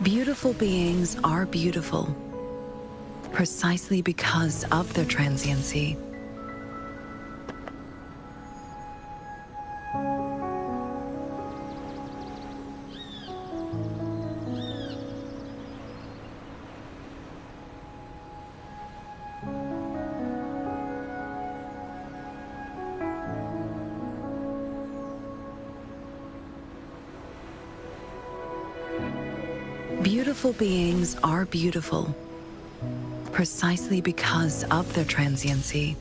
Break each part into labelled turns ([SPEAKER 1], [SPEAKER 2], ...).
[SPEAKER 1] Beautiful beings are beautiful precisely because of their transiency. Beautiful beings are beautiful precisely because of their transiency.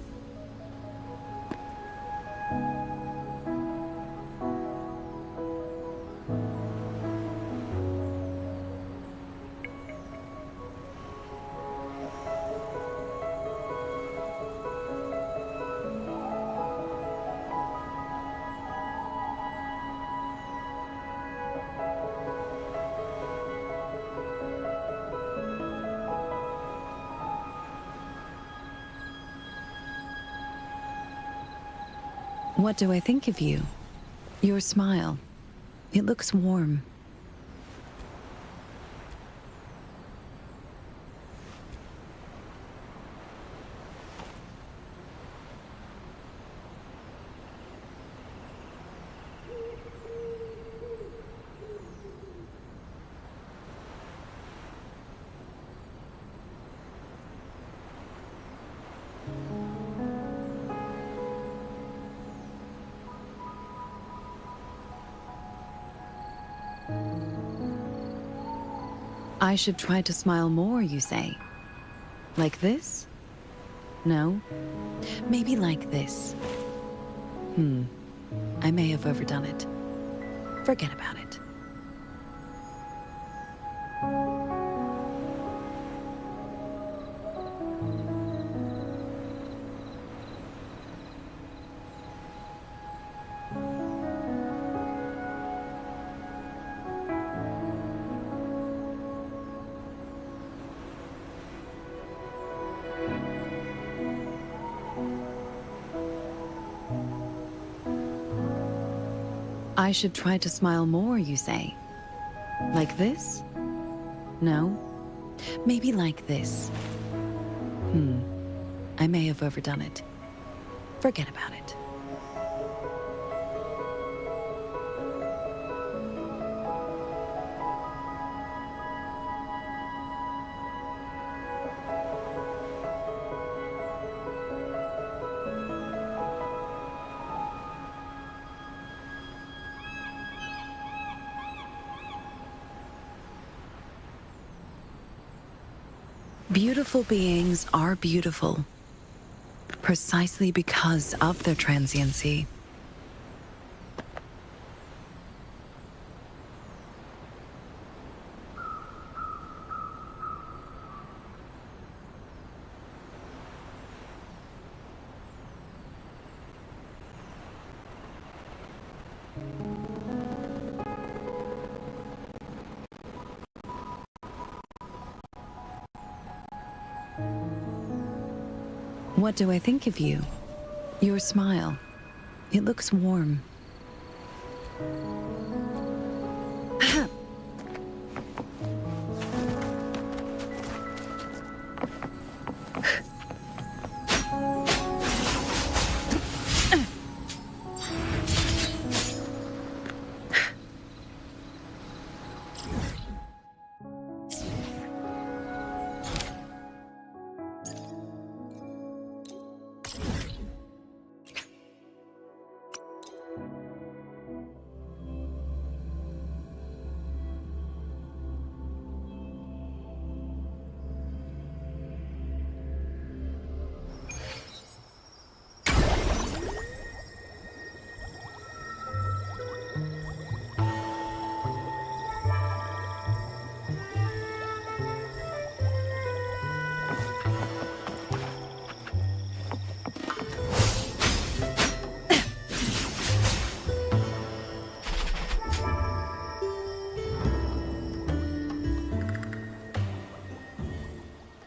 [SPEAKER 1] What do I think of you? Your smile. It looks warm. I should try to smile more, you say? Like this? No? Maybe like this. I may have overdone it. Forget about it. I should try to smile more, you say? Like this? No? Maybe like this. I may have overdone it. Forget about it. Beautiful beings are beautiful precisely because of their transiency. What do I think of you? Your smile. It looks warm.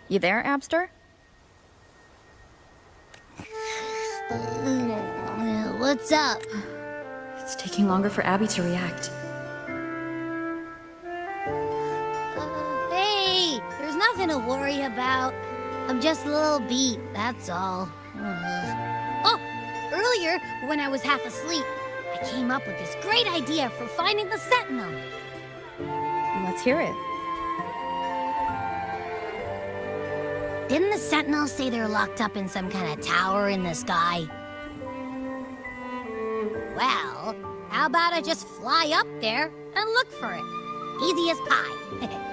[SPEAKER 2] You there, Abster?
[SPEAKER 3] What's up?
[SPEAKER 2] It's taking longer for Abby to react.
[SPEAKER 3] to worry about. I'm just a little beat, that's all. Oh, earlier, when I was half asleep, I came up with this great idea for finding the sentinel.
[SPEAKER 2] Let's hear it.
[SPEAKER 3] Didn't the sentinel say they're locked up in some kind of tower in the sky? Well, how about I just fly up there and look for it? Easy as pie.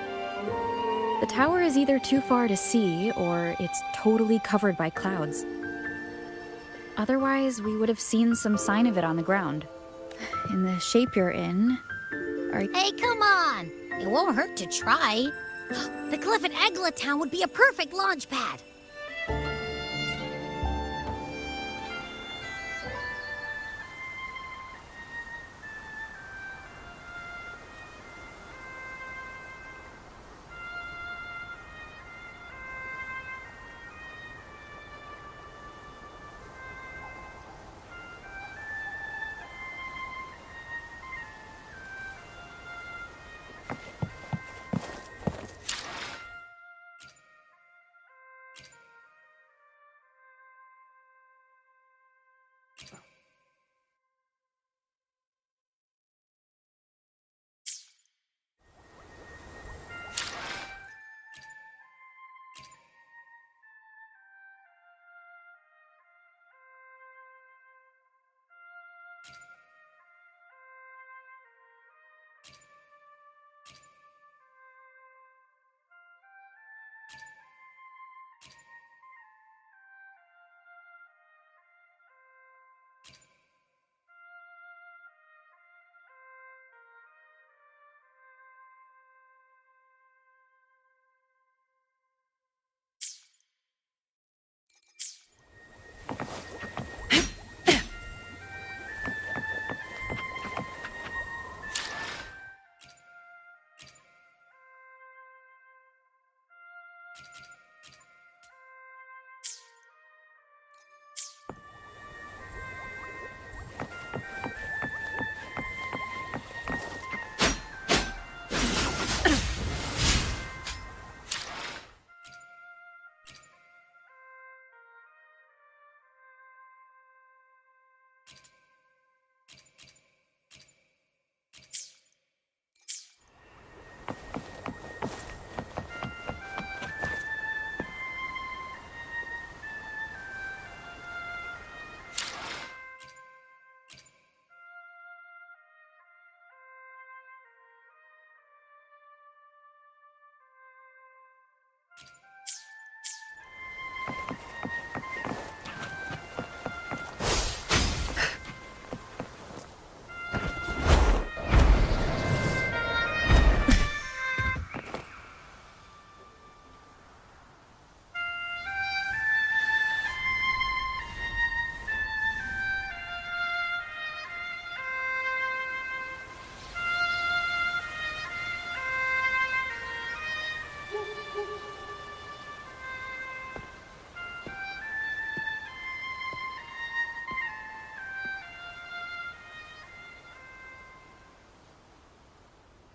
[SPEAKER 2] The tower is either too far to see, or it's totally covered by clouds. Otherwise, we would have seen some sign of it on the ground. In the shape you're in,
[SPEAKER 3] Hey, come on! It won't hurt to try. The cliff at Egla Town would be a perfect launch pad.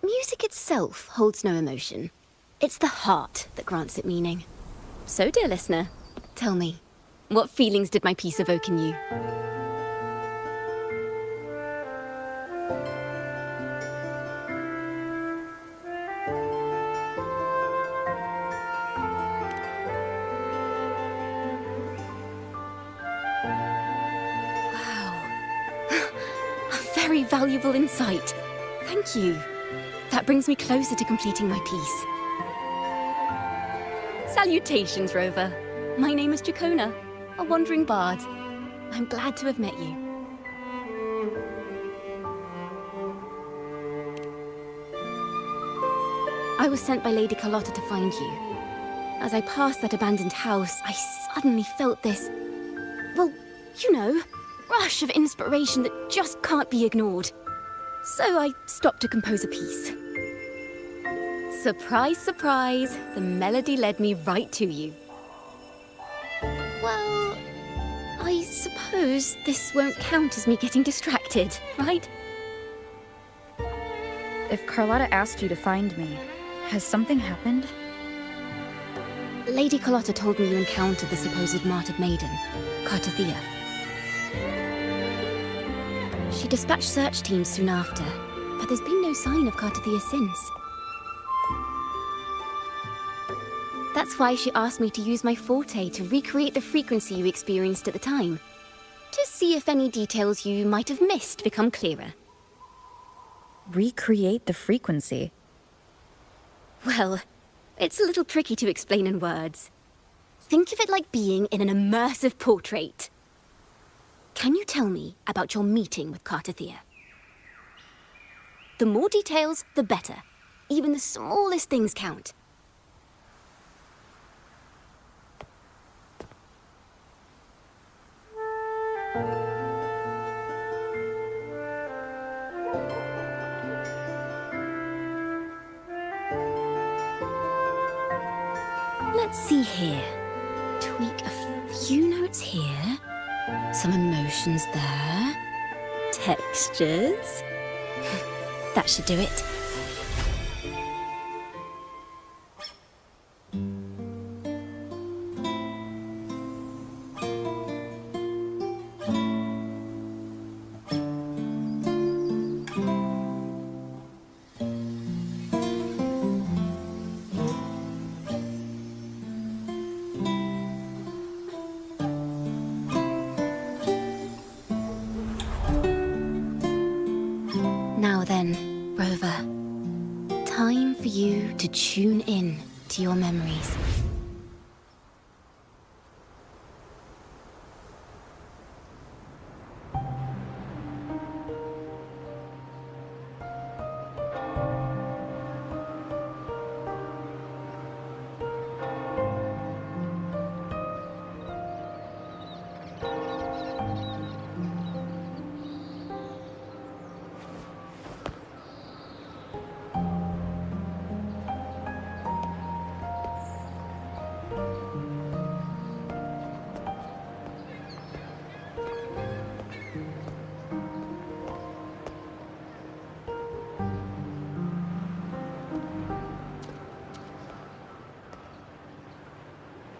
[SPEAKER 4] Music itself holds no emotion. It's the heart that grants it meaning. So, dear listener, tell me, what feelings did my piece evoke in you? Wow. A very valuable insight. Thank you. That brings me closer to completing my piece. Salutations, Rover. My name is Jacona, a wandering bard. I'm glad to have met you. I was sent by Lady Carlotta to find you. As I passed that abandoned house, I suddenly felt this, well, you know, rush of inspiration that just can't be ignored. So I stopped to compose a piece. Surprise, surprise, the melody led me right to you. Well, I suppose this won't count as me getting distracted, right?
[SPEAKER 2] if Carlotta asked you to find me, has something happened?
[SPEAKER 4] Lady Carlotta told me you encountered the supposed martyred maiden, Cartothea. She dispatched search teams soon after, but there's been no sign of Cartothea since. That's why she asked me to use my forte to recreate the frequency you experienced at the time, to see if any details you might have missed become clearer.
[SPEAKER 2] Recreate the frequency?
[SPEAKER 4] Well, it's a little tricky to explain in words. Think of it like being in an immersive portrait. Can you tell me about your meeting with Cartothea? The more details, the better. Even the smallest things count. Let's see here. Tweak a few notes here. Some emotions there. Textures. That should do it. Now then, Rover, time for you to tune in to your memories.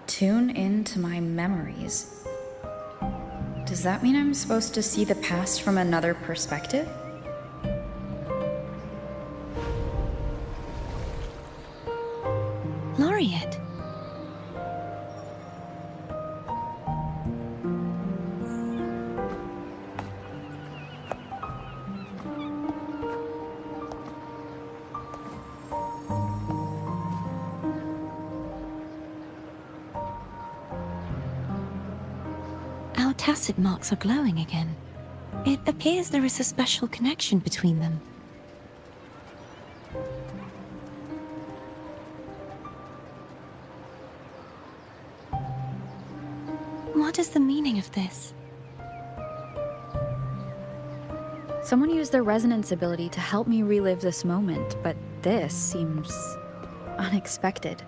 [SPEAKER 2] Tune into my memories. Does that mean I'm supposed to see the past from another perspective?
[SPEAKER 5] Laureate. Our tacit marks are glowing again. It appears there is a special connection between them. What is the meaning of this?
[SPEAKER 2] Someone used their resonance ability to help me relive this moment, but this seems unexpected.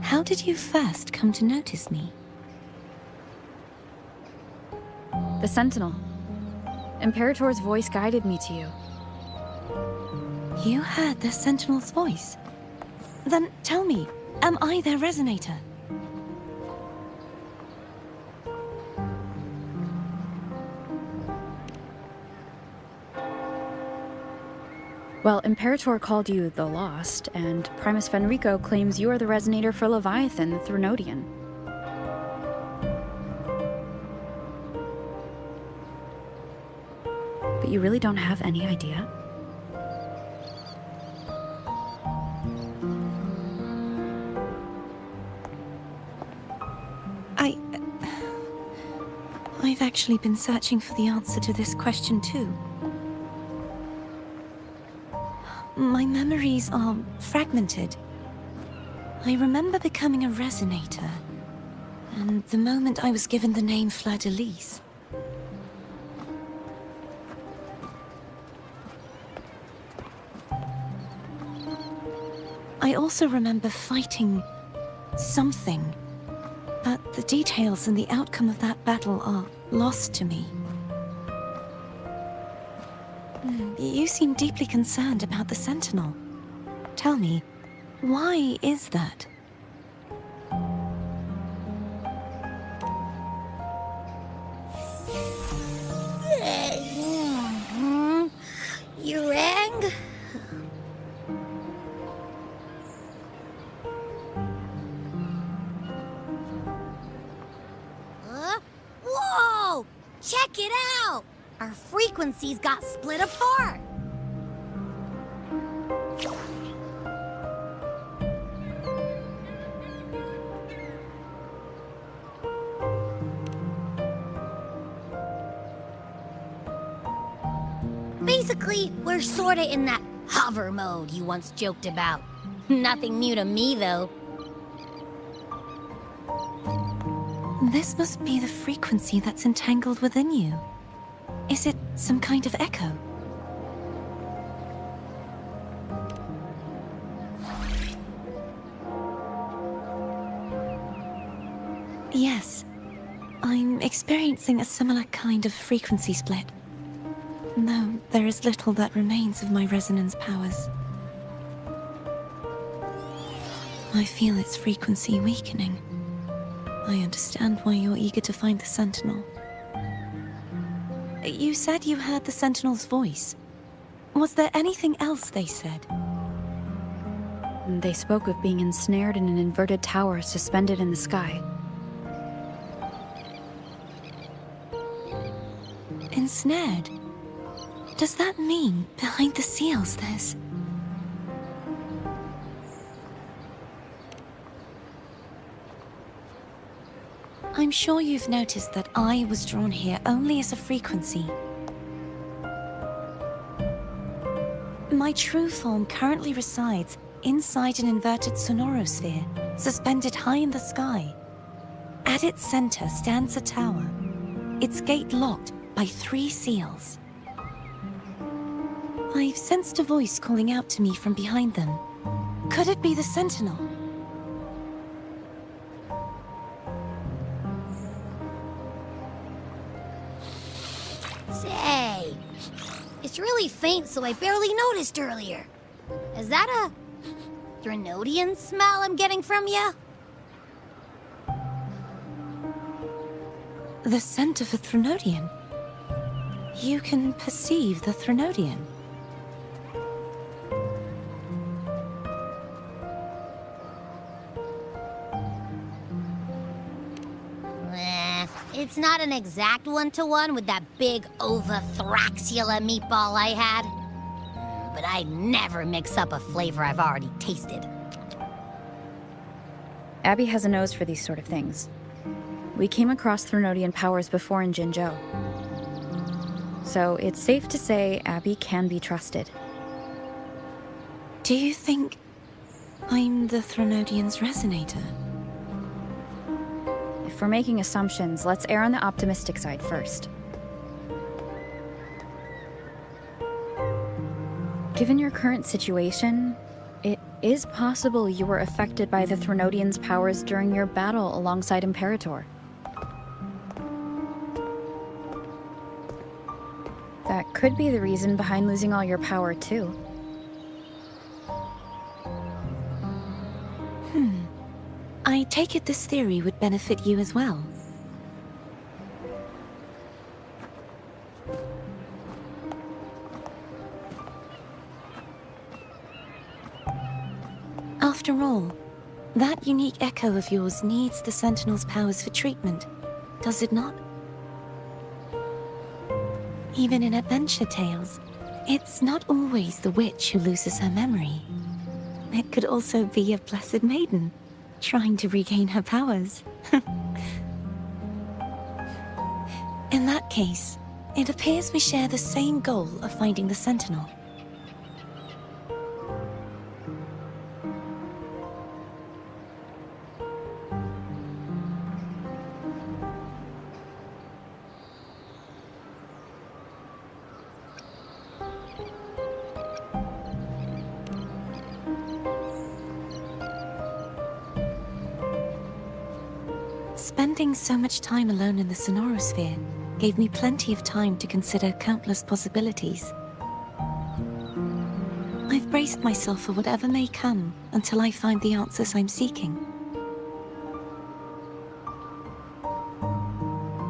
[SPEAKER 5] How did you first come to notice me?
[SPEAKER 2] The Sentinel. Imperator's voice guided me to you.
[SPEAKER 5] You heard the Sentinel's voice? Then tell me, am I their resonator?
[SPEAKER 2] Well, Imperator called you the Lost, and Primus Fenrico claims you are the resonator for Leviathan, the Threnodian. But you really don't have any idea?
[SPEAKER 5] I've actually been searching for the answer to this question too. My memories are fragmented. I remember becoming a resonator, and the moment I was given the name Fleur-de-Lis. I also remember fighting something, but the details and the outcome of that battle are lost to me. You seem deeply concerned about the Sentinel. Tell me, Why is that?
[SPEAKER 3] You rang? Whoa! Check it out! Our frequencies got split apart. Basically, we're sorta in that hover mode you once joked about. Nothing new to me, though.
[SPEAKER 5] This must be the frequency that's entangled within you. Is it some kind of echo? Yes, I'm experiencing a similar kind of frequency split. Though there is little that remains of my resonance powers. I feel its frequency weakening. I understand why you're eager to find the Sentinel. You said you heard the Sentinel's voice. Was there anything else they said?
[SPEAKER 2] They spoke of being ensnared in an inverted tower suspended in the sky.
[SPEAKER 5] Ensnared? Does that mean behind the seals there's... I'm sure you've noticed that I was drawn here only as a frequency. My true form currently resides inside an inverted sonorosphere, suspended high in the sky. At its center stands a tower, its gate locked by 3 seals. I've sensed a voice calling out to me from behind them. Could it be the Sentinel?
[SPEAKER 3] Say, it's really faint, so I barely noticed earlier. Is that a Threnodian smell I'm getting from you?
[SPEAKER 5] The scent of a Threnodian? You can perceive the Threnodian?
[SPEAKER 3] It's not an exact one-to-one with that big Ovathraxula meatball I had. But I'd never mix up a flavor I've already tasted.
[SPEAKER 2] Abby has a nose for these sort of things. We came across Threnodian powers before in Jinzhou. So it's safe to say Abby can be trusted.
[SPEAKER 5] Do you think I'm the Threnodian's resonator?
[SPEAKER 2] If we're making assumptions, let's err on the optimistic side first. Given your current situation, it is possible you were affected by the Threnodian's powers during your battle alongside Imperator. That could be the reason behind losing all your power, too.
[SPEAKER 5] I take it this theory would benefit you as well. After all, that unique echo of yours needs the Sentinel's powers for treatment, does it not? Even in adventure tales, it's not always the witch who loses her memory. It could also be a blessed maiden, trying to regain her powers. In that case, it appears we share the same goal of finding the Sentinel. Spending so much time alone in the sonorosphere gave me plenty of time to consider countless possibilities. I've braced myself for whatever may come until I find the answers I'm seeking.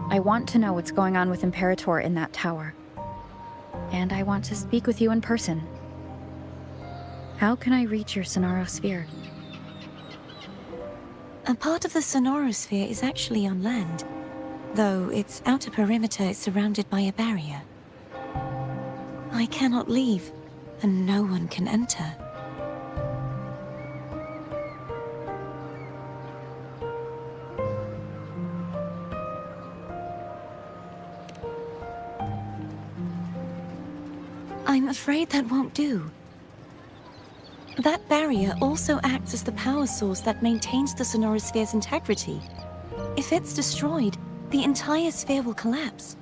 [SPEAKER 2] I want to know what's going on with Imperator in that tower. And I want to speak with you in person. How can I reach your Sonorosphere?
[SPEAKER 5] A part of the Sonorosphere is actually on land, though its outer perimeter is surrounded by a barrier. I cannot leave, and no one can enter. I'm afraid that won't do. That barrier also acts as the power source that maintains the Sonorosphere's integrity. If it's destroyed, the entire sphere will collapse.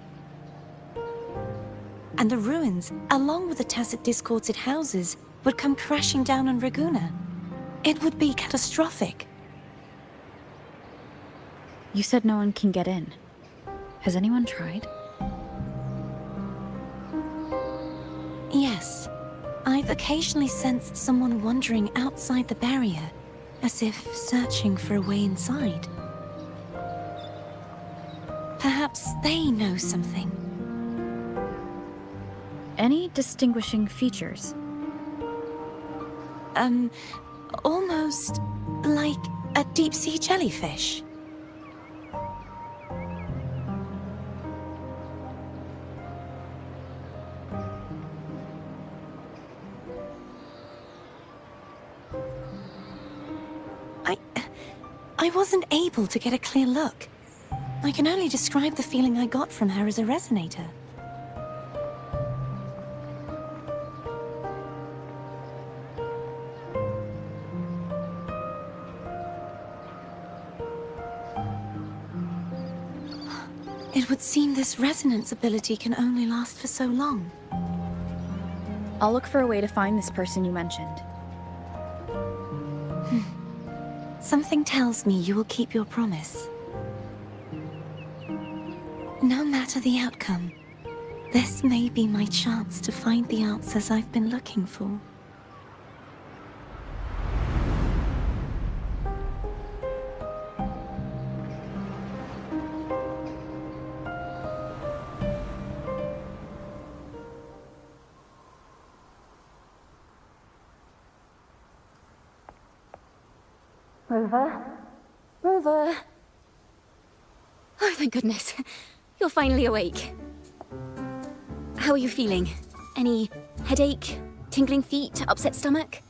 [SPEAKER 5] And the ruins, along with the tacit discords it houses, would come crashing down on Raguna. It would be catastrophic.
[SPEAKER 2] You said no one can get in. Has anyone tried?
[SPEAKER 5] Yes. I've occasionally sensed someone wandering outside the barrier, as if searching for a way inside. Perhaps they know something.
[SPEAKER 2] Any distinguishing features?
[SPEAKER 5] Almost like a deep-sea jellyfish. I wasn't able to get a clear look. I can only describe the feeling I got from her as a resonator. It would seem this resonance ability can only last for so long.
[SPEAKER 2] I'll look for a way to find this person you mentioned.
[SPEAKER 5] Something tells me you will keep your promise. No matter the outcome, this may be my chance to find the answers I've been looking for.
[SPEAKER 4] Rover. Oh, thank goodness. You're finally awake. How are you feeling? Any headache, tingling feet, upset stomach?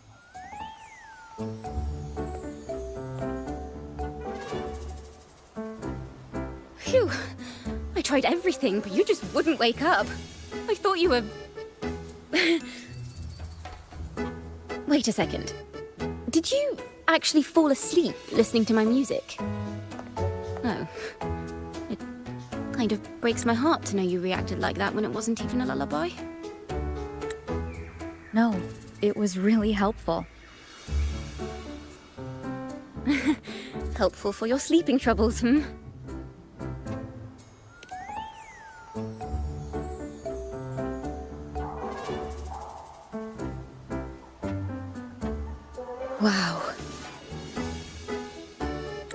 [SPEAKER 4] Phew. I tried everything, but you just wouldn't wake up. I thought you were... Wait a second. Did you actually fall asleep listening to my music? Oh. It kind of breaks my heart to know you reacted like that when it wasn't even a lullaby.
[SPEAKER 2] No, it was really helpful.
[SPEAKER 4] Helpful for your sleeping troubles, hmm? Wow.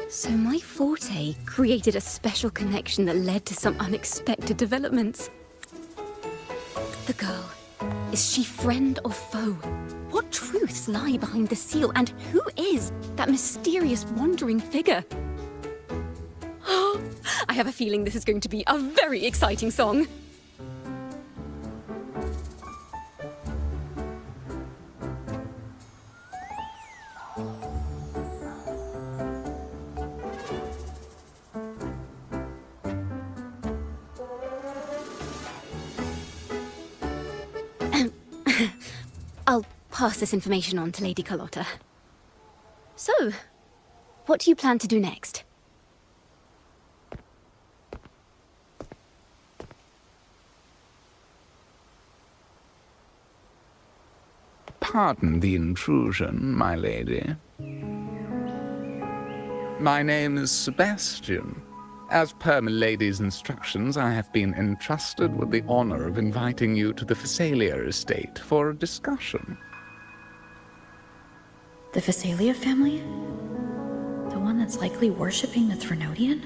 [SPEAKER 4] So my forte created a special connection that led to some unexpected developments. The girl, is she friend or foe? What truths lie behind the seal, and who is that mysterious wandering figure? I have a feeling this is going to be a very exciting song. I'll pass this information on to Lady Carlotta. So, what do you plan to do next?
[SPEAKER 6] Pardon the intrusion, my lady. My name is Sebastian. As per my lady's instructions, I have been entrusted with the honor of inviting you to the Phasalia estate for a discussion.
[SPEAKER 2] The Phasalia family? The one that's likely worshipping the Threnodian?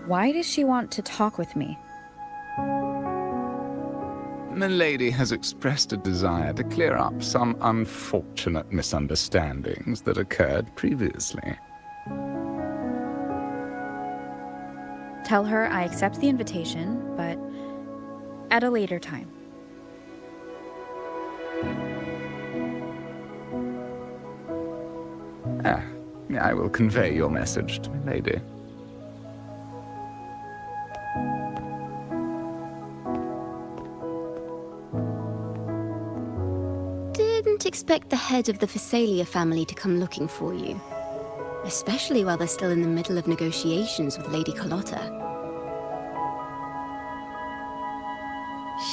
[SPEAKER 2] Why does she want to talk with me?
[SPEAKER 6] Milady has expressed a desire to clear up some unfortunate misunderstandings that occurred previously.
[SPEAKER 2] Tell her I accept the invitation, but at a later time.
[SPEAKER 6] I will convey your message to Milady.
[SPEAKER 4] Didn't expect the head of the Phasalia family to come looking for you. Especially while they're still in the middle of negotiations with Lady Carlotta.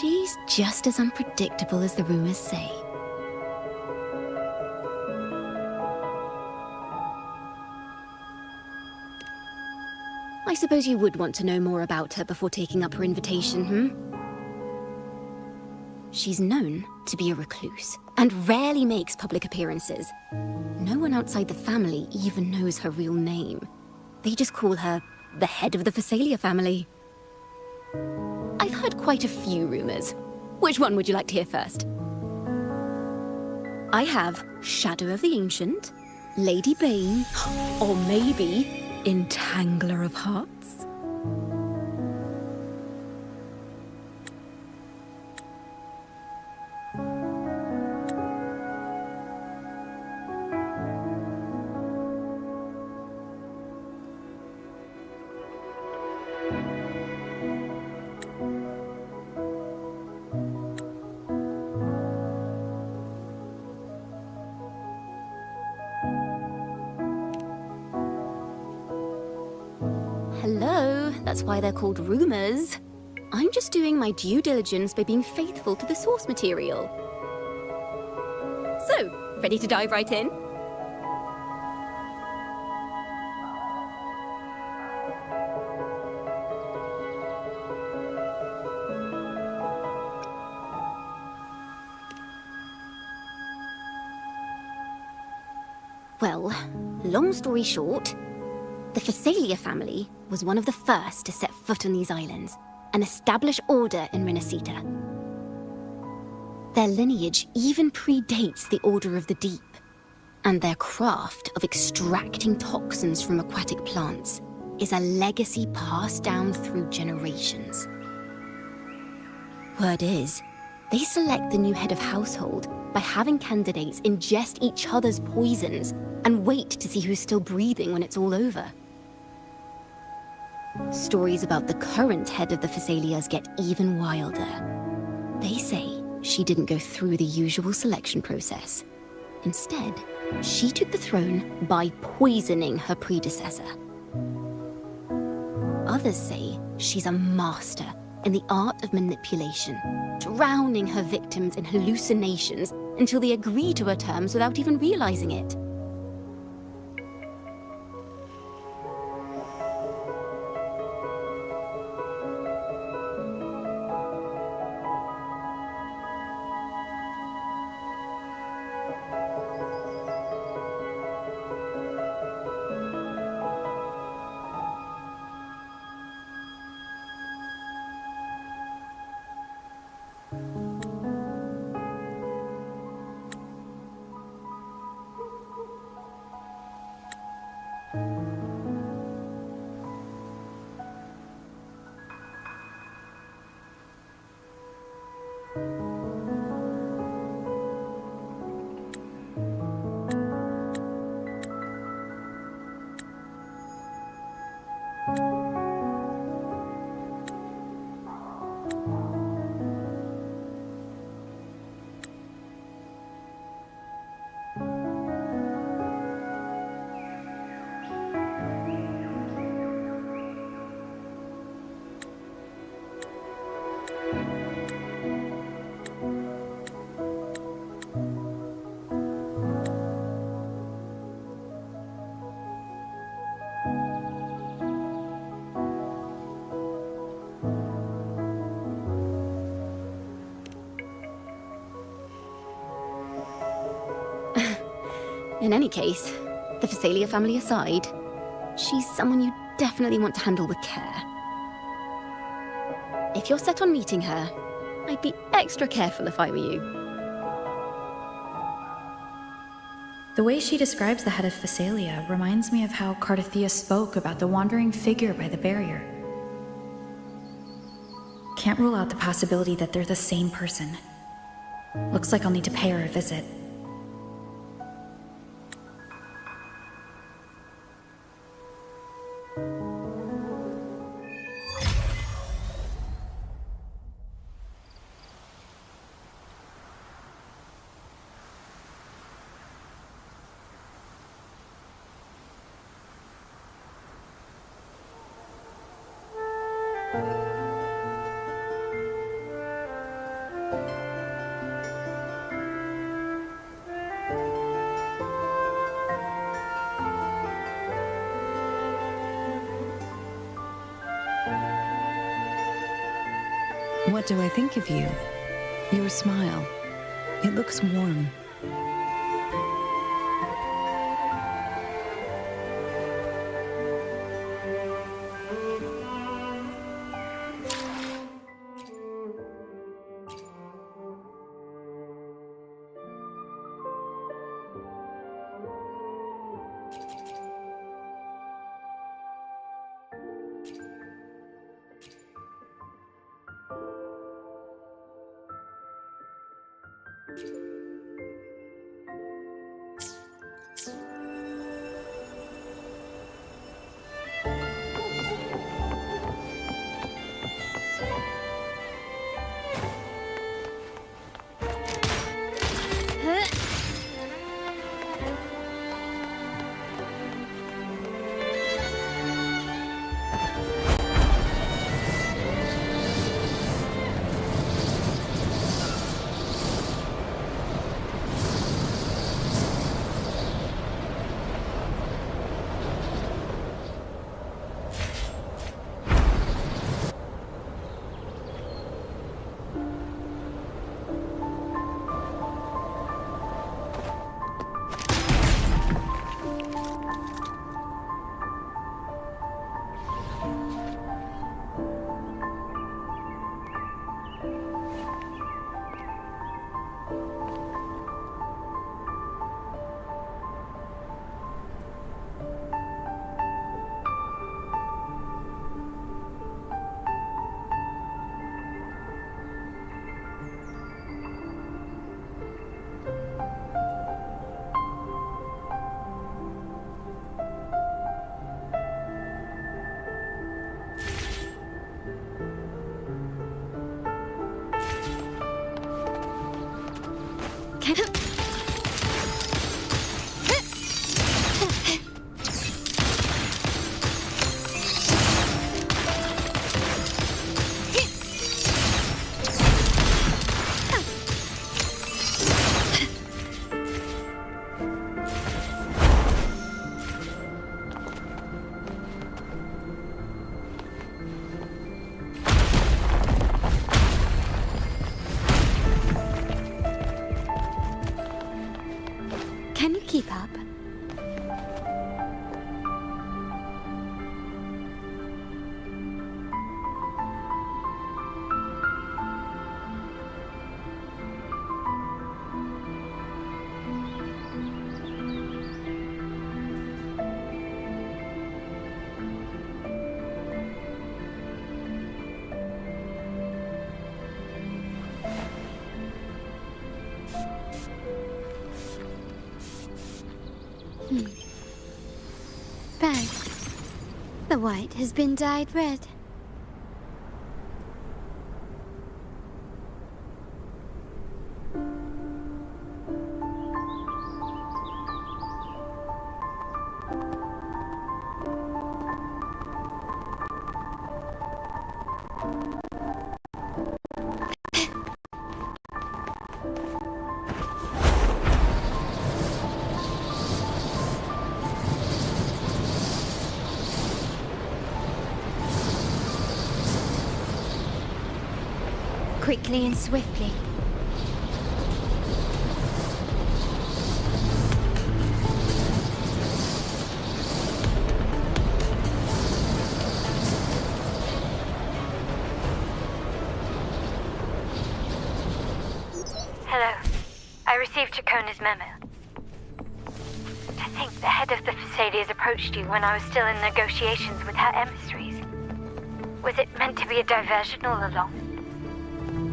[SPEAKER 4] She's just as unpredictable as the rumors say. I suppose you would want to know more about her before taking up her invitation, She's known to be a recluse, and rarely makes public appearances. No one outside the family even knows her real name. They just call her the head of the Phasalia family. I've heard quite a few rumors. Which one would you like to hear first? I have Shadow of the Ancient, Lady Bane, or maybe Entangler of Hearts. Hello, that's why they're called rumors. I'm just doing my due diligence by being faithful to the source material. So, ready to dive right in? Well, long story short, the Phasalia family was one of the first to set foot on these islands and establish order in Renacita. Their lineage even predates the Order of the Deep, and their craft of extracting toxins from aquatic plants is a legacy passed down through generations. Word is, they select the new head of household by having candidates ingest each other's poisons and wait to see who's still breathing when it's all over. Stories about the current head of the Phasalias get even wilder. They say she didn't go through the usual selection process. Instead, she took the throne by poisoning her predecessor. Others say she's a master in the art of manipulation, drowning her victims in hallucinations until they agree to her terms without even realizing it. In any case, the Phasalia family aside, she's someone you definitely want to handle with care. If you're set on meeting her, I'd be extra careful if I were you.
[SPEAKER 2] The way she describes the head of Phasalia reminds me of how Cardothea spoke about the wandering figure by the barrier. Can't rule out the possibility that they're the same person. Looks like I'll need to pay her a visit.
[SPEAKER 1] What do I think of you? Your smile. It looks warm.
[SPEAKER 4] Can you keep up?
[SPEAKER 3] Bag. The white has been dyed red. Quickly and swiftly.
[SPEAKER 7] Hello. I received Chacona's memo. I think the head of the Thessalias approached you when I was still in negotiations with her emissaries. Was it meant to be a diversion all along?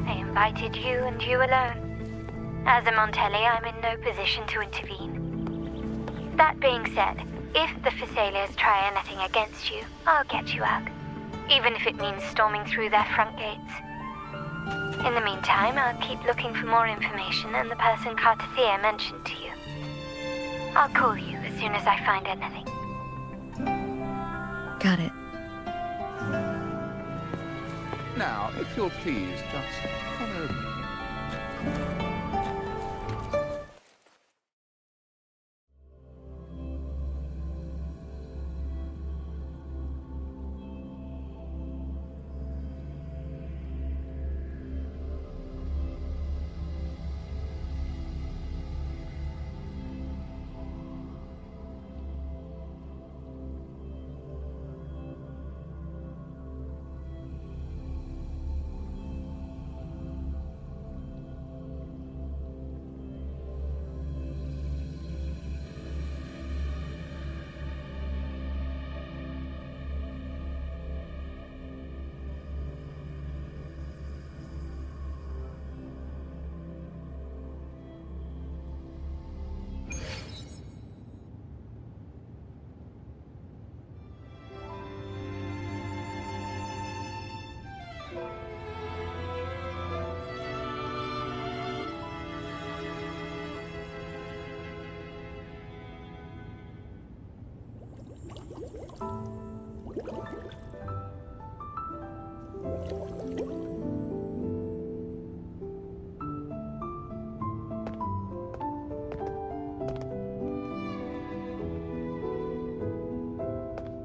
[SPEAKER 7] They invited you and you alone. As a Montelli, I'm in no position to intervene. That being said, if the Thessalias try anything against you, I'll get you out. Even if it means storming through their front gates. In the meantime, I'll keep looking for more information and the person Cartathea mentioned to you. I'll call you as soon as I find anything.
[SPEAKER 1] Got it.
[SPEAKER 6] Now, if you'll please just follow me.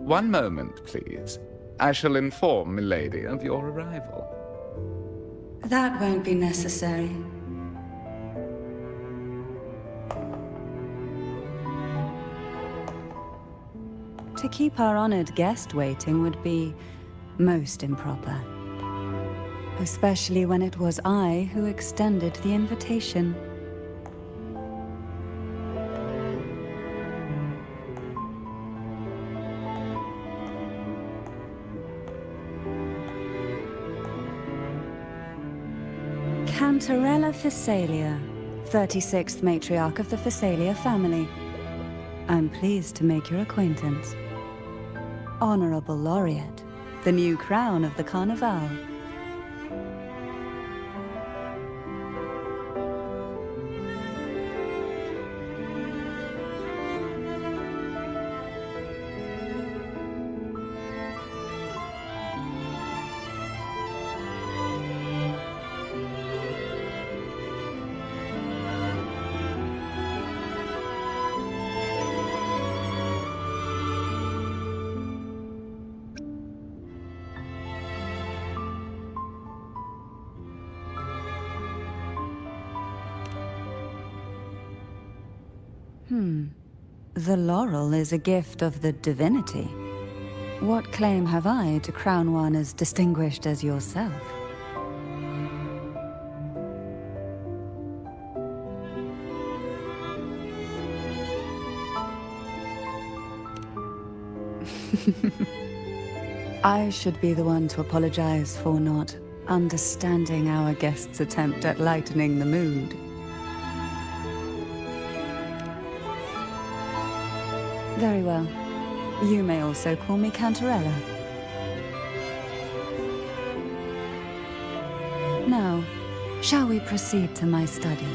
[SPEAKER 6] One moment, please. I shall inform Milady of your arrival.
[SPEAKER 1] That won't be necessary. To keep our honored guest waiting would be most improper. Especially when it was I who extended the invitation. Cantarella Thessalia, 36th matriarch of the Thessalia family. I'm pleased to make your acquaintance. Honorable Laureate, the new crown of the Carnival. The laurel is a gift of the divinity. What claim have I to crown one as distinguished as yourself? I should be the one to apologize for not understanding our guest's attempt at lightening the mood. Very well. You may also call me Cantarella. Now, shall we proceed to my study?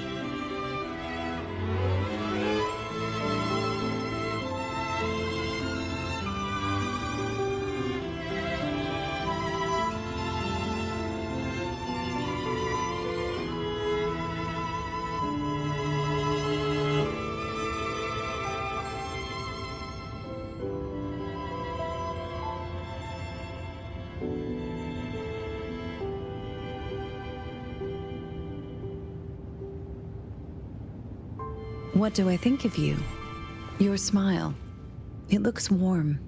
[SPEAKER 1] What do I think of you? Your smile. It looks warm.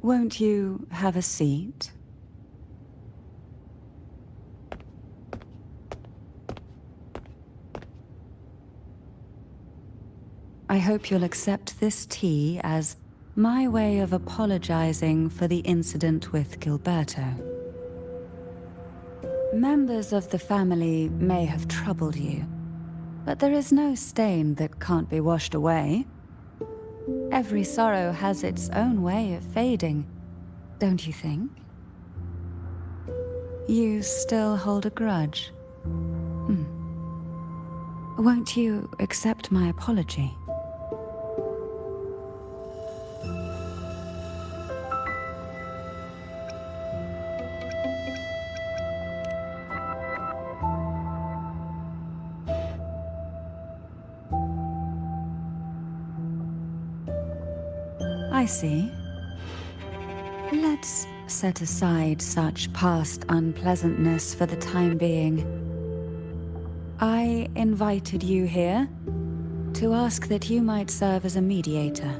[SPEAKER 1] Won't you have a seat? I hope you'll accept this tea as my way of apologizing for the incident with Gilberto. Members of the family may have troubled you, but there is no stain that can't be washed away. Every sorrow has its own way of fading, don't you think? You still hold a grudge? Won't you accept my apology? I see. Let's set aside such past unpleasantness for the time being. I invited you here to ask that you might serve as a mediator.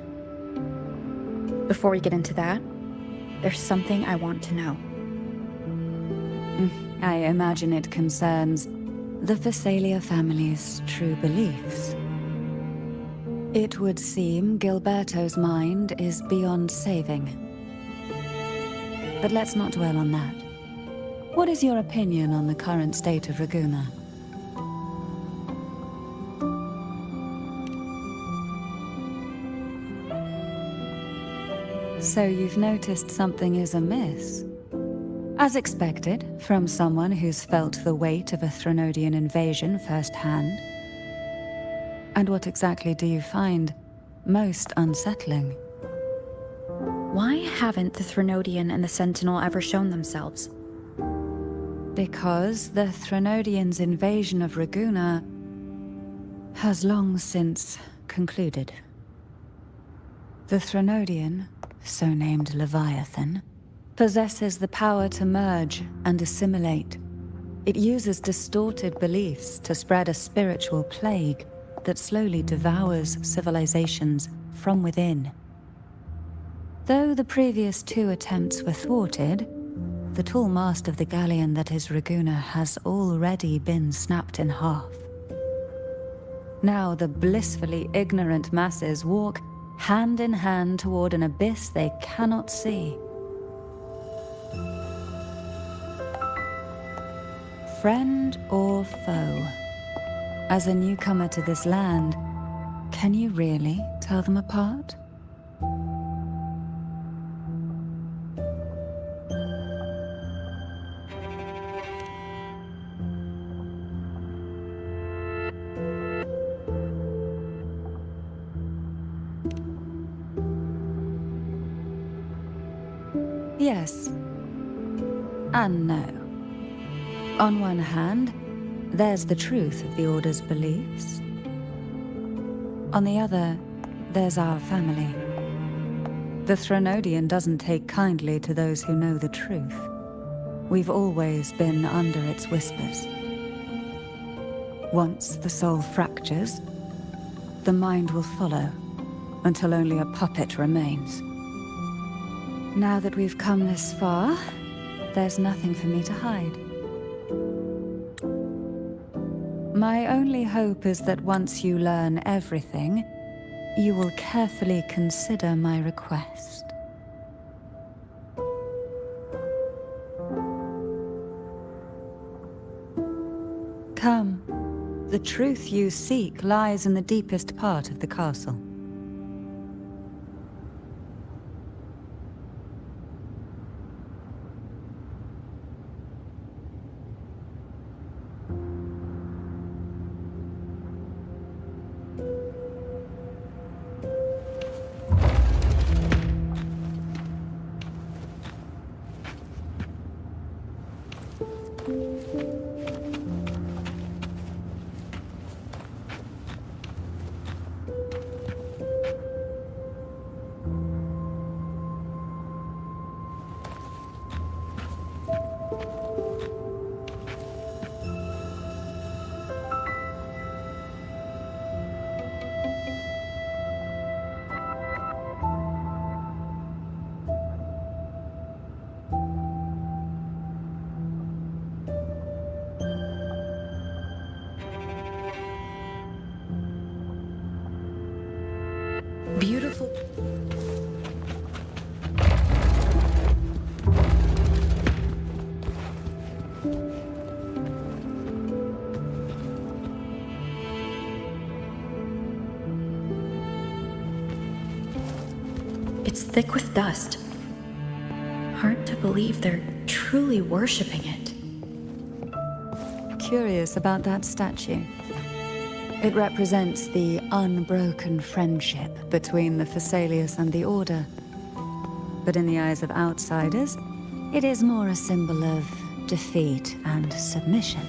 [SPEAKER 2] Before we get into that, there's something I want to know.
[SPEAKER 1] I imagine it concerns the Phasalia family's true beliefs. It would seem Gilberto's mind is beyond saving. But let's not dwell on that. What is your opinion on the current state of Raguna? So you've noticed something is amiss? As expected, from someone who's felt the weight of a Threnodian invasion firsthand. And what exactly do you find most unsettling?
[SPEAKER 2] Why haven't the Threnodian and the Sentinel ever shown themselves?
[SPEAKER 1] Because the Threnodians' invasion of Raguna has long since concluded. The Threnodian, so named Leviathan, possesses the power to merge and assimilate. It uses distorted beliefs to spread a spiritual plague that slowly devours civilizations from within. Though the previous two attempts were thwarted, the tall mast of the galleon that is Raguna has already been snapped in half. Now the blissfully ignorant masses walk hand in hand toward an abyss they cannot see. Friend or foe? As a newcomer to this land, can you really tell them apart? Yes and no. On one hand, there's the truth of the Order's beliefs. On the other, there's our family. The Threnodian doesn't take kindly to those who know the truth. We've always been under its whispers. Once the soul fractures, the mind will follow, until only a puppet remains. Now that we've come this far, there's nothing for me to hide. My only hope is that once you learn everything, you will carefully consider my request. Come. The truth you seek lies in the deepest part of the castle.
[SPEAKER 2] thick with dust. Hard to believe they're truly worshipping it.
[SPEAKER 1] Curious about that statue. It represents the unbroken friendship between the Phasaelius and the Order. But in the eyes of outsiders, it is more a symbol of defeat and submission.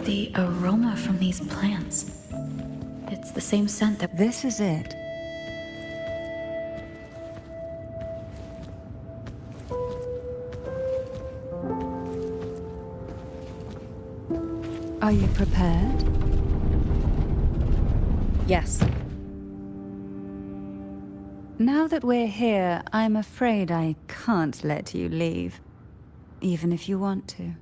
[SPEAKER 2] The aroma from these plants. It's the same scent that...
[SPEAKER 1] This is it. Are you prepared?
[SPEAKER 2] Yes.
[SPEAKER 1] Now that we're here, I'm afraid I can't let you leave, even if you want to.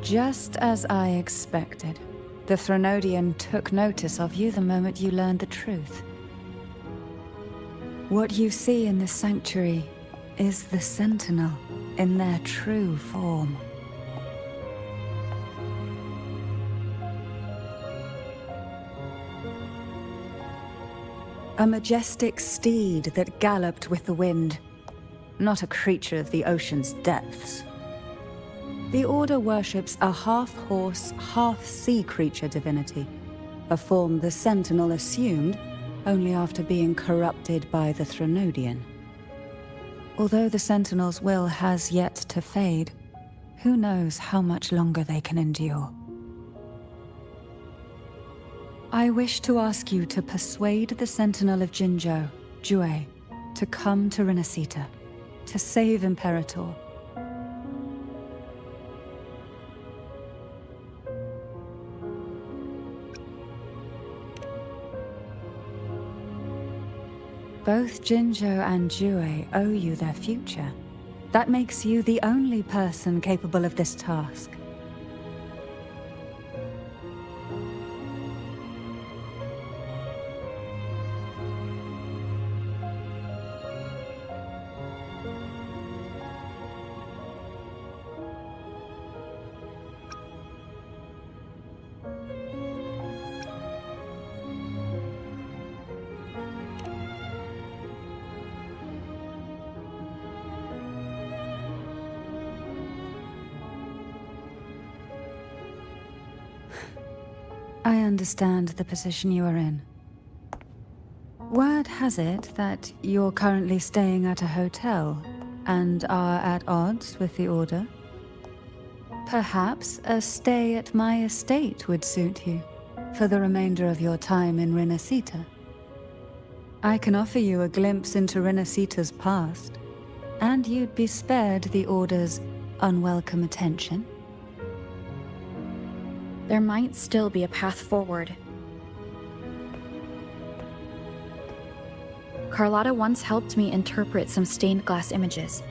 [SPEAKER 1] Just as I expected, the Threnodian took notice of you the moment you learned the truth. What you see in this sanctuary is the Sentinel in their true form. A majestic steed that galloped with the wind, not a creature of the ocean's depths. The Order worships a half-horse, half-sea creature divinity, a form the Sentinel assumed only after being corrupted by the Threnodian. Although the Sentinel's will has yet to fade, who knows how much longer they can endure. I wish to ask you to persuade the Sentinel of Jinzhou, Jue, to come to Renacita, to save Imperator. Both Jinzhou and Jue owe you their future. That makes you the only person capable of this task. I understand the position you are in. Word has it that you're currently staying at a hotel and are at odds with the Order. Perhaps a stay at my estate would suit you for the remainder of your time in Renacita. I can offer you a glimpse into Renacita's past, and you'd be spared the Order's unwelcome attention.
[SPEAKER 2] There might still be a path forward. Carlotta once helped me interpret some stained glass images.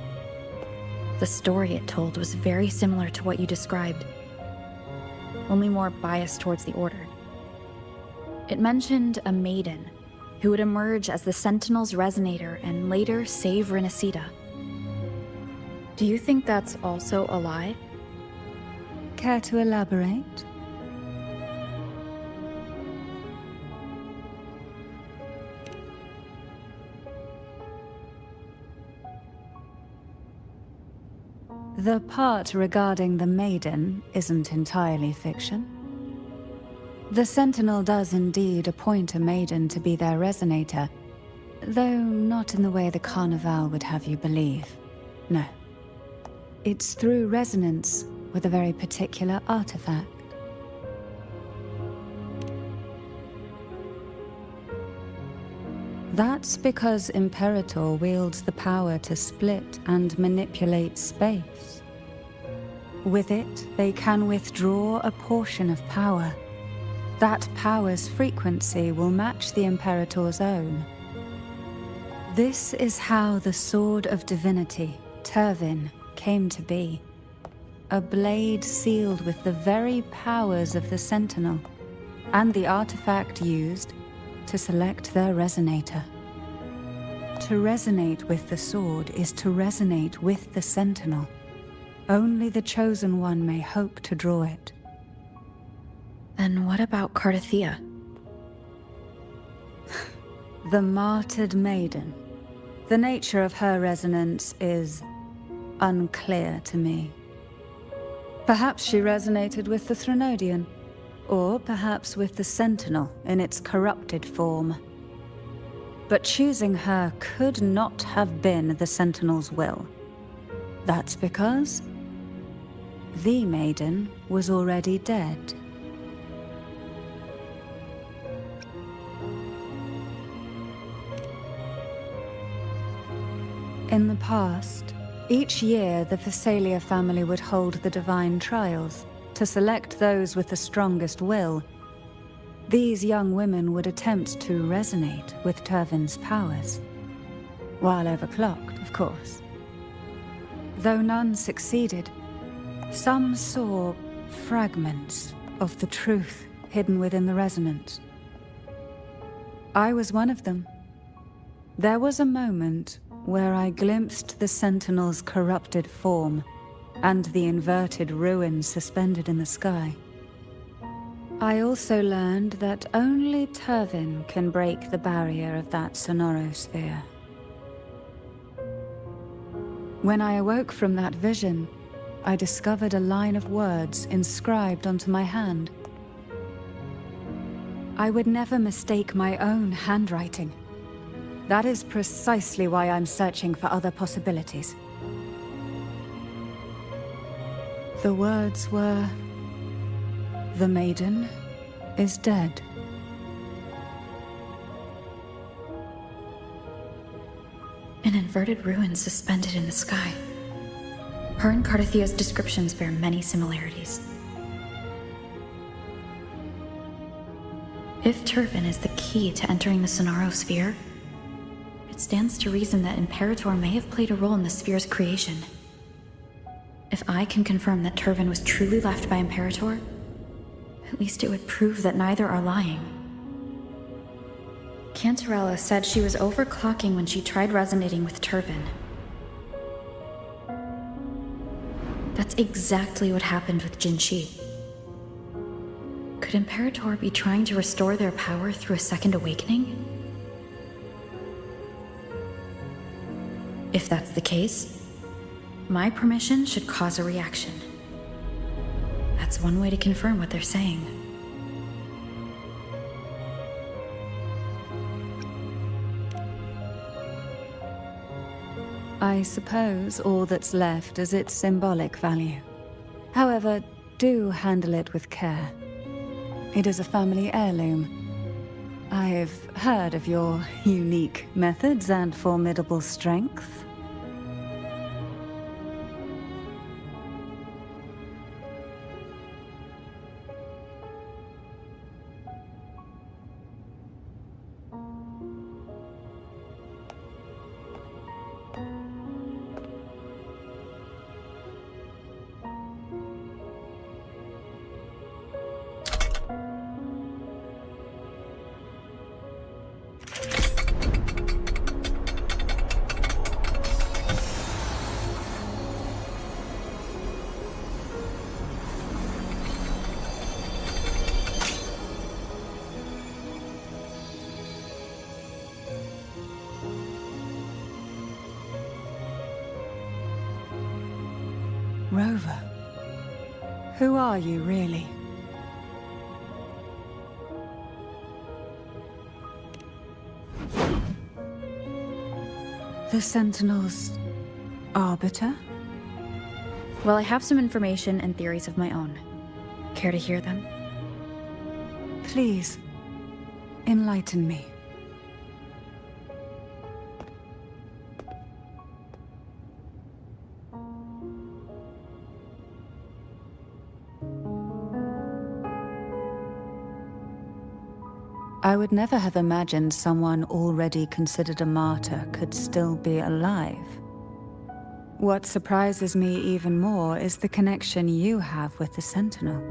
[SPEAKER 2] The story it told was very similar to what you described, only more biased towards the Order. It mentioned a maiden who would emerge as the Sentinel's resonator and later save Renacita. Do you think that's also a lie?
[SPEAKER 1] Care to elaborate? The part regarding the maiden isn't entirely fiction. The Sentinel does indeed appoint a maiden to be their resonator, though not in the way the Carnival would have you believe. No. It's through resonance with a very particular artifact. That's because Imperator wields the power to split and manipulate space. With it, they can withdraw a portion of power. That power's frequency will match the Imperator's own. This is how the Sword of Divinity, Turvin, came to be. A blade sealed with the very powers of the Sentinel, and the artifact used to select their resonator. To resonate with the sword is to resonate with the Sentinel. Only the Chosen One may hope to draw it.
[SPEAKER 2] Then what about Cardathea?
[SPEAKER 1] The martyred maiden. The nature of her resonance is unclear to me. Perhaps she resonated with the Threnodian, or perhaps with the Sentinel in its corrupted form. But choosing her could not have been the Sentinel's will. That's because the maiden was already dead. In the past, each year the Phasalia family would hold the Divine Trials to select those with the strongest will. These young women would attempt to resonate with Turvin's powers, while overclocked, of course. Though none succeeded, some saw fragments of the truth hidden within the resonance. I was one of them. There was a moment where I glimpsed the Sentinel's corrupted form and the inverted ruins suspended in the sky. I also learned that only Turvin can break the barrier of that sonorosphere. When I awoke from that vision, I discovered a line of words inscribed onto my hand. I would never mistake my own handwriting. That is precisely why I'm searching for other possibilities. The words were, "The maiden is dead."
[SPEAKER 2] An inverted ruin suspended in the sky. Her and Cardathea's descriptions bear many similarities. If Turvin is the key to entering the sonorosphere, it stands to reason that Imperator may have played a role in the sphere's creation. If I can confirm that Turvin was truly left by Imperator, at least it would prove that neither are lying. Cantarella said she was overclocking when she tried resonating with Turvin. That's exactly what happened with Jinshi. Could Imperator be trying to restore their power through a second awakening? If that's the case, my permission should cause a reaction. That's one way to confirm what they're saying.
[SPEAKER 1] I suppose all that's left is its symbolic value. However, do handle it with care. It is a family heirloom. I've heard of your unique methods and formidable strength. Rover, who are you really? The Sentinel's arbiter?
[SPEAKER 2] Well, I have some information and theories of my own. Care to hear them?
[SPEAKER 1] Please, enlighten me. I would never have imagined someone already considered a martyr could still be alive. What surprises me even more is the connection you have with the Sentinel.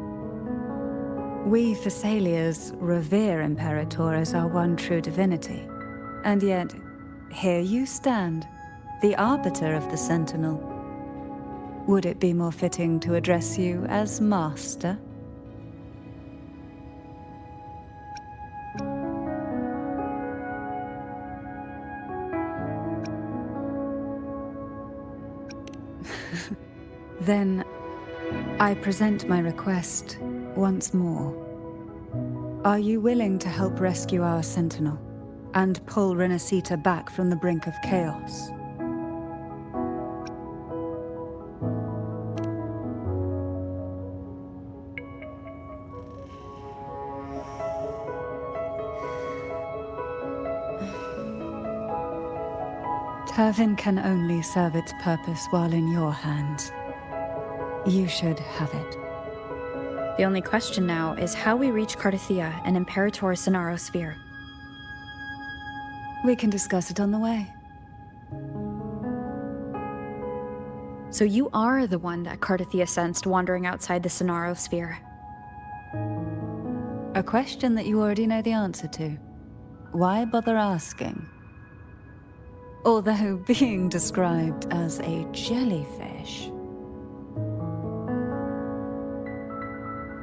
[SPEAKER 1] We Thessalians revere Imperator as our one true divinity, and yet, here you stand, the arbiter of the Sentinel. Would it be more fitting to address you as Master? Then, I present my request once more. Are you willing to help rescue our Sentinel and pull Renacita back from the brink of chaos? Turvin can only serve its purpose while in your hands. You should have it.
[SPEAKER 2] The only question now is how we reach Cardathia and Imperator's Sonaro sphere.
[SPEAKER 1] We can discuss it on the way.
[SPEAKER 2] So you are the one that Cardathia sensed wandering outside the Sonaro sphere.
[SPEAKER 1] A question that you already know the answer to. Why bother asking? Although being described as a jellyfish.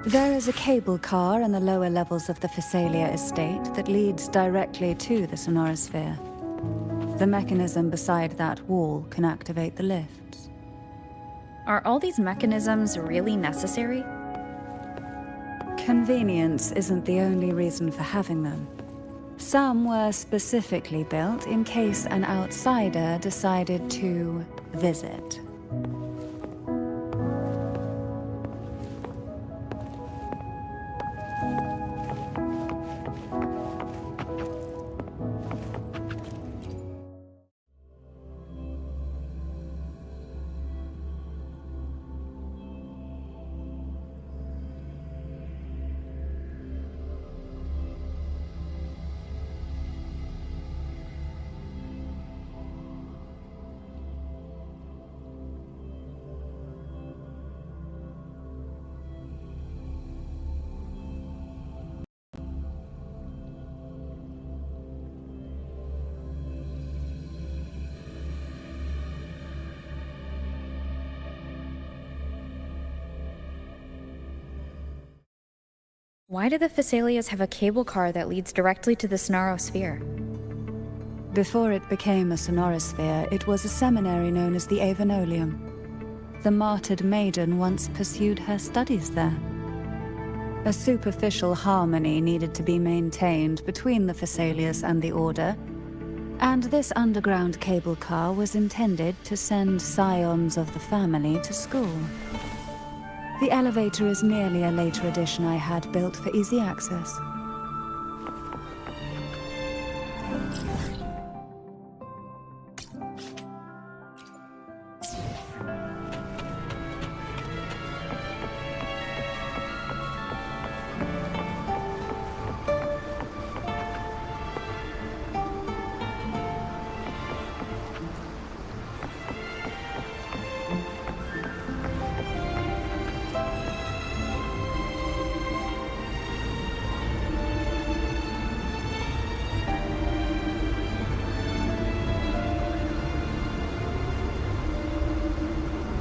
[SPEAKER 1] There is a cable car in the lower levels of the Phasalia estate that leads directly to the Sonorosphere. The mechanism beside that wall can activate the lifts.
[SPEAKER 2] Are all these mechanisms really necessary?
[SPEAKER 1] Convenience isn't the only reason for having them. Some were specifically built in case an outsider decided to visit.
[SPEAKER 2] Why do the Phasalias have a cable car that leads directly to the Sonaro sphere?
[SPEAKER 1] Before it became a Sonorosphere, it was a seminary known as the Avenolium. The martyred maiden once pursued her studies there. A superficial harmony needed to be maintained between the Phasalias and the Order, and this underground cable car was intended to send scions of the family to school. The elevator is merely a later addition I had built for easy access.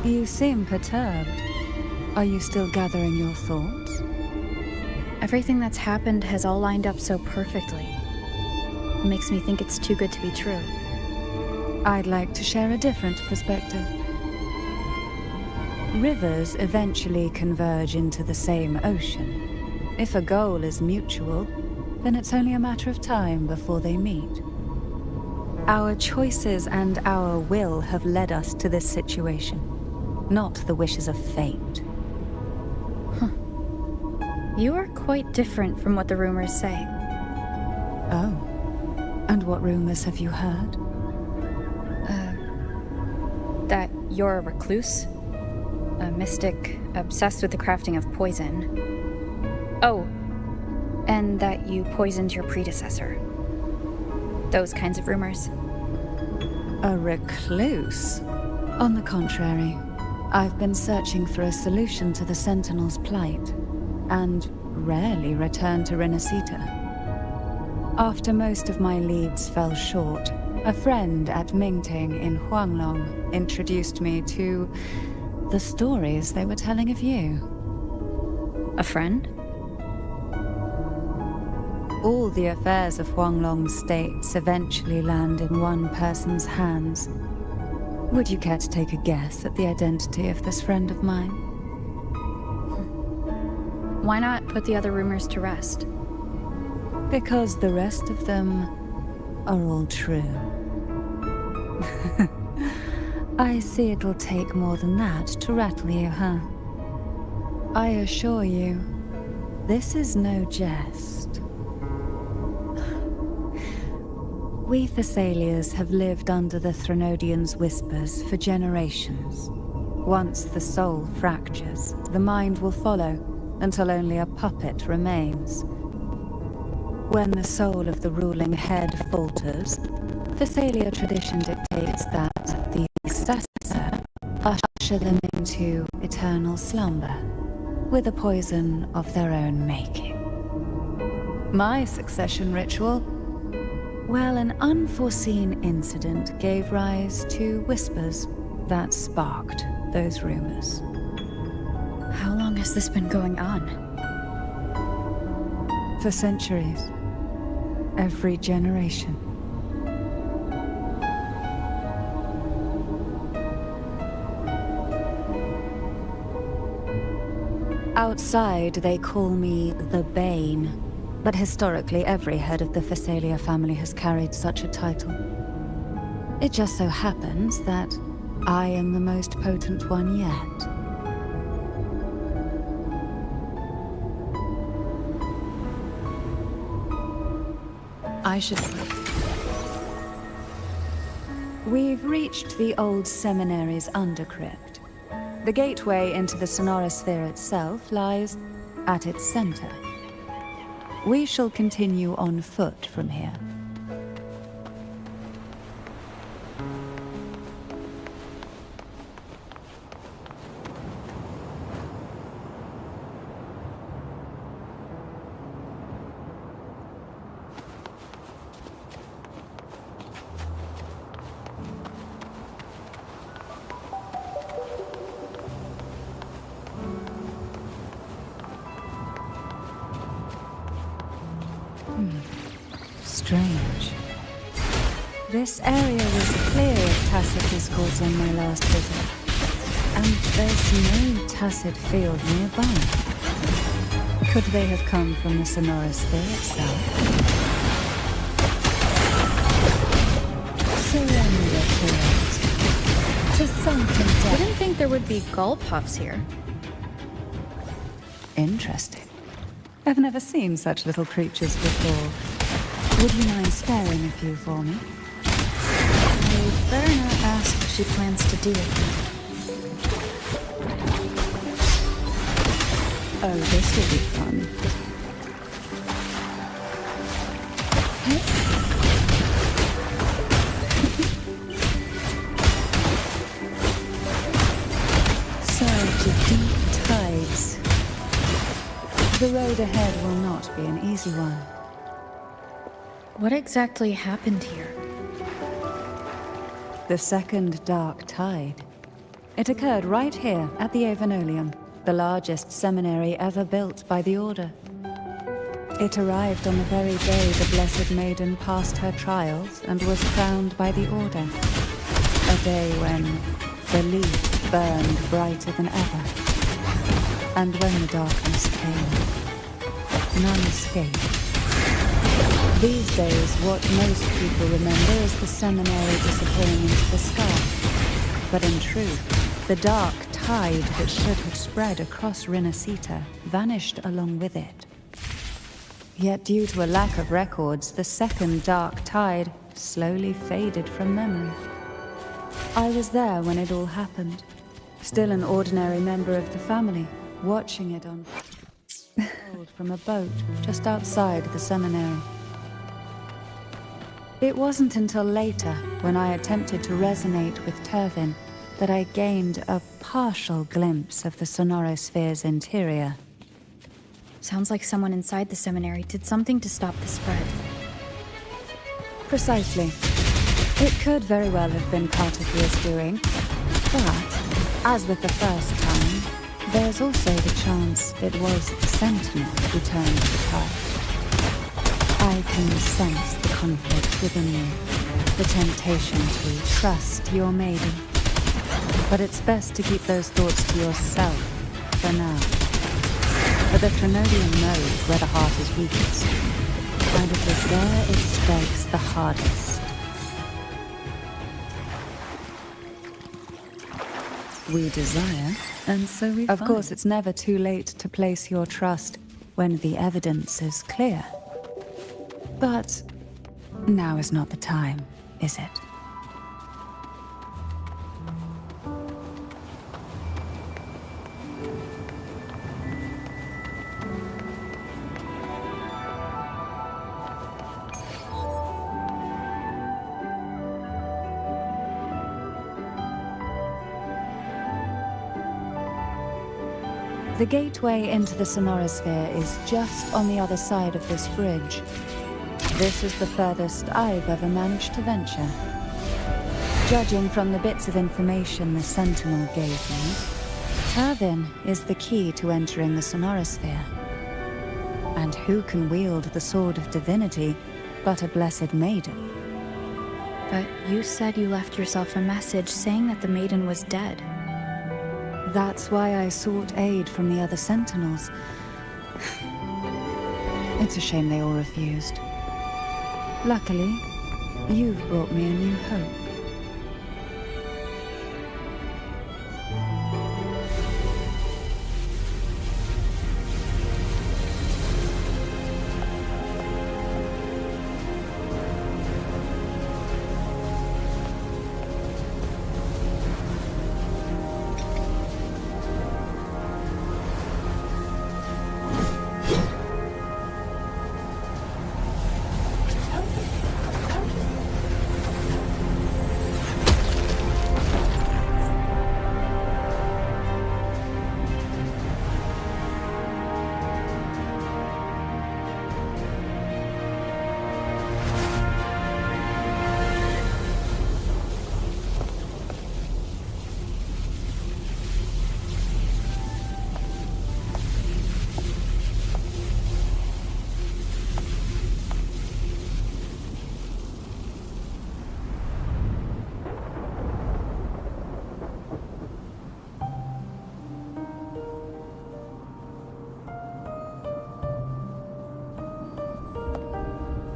[SPEAKER 1] You seem perturbed. Are you still gathering your thoughts?
[SPEAKER 2] Everything that's happened has all lined up so perfectly. It makes me think it's too good to be true.
[SPEAKER 1] I'd like to share a different perspective. Rivers eventually converge into the same ocean. If a goal is mutual, then it's only a matter of time before they meet. Our choices and our will have led us to this situation, not the wishes of fate.
[SPEAKER 2] You are quite different from what the rumors say.
[SPEAKER 1] Oh. And what rumors have you heard?
[SPEAKER 2] That you're a recluse? A mystic obsessed with the crafting of poison. Oh, and that you poisoned your predecessor. Those kinds of rumors.
[SPEAKER 1] A recluse? On the contrary, I've been searching for a solution to the Sentinel's plight, and rarely return to Renacita. After most of my leads fell short, a friend at Mingting in Huanglong introduced me to the stories they were telling of you.
[SPEAKER 2] A friend?
[SPEAKER 1] All the affairs of Huanglong's states eventually land in one person's hands. Would you care to take a guess at the identity of this friend of mine?
[SPEAKER 2] Why not put the other rumors to rest?
[SPEAKER 1] Because the rest of them are all true. I see it'll take more than that to rattle you, huh? I assure you, this is no jest. We Thessalians have lived under the Threnodians' whispers for generations. Once the soul fractures, the mind will follow, until only a puppet remains. When the soul of the ruling head falters, Thessalia tradition dictates that the successor usher them into eternal slumber, with a poison of their own making. My succession ritual? Well, an unforeseen incident gave rise to whispers that sparked those rumors.
[SPEAKER 2] How long has this been going on?
[SPEAKER 1] For centuries. Every generation. Outside, they call me the Bane, but historically every head of the Thessalia family has carried such a title. It just so happens that I am the most potent one yet. I should... We've reached the old seminary's undercrypt. The gateway into the sonorosphere itself lies at its center. We shall continue on foot from here. Strange. This area was clear of tacit discords on my last visit, and there's no tacit field nearby. Could they have come from the sonorosphere itself? Surrender to it. To sunken
[SPEAKER 2] I
[SPEAKER 1] depth.
[SPEAKER 2] didn't think there would be gull puffs here.
[SPEAKER 1] Interesting. I've never seen such little creatures before. Would you mind sparing a few for me?
[SPEAKER 2] I better not ask what she plans to do with them.
[SPEAKER 1] Oh, this will be fun. Such deep tides. The road ahead will not be an easy one.
[SPEAKER 2] What exactly happened here?
[SPEAKER 1] The second dark tide. It occurred right here at the Avenolium, the largest seminary ever built by the Order. It arrived on the very day the Blessed Maiden passed her trials and was crowned by the Order. A day when belief burned brighter than ever. And when the darkness came, none escaped. These days, what most people remember is the seminary disappearing into the sky. But in truth, the dark tide that should have spread across Rinasita vanished along with it. Yet due to a lack of records, the second dark tide slowly faded from memory. I was there when it all happened, still an ordinary member of the family, watching it unfold from a boat just outside the seminary. It wasn't until later, when I attempted to resonate with Turvin, that I gained a partial glimpse of the sonorosphere's interior.
[SPEAKER 2] Sounds like someone inside the seminary did something to stop the spread.
[SPEAKER 1] Precisely. It could very well have been Cartophia's doing, but, as with the first time, there's also the chance it was the Sentinel who turned the tide. I can sense the conflict within you, the temptation to trust your maiden. But it's best to keep those thoughts to yourself for now. For the Trinodian knows where the heart is weakest, and it is there it strikes the hardest. We desire, and so we find. Of course, it's never too late to place your trust when the evidence is clear. But now is not the time, is it? The gateway into the sonorosphere is just on the other side of this bridge. This is the furthest I've ever managed to venture. Judging from the bits of information the Sentinel gave me, Turvin is the key to entering the sonorosphere. And who can wield the Sword of Divinity but a blessed maiden?
[SPEAKER 2] But you said you left yourself a message saying that the maiden was dead.
[SPEAKER 1] That's why I sought aid from the other Sentinels. It's a shame they all refused. Luckily, you've brought me a new hope.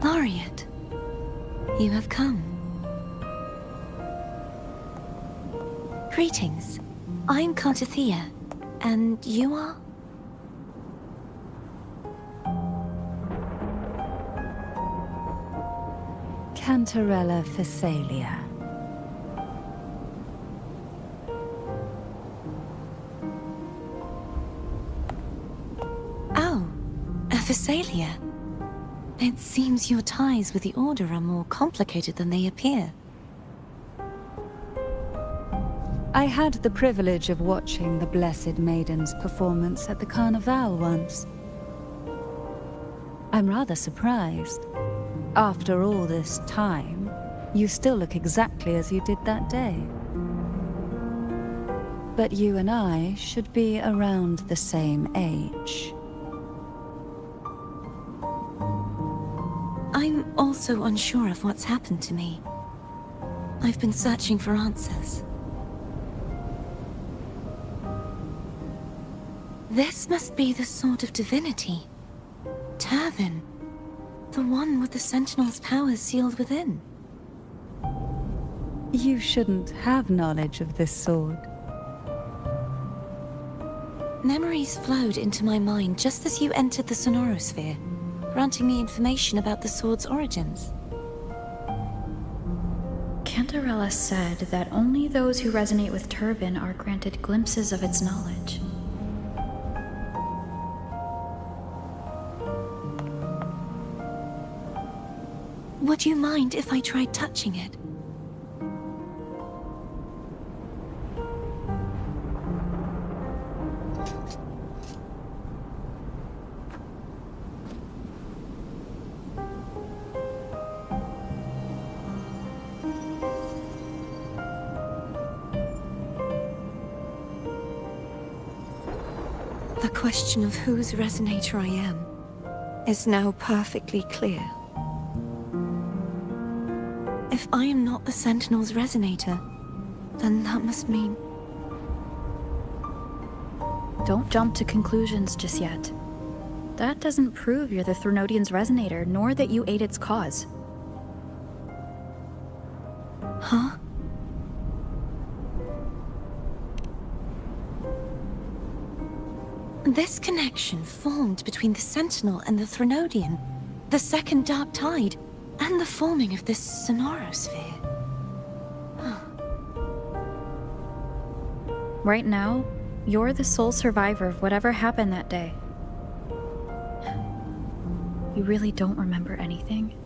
[SPEAKER 5] Laureate, you have come. Greetings. I'm Cartothea, and you are?
[SPEAKER 1] Cantarella Phasalia.
[SPEAKER 5] Oh, a Phasalia. It seems your ties with the Order are more complicated than they appear.
[SPEAKER 1] I had the privilege of watching the Blessed Maiden's performance at the Carnival once. I'm rather surprised. After all this time, you still look exactly as you did that day. But you and I should be around the same age.
[SPEAKER 5] I'm also unsure of what's happened to me. I've been searching for answers. This must be the sword of divinity. Turvin. The one with the Sentinel's powers sealed within.
[SPEAKER 1] You shouldn't have knowledge of this sword.
[SPEAKER 5] Memories flowed into my mind just as you entered the Sonorosphere, granting me information about the sword's origins.
[SPEAKER 2] Cantarella said that only those who resonate with Turvin are granted glimpses of its knowledge.
[SPEAKER 5] Would you mind if I tried touching it? The question of whose resonator I am is now perfectly clear. If I am not the Sentinel's resonator, then that must mean...
[SPEAKER 2] Don't jump to conclusions just yet. That doesn't prove you're the Threnodian's resonator, nor that you ate its cause.
[SPEAKER 5] Huh? This connection formed between the Sentinel and the Threnodian, the second Dark Tide, and the forming of this Sonorosphere.
[SPEAKER 2] Right now, you're the sole survivor of whatever happened that day. You really don't remember anything?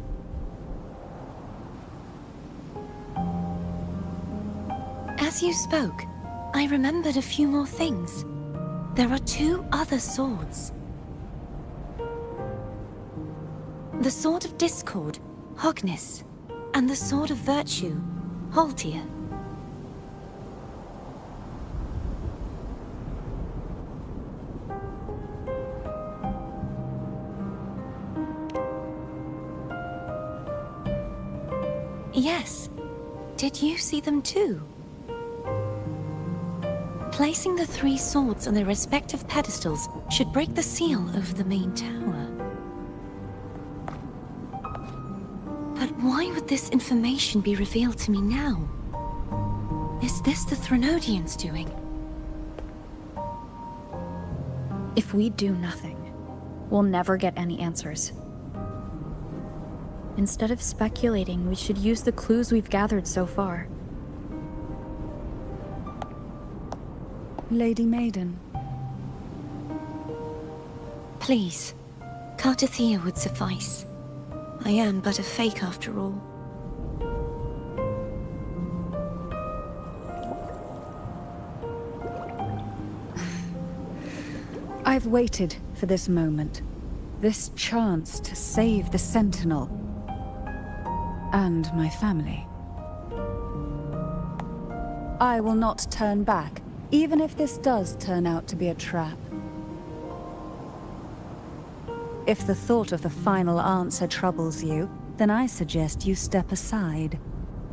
[SPEAKER 5] As you spoke, I remembered a few more things. There are 2 other swords. The Sword of Discord, Hognis, and the Sword of Virtue, Haltia. Yes. Did you see them too? Placing the 3 swords on their respective pedestals should break the seal over the main tower. But why would this information be revealed to me now? Is this the Threnodians' doing?
[SPEAKER 2] If we do nothing, we'll never get any answers. Instead of speculating, we should use the clues we've gathered so far.
[SPEAKER 1] Lady Maiden.
[SPEAKER 5] Please, Cartathea would suffice. I am but a fake after all.
[SPEAKER 1] I've waited for this moment. This chance to save the Sentinel. And my family. I will not turn back, even if this does turn out to be a trap. If the thought of the final answer troubles you, then I suggest you step aside.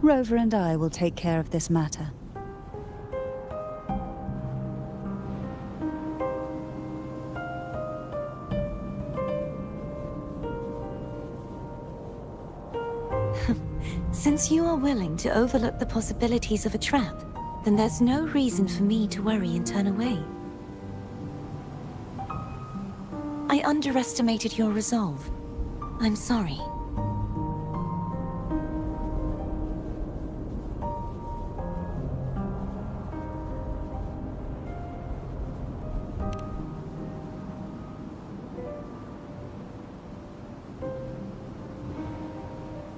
[SPEAKER 1] Rover and I will take care of this matter.
[SPEAKER 5] Since you are willing to overlook the possibilities of a trap, then there's no reason for me to worry and turn away. I underestimated your resolve. I'm sorry.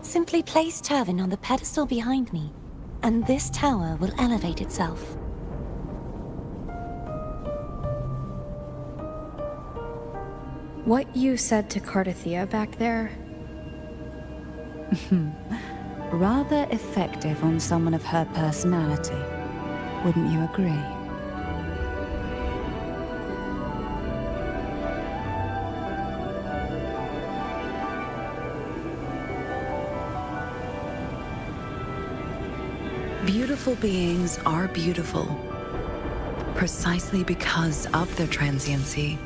[SPEAKER 5] Simply place Turvin on the pedestal behind me, and this tower will elevate itself.
[SPEAKER 2] What you said to Cartathea back there?
[SPEAKER 1] Rather effective on someone of her personality. Wouldn't you agree?
[SPEAKER 8] Beautiful beings are beautiful. precisely because of their transiency.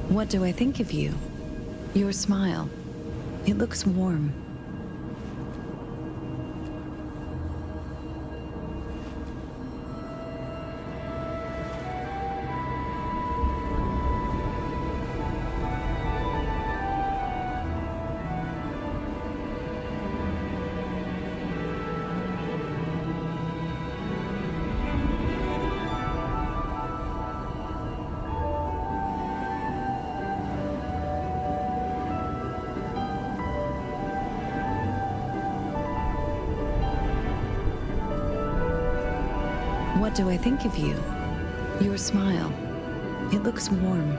[SPEAKER 8] What do I think of you? Your smile. It looks warm. What do I think of you? Your smile. It looks warm.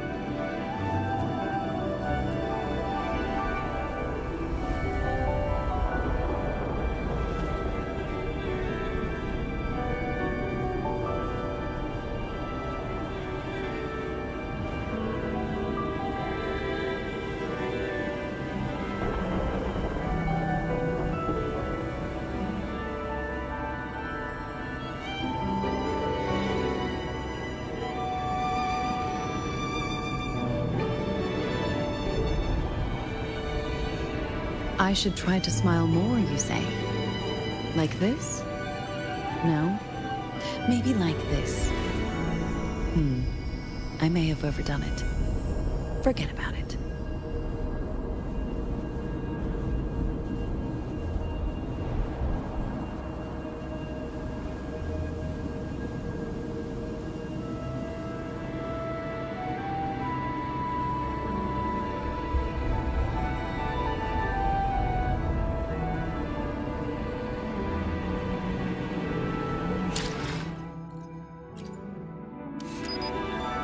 [SPEAKER 8] I should try to smile more, you say? Like this? No? Maybe like this. I may have overdone it. Forget about it.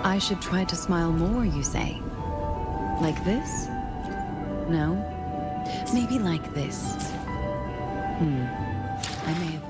[SPEAKER 8] I should try to smile more, you say? Like this? No? Maybe like this. I may have...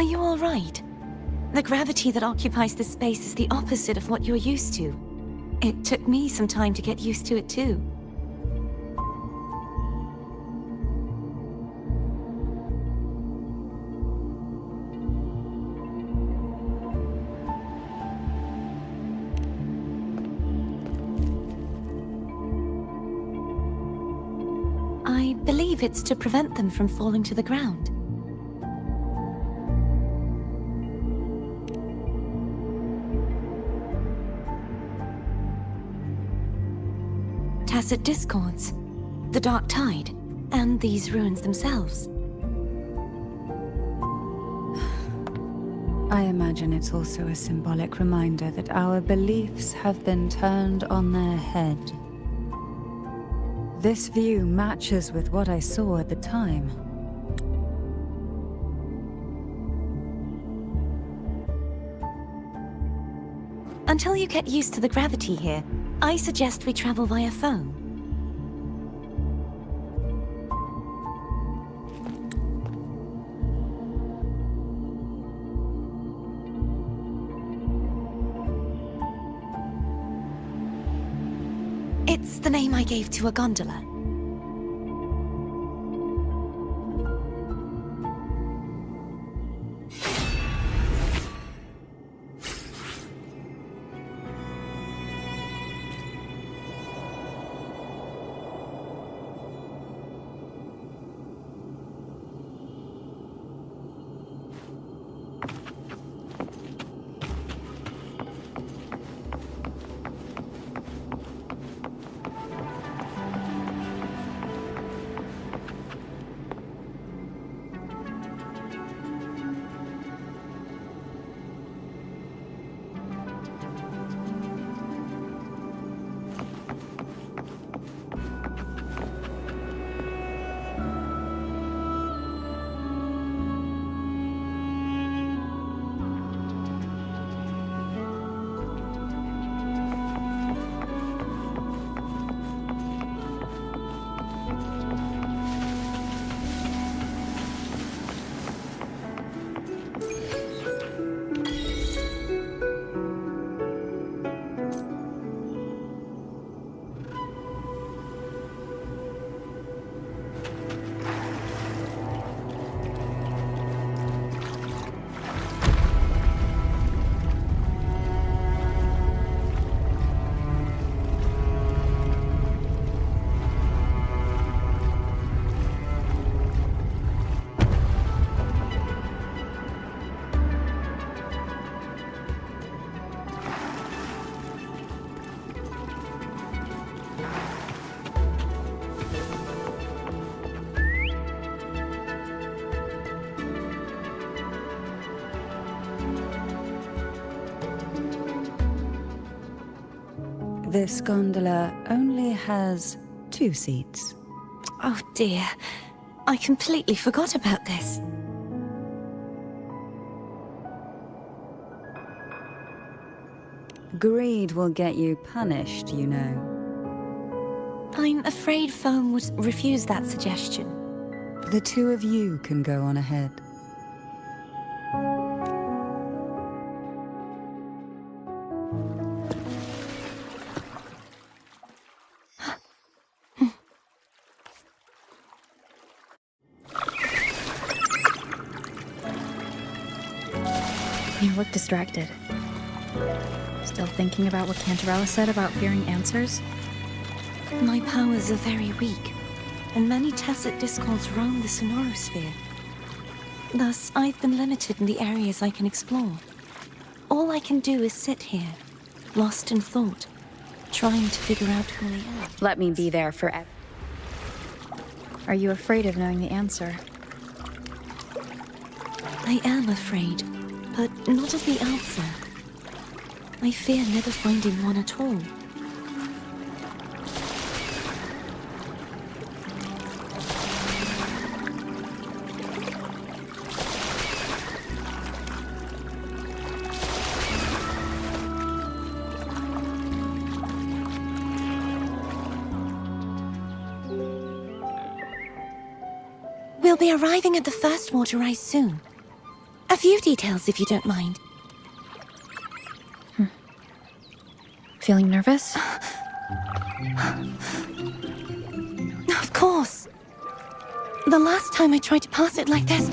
[SPEAKER 5] Are you all right? The gravity that occupies this space is the opposite of what you're used to. It took me some time to get used to it too. I believe it's to prevent them from falling to the ground. Tacit discords, the dark tide, and these ruins themselves.
[SPEAKER 1] I imagine it's also a symbolic reminder that our beliefs have been turned on their head. This view matches with what I saw at the time.
[SPEAKER 5] Until you get used to the gravity here, I suggest we travel via phone. It's the name I gave to a gondola.
[SPEAKER 1] This gondola only has 2 seats.
[SPEAKER 5] Oh dear, I completely forgot about this.
[SPEAKER 1] Greed will get you punished, you know.
[SPEAKER 5] I'm afraid Foam would refuse that suggestion.
[SPEAKER 1] The 2 of you can go on ahead.
[SPEAKER 2] You look distracted. Still thinking about what Cantarella said about fearing answers?
[SPEAKER 5] My powers are very weak, and many tacit discords roam the sonorosphere. Thus, I've been limited in the areas I can explore. All I can do is sit here, lost in thought, trying to figure out who I am.
[SPEAKER 2] Let me be there forever. Are you afraid of knowing the answer?
[SPEAKER 5] I am afraid, but not of the answer. I fear never finding one at all. We'll be arriving at the first water rise soon. A few details, if you don't mind.
[SPEAKER 2] Feeling nervous?
[SPEAKER 5] Of course. The last time I tried to pass it like this...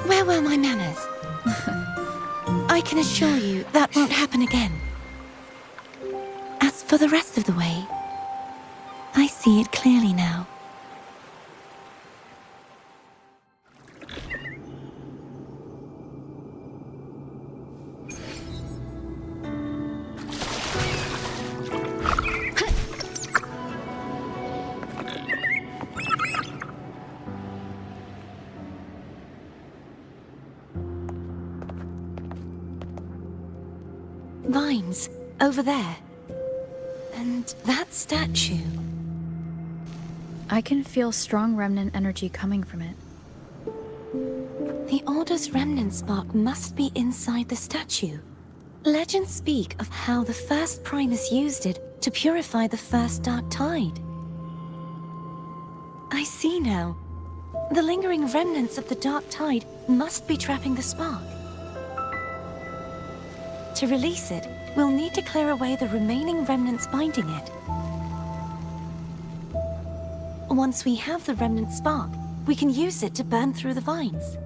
[SPEAKER 5] Where were my manners? I can assure you that won't happen again. As for the rest of the way, I see it clearly now. Vines, over there. And that statue.
[SPEAKER 2] I can feel strong remnant energy coming from it.
[SPEAKER 5] The Order's remnant spark must be inside the statue. Legends speak of how the first Primus used it to purify the first Dark Tide. I see now. The lingering remnants of the Dark Tide must be trapping the spark. To release it, we'll need to clear away the remaining remnants binding it. Once we have the remnant spark, we can use it to burn through the vines.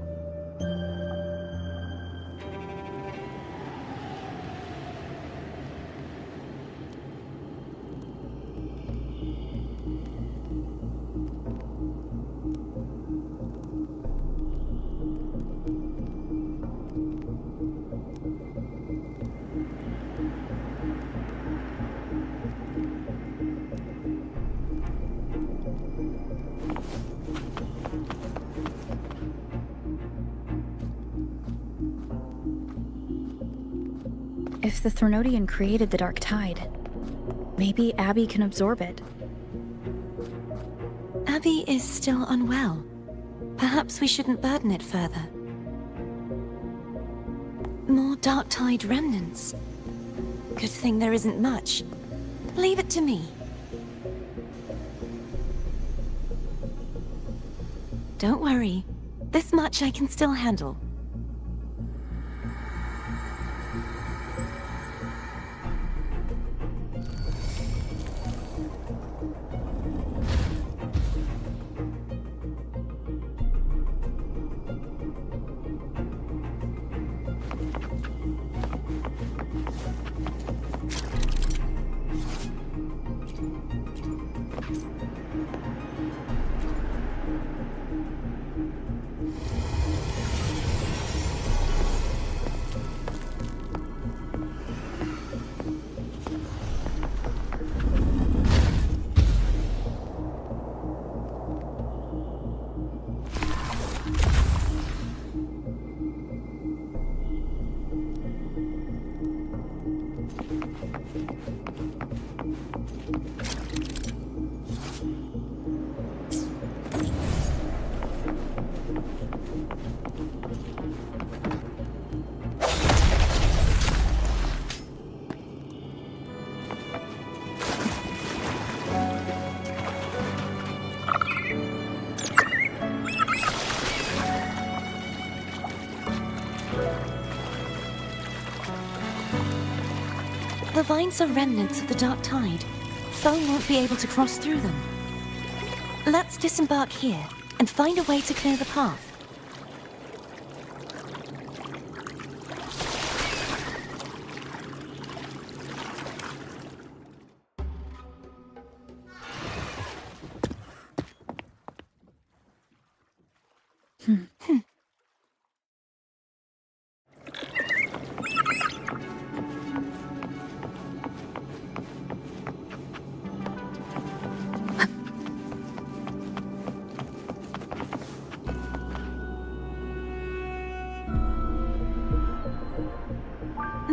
[SPEAKER 2] If the Threnodian created the Dark Tide, maybe Abby can absorb it.
[SPEAKER 5] Abby is still unwell. Perhaps we shouldn't burden it further. More Dark Tide remnants. Good thing there isn't much. Leave it to me. Don't worry. This much I can still handle. The vines are remnants of the Dark Tide. Foe won't be able to cross through them. Let's disembark here and find a way to clear the path.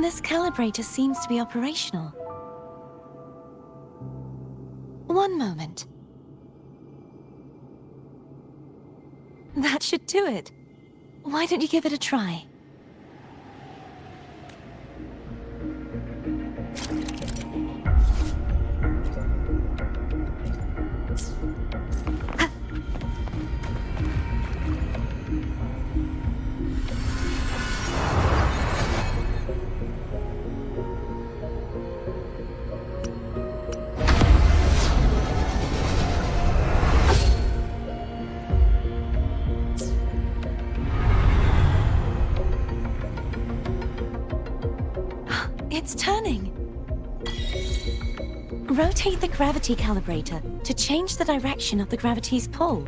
[SPEAKER 5] This calibrator seems to be operational. One moment. That should do it. Why don't you give it a try? It's turning. Rotate the gravity calibrator to change the direction of the gravity's pull.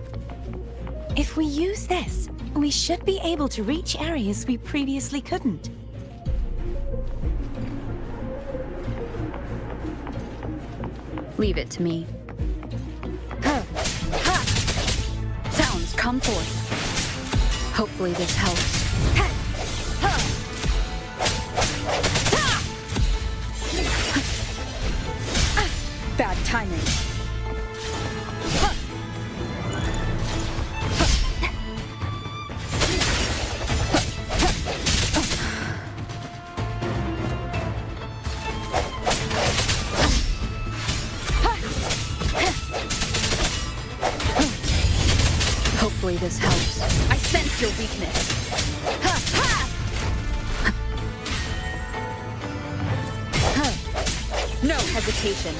[SPEAKER 5] If we use this, we should be able to reach areas we previously couldn't.
[SPEAKER 2] Leave it to me. Sounds come forth. Hopefully this helps. Bad timing. Hopefully this helps. I sense your weakness. No hesitation.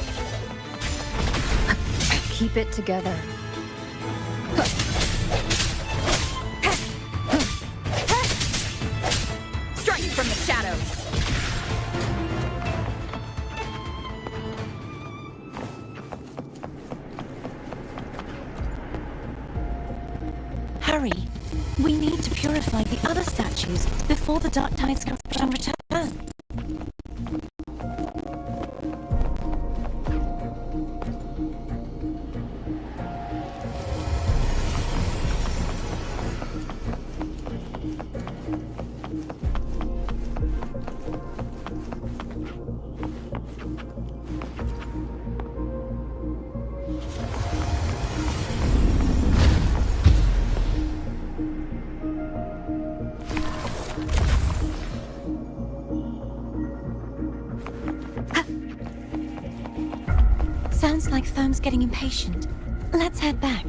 [SPEAKER 2] Keep it together. Strike from the shadows.
[SPEAKER 5] Hurry. We need to purify the other statues before the dark tides can return. Sounds like Therm's getting impatient. Let's head back.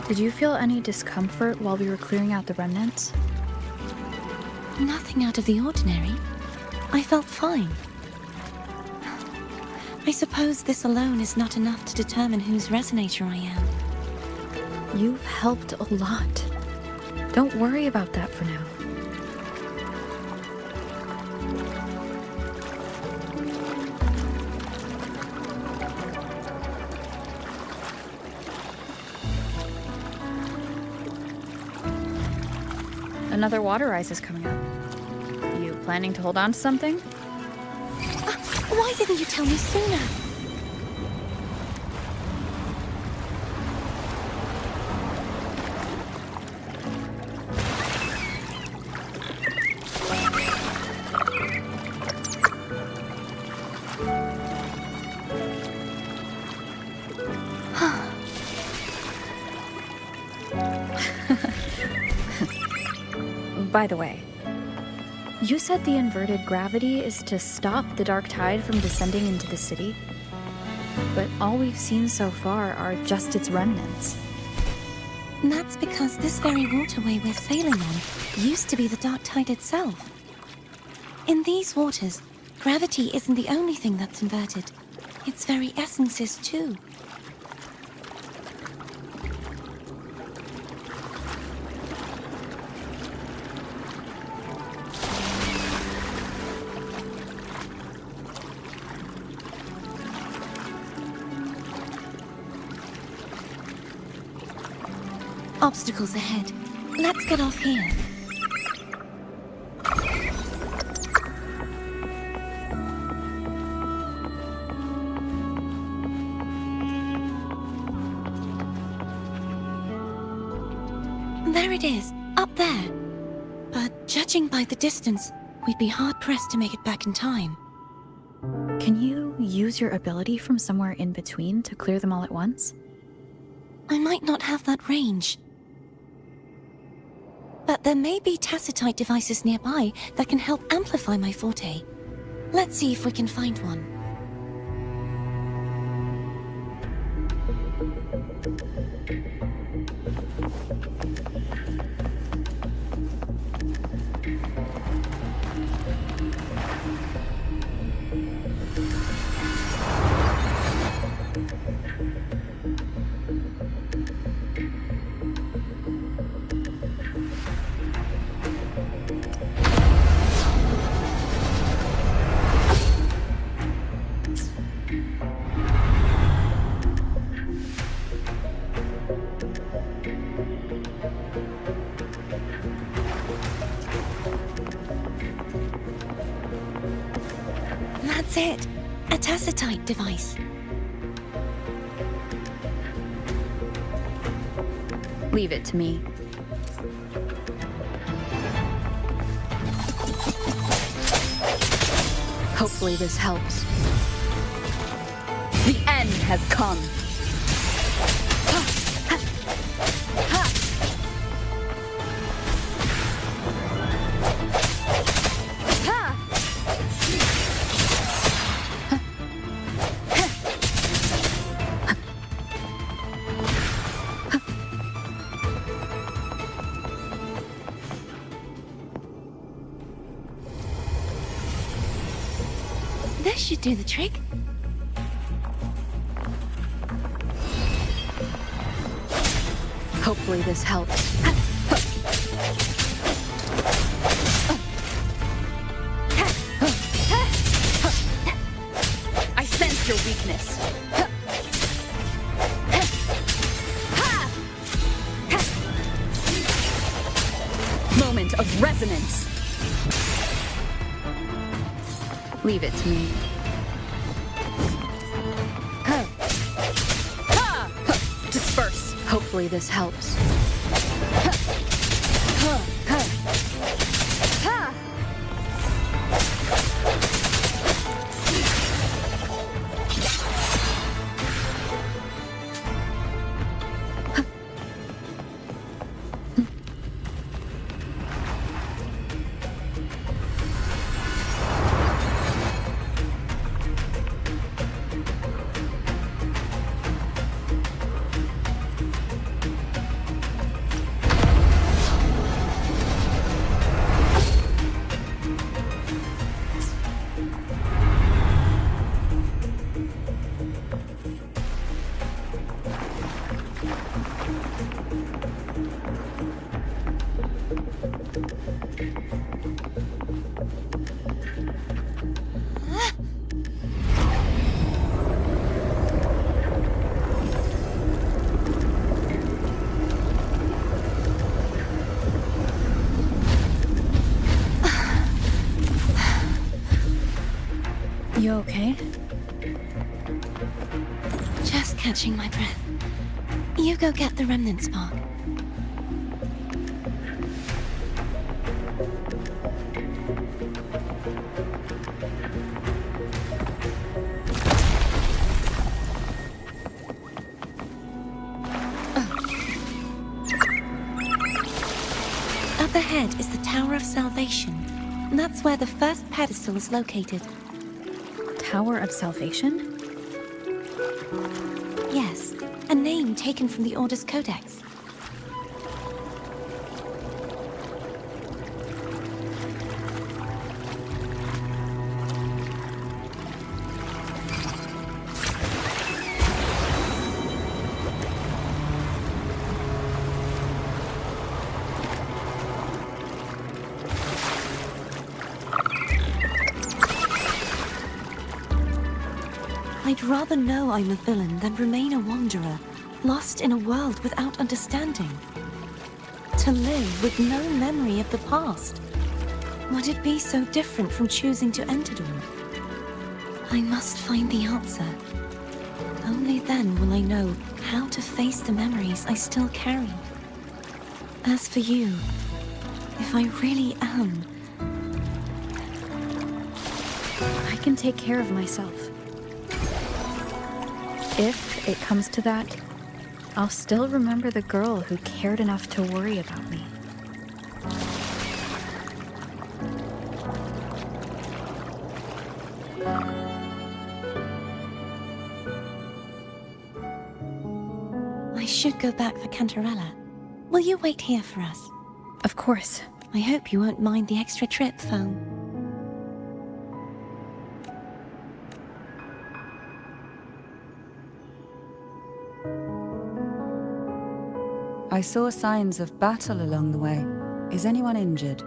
[SPEAKER 2] Did you feel any discomfort while we were clearing out the remnants?
[SPEAKER 5] Nothing out of the ordinary. I felt fine. I suppose this alone is not enough to determine whose resonator I am.
[SPEAKER 2] You've helped a lot. Don't worry about that for now. Another water rise is coming up. You planning to hold on to something?
[SPEAKER 5] Why didn't you tell me sooner?
[SPEAKER 2] By the way, you said the inverted gravity is to stop the dark tide from descending into the city? But all we've seen so far are just its remnants.
[SPEAKER 5] And that's because this very waterway we're sailing on used to be the dark tide itself. In these waters, gravity isn't the only thing that's inverted. Its very essence is too. Obstacles ahead. Let's get off here. There it is, up there. But judging by the distance, we'd be hard-pressed to make it back in time.
[SPEAKER 2] Can you use your ability from somewhere in between to clear them all at once?
[SPEAKER 5] I might not have that range. But there may be tacitite devices nearby that can help amplify my forte. Let's see if we can find one. That's it. A tacitite device.
[SPEAKER 2] Leave it to me. Hopefully this helps. The end has come.
[SPEAKER 5] This should do the trick.
[SPEAKER 2] Hopefully this helps. I sense your weakness. Moment of resonance. Leave it to me. Disperse. Hopefully this helps. You okay?
[SPEAKER 5] Just catching my breath. You go get the remnant spark. Up ahead. ahead is the Tower of Salvation. That's where the first pedestal is located.
[SPEAKER 2] Tower of Salvation?
[SPEAKER 5] Yes, a name taken from the Order's Codex. I'd rather know I'm a villain than remain a wanderer, lost in a world without understanding. To live with no memory of the past. Would it be so different from choosing to enter them? I must find the answer. Only then will I know how to face the memories I still carry. As for you, if I really am...
[SPEAKER 2] I can take care of myself. If it comes to that, I'll still remember the girl who cared enough to worry about me.
[SPEAKER 5] I should go back for Cantarella. Will you wait here for us?
[SPEAKER 2] Of course.
[SPEAKER 5] I hope you won't mind the extra trip, Foam.
[SPEAKER 1] I saw signs of battle along the way. Is anyone injured?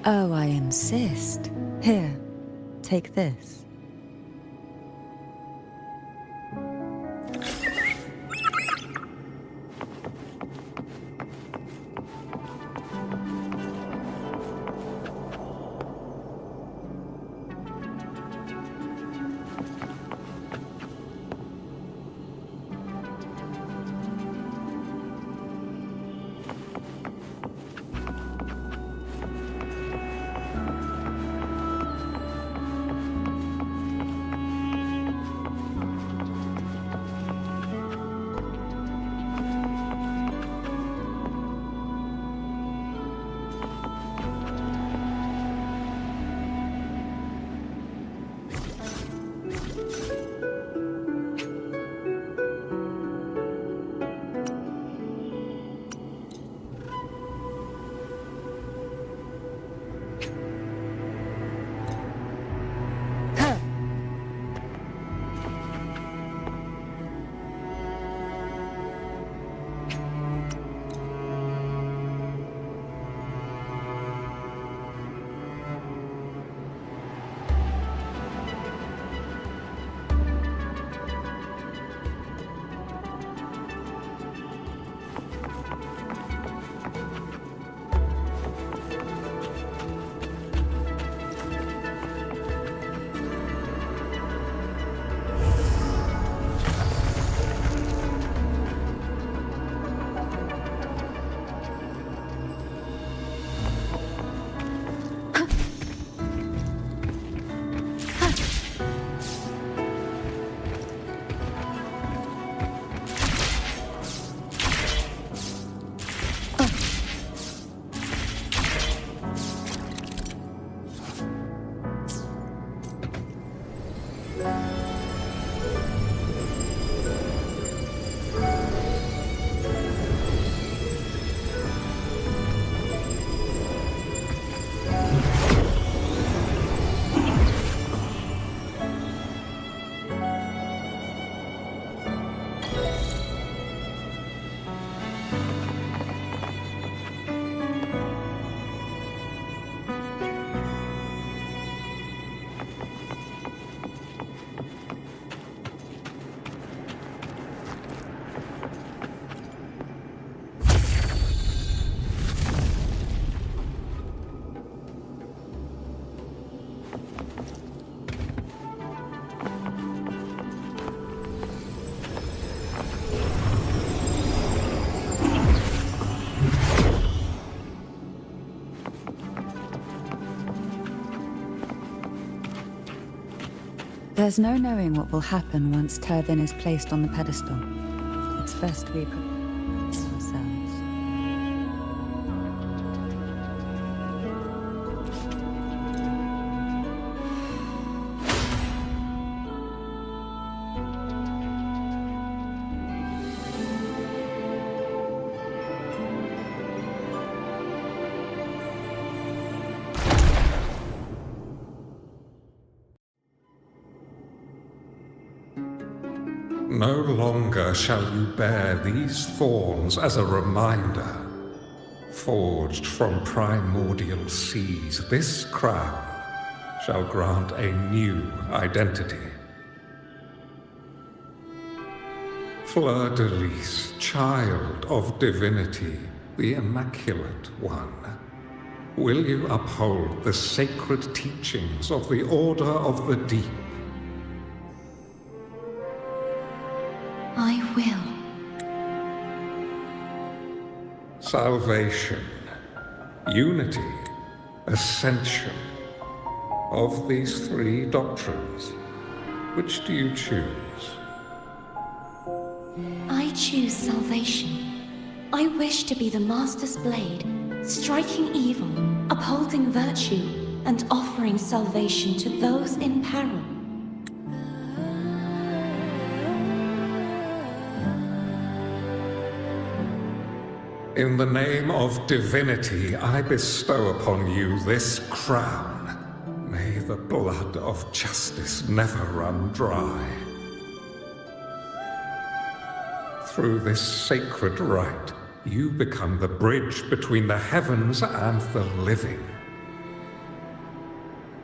[SPEAKER 1] Oh, I insist. Here, take this. There's no knowing what will happen once Tervin is placed on the pedestal. best we prepare ourselves.
[SPEAKER 9] No longer shall you bear these thorns as a reminder. Forged from primordial seas, this crown shall grant a new identity. Fleur-de-lis, child of divinity, the Immaculate One, will you uphold the sacred teachings of the Order of the Deep?
[SPEAKER 5] I will.
[SPEAKER 9] Salvation, unity, ascension. Of these three doctrines, which do you choose?
[SPEAKER 5] I choose salvation. I wish to be the Master's blade, striking evil, upholding virtue, and offering salvation to those in peril.
[SPEAKER 9] In the name of divinity, I bestow upon you this crown. May the blood of justice never run dry. Through this sacred rite, you become the bridge between the heavens and the living.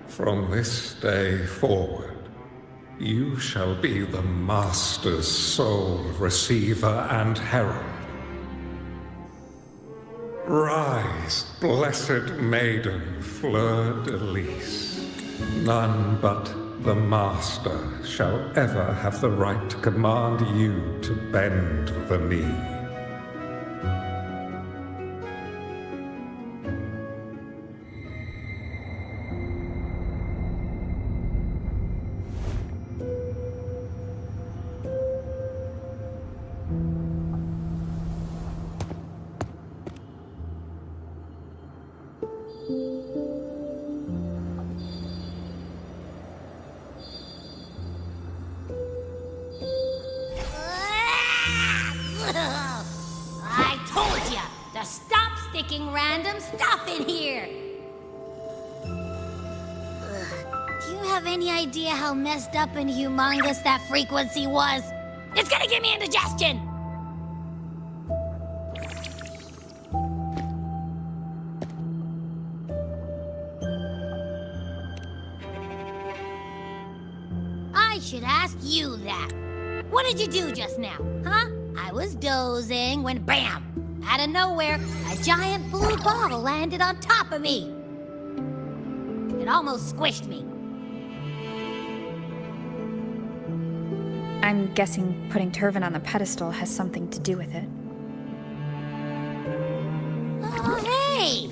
[SPEAKER 9] From this day forward, you shall be the Master's sole receiver and herald. Rise, blessed maiden, Fleur-de-lis. None but the Master shall ever have the right to command you to bend the knee.
[SPEAKER 3] I told ya to stop sticking random stuff in here! Do you have any idea how messed up and humongous that frequency was? It's gonna give me indigestion! I should ask you that. What did you do just now, huh? I was dozing when bam! Out of nowhere, a giant blue ball landed on top of me. It almost squished me.
[SPEAKER 2] I'm guessing putting Turvin on the pedestal has something to do with it.
[SPEAKER 3] Oh, hey!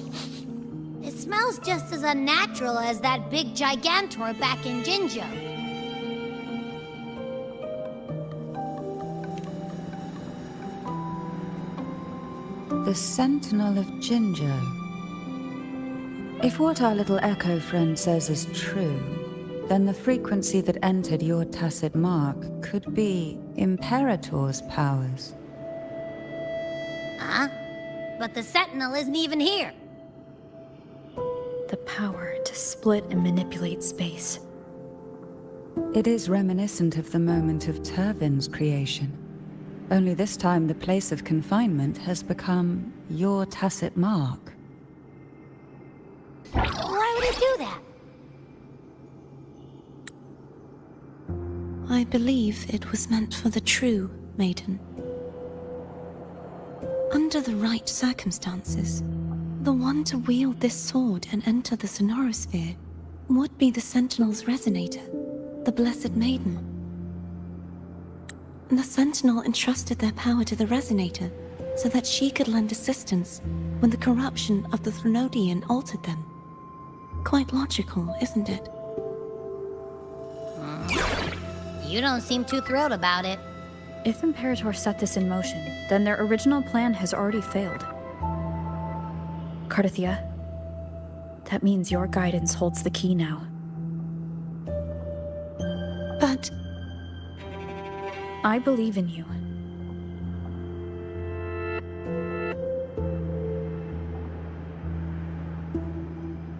[SPEAKER 3] It smells just as unnatural as that big gigantor back in Jinjo.
[SPEAKER 1] The Sentinel of Jinjo. If what our little echo friend says is true, then the frequency that entered your tacit mark could be Imperator's powers.
[SPEAKER 3] Huh? But the Sentinel isn't even here.
[SPEAKER 2] The power to split and manipulate space.
[SPEAKER 1] It is reminiscent of the moment of Turvin's creation. Only this time the place of confinement has become your tacit mark.
[SPEAKER 3] Why would it do that?
[SPEAKER 5] I believe it was meant for the true maiden. Under the right circumstances, the one to wield this sword and enter the Sonorosphere would be the Sentinel's resonator, the Blessed Maiden. The Sentinel entrusted their power to the Resonator so that she could lend assistance when the corruption of the Threnodian altered them. Quite logical, isn't it?
[SPEAKER 3] You don't seem too thrilled about it.
[SPEAKER 2] If Imperator set this in motion, then their original plan has already failed. Cardathia, that means your guidance holds the key now.
[SPEAKER 5] But
[SPEAKER 2] I believe in you.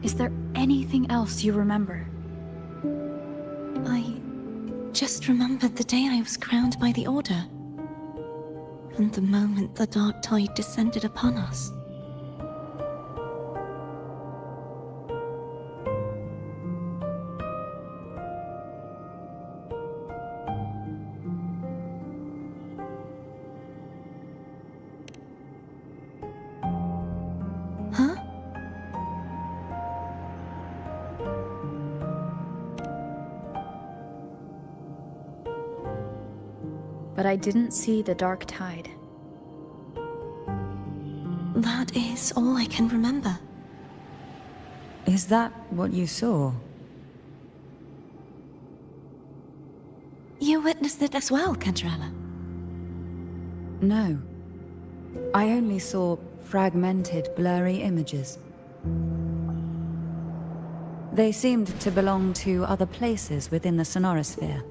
[SPEAKER 2] Is there anything else you remember?
[SPEAKER 5] I just remembered the day I was crowned by the Order. And the moment the dark tide descended upon us. Huh?
[SPEAKER 2] But I didn't see the dark tide.
[SPEAKER 5] That is all I can remember.
[SPEAKER 1] Is that what you saw?
[SPEAKER 5] You witnessed it as well, Cantarella.
[SPEAKER 1] No. I only saw fragmented, blurry images. They seemed to belong to other places within the sonorosphere.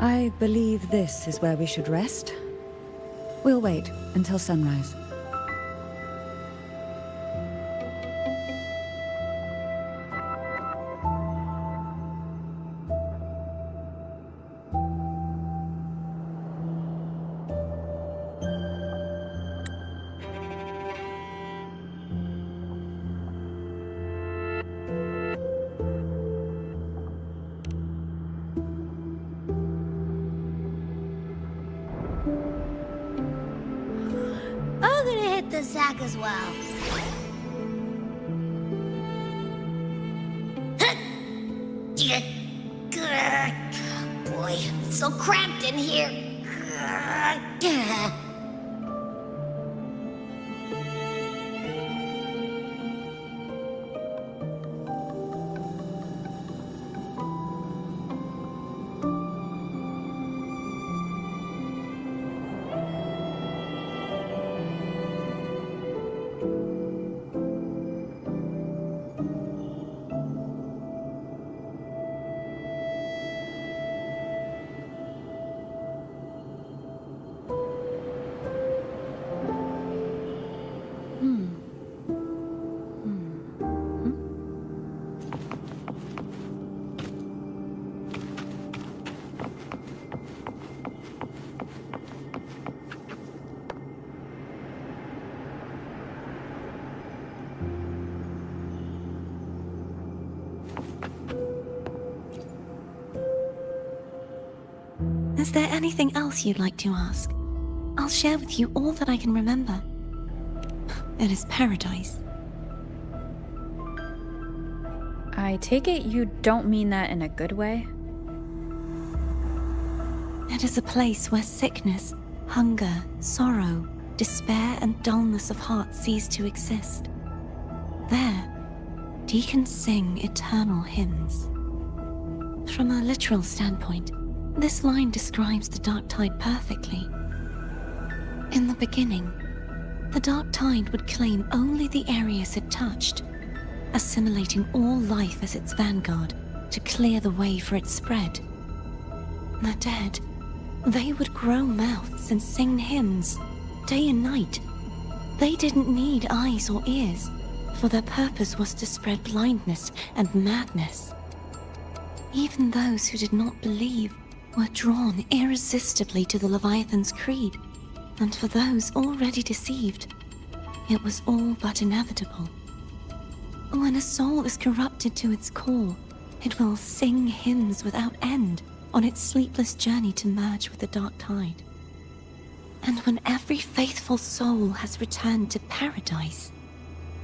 [SPEAKER 1] I believe this is where we should rest. We'll wait until sunrise.
[SPEAKER 3] I'm gonna hit the sack as well. Boy, it's so cramped in here.
[SPEAKER 5] Is there anything else you'd like to ask? I'll share with you all that I can remember. It is paradise.
[SPEAKER 2] I take it you don't mean that in a good way?
[SPEAKER 5] It is a place where sickness, hunger, sorrow, despair, and dullness of heart cease to exist. There, deacons sing eternal hymns. From a literal standpoint, this line describes the dark tide perfectly. In the beginning, the dark tide would claim only the areas it touched, assimilating all life as its vanguard to clear the way for its spread. The dead, they would grow mouths and sing hymns, day and night. They didn't need eyes or ears, for their purpose was to spread blindness and madness. Even those who did not believe were drawn irresistibly to the Leviathan's creed, and for those already deceived, it was all but inevitable. When a soul is corrupted to its core, it will sing hymns without end on its sleepless journey to merge with the dark tide. And when every faithful soul has returned to paradise,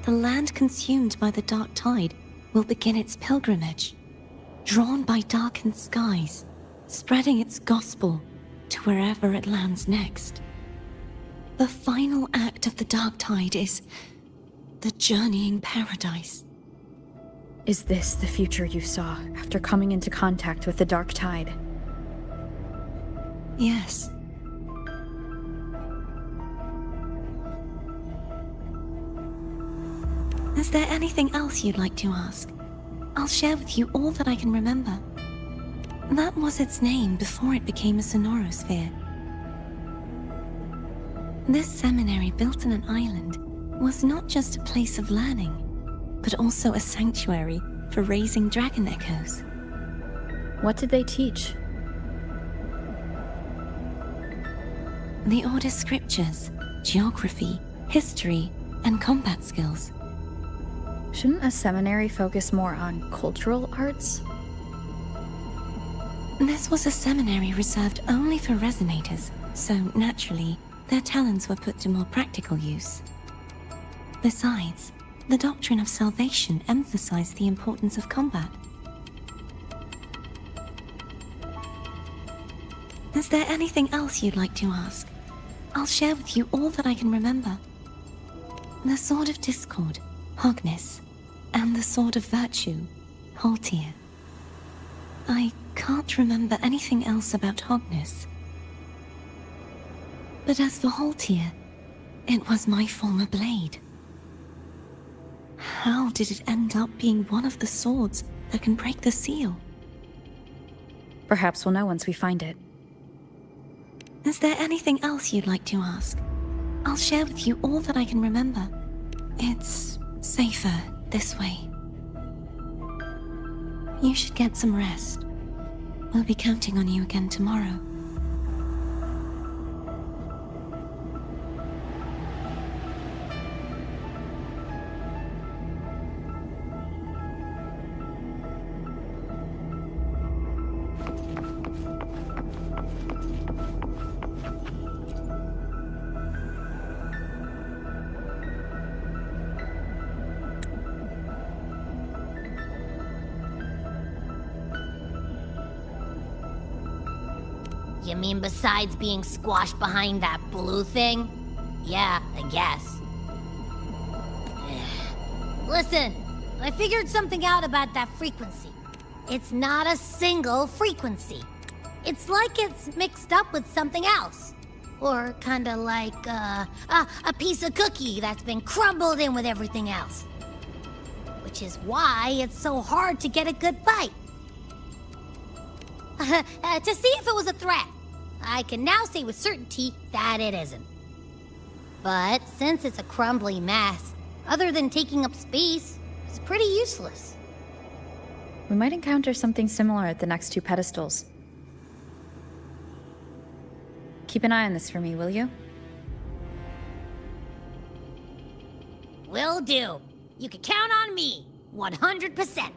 [SPEAKER 5] the land consumed by the dark tide will begin its pilgrimage, drawn by darkened skies, spreading its gospel to wherever it lands next. The final act of the Dark Tide is the journeying paradise.
[SPEAKER 2] Is this the future you saw after coming into contact with the Dark Tide?
[SPEAKER 5] Yes. Is there anything else you'd like to ask? I'll share with you all that I can remember. That was its name before it became a sonorosphere. This seminary, built in an island, was not just a place of learning, but also a sanctuary for raising dragon echoes.
[SPEAKER 2] What did they teach?
[SPEAKER 5] The Order's scriptures, geography, history, and combat skills.
[SPEAKER 2] Shouldn't a seminary focus more on cultural arts?
[SPEAKER 5] This was a seminary reserved only for resonators, so naturally, their talents were put to more practical use. Besides, the doctrine of salvation emphasized the importance of combat. Is there anything else you'd like to ask? I'll share with you all that I can remember. The Sword of Discord, Hogness, and the Sword of Virtue, Haltir. I can't remember anything else about Hogness. But as for Haltir, it was my former blade. How did it end up being one of the swords that can break the seal?
[SPEAKER 2] Perhaps we'll know once we find it.
[SPEAKER 5] Is there anything else you'd like to ask? I'll share with you all that I can remember. It's safer this way. You should get some rest. We'll be counting on you again tomorrow.
[SPEAKER 3] You mean besides being squashed behind that blue thing? Yeah, I guess. Listen, I figured something out about that frequency. It's not a single frequency. It's like it's mixed up with something else. Or kinda like, a piece of cookie that's been crumbled in with everything else. Which is why it's so hard to get a good bite. To see if it was a threat. I can now say with certainty that it isn't. But since it's a crumbly mess, other than taking up space, it's pretty useless.
[SPEAKER 2] We might encounter something similar at the next two pedestals. Keep an eye on this for me, will you?
[SPEAKER 3] Will do. You can count on me, 100%.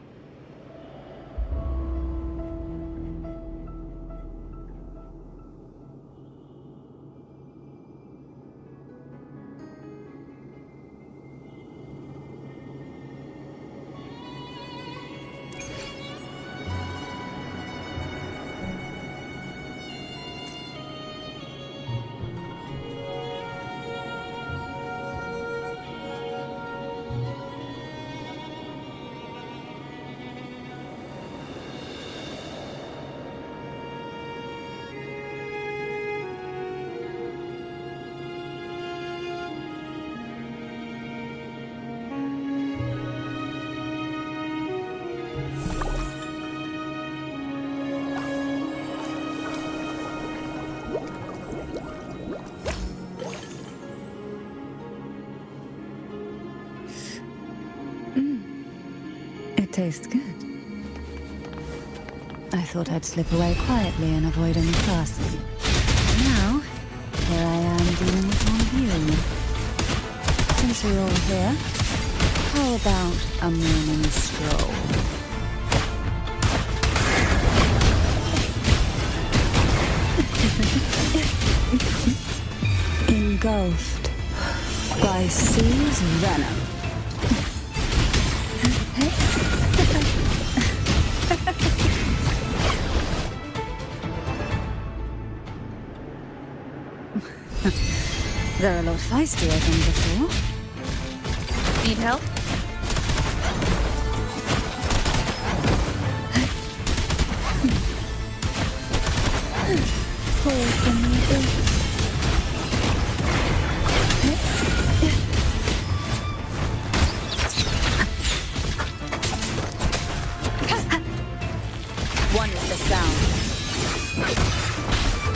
[SPEAKER 1] It tastes good. I thought I'd slip away quietly and avoid any fuss. Now, here I am dealing with one of you. Since we're all here, how about a morning stroll? Engulfed by Sea's venom. They're a lot feistier than before.
[SPEAKER 2] Need help?
[SPEAKER 1] One is the sound.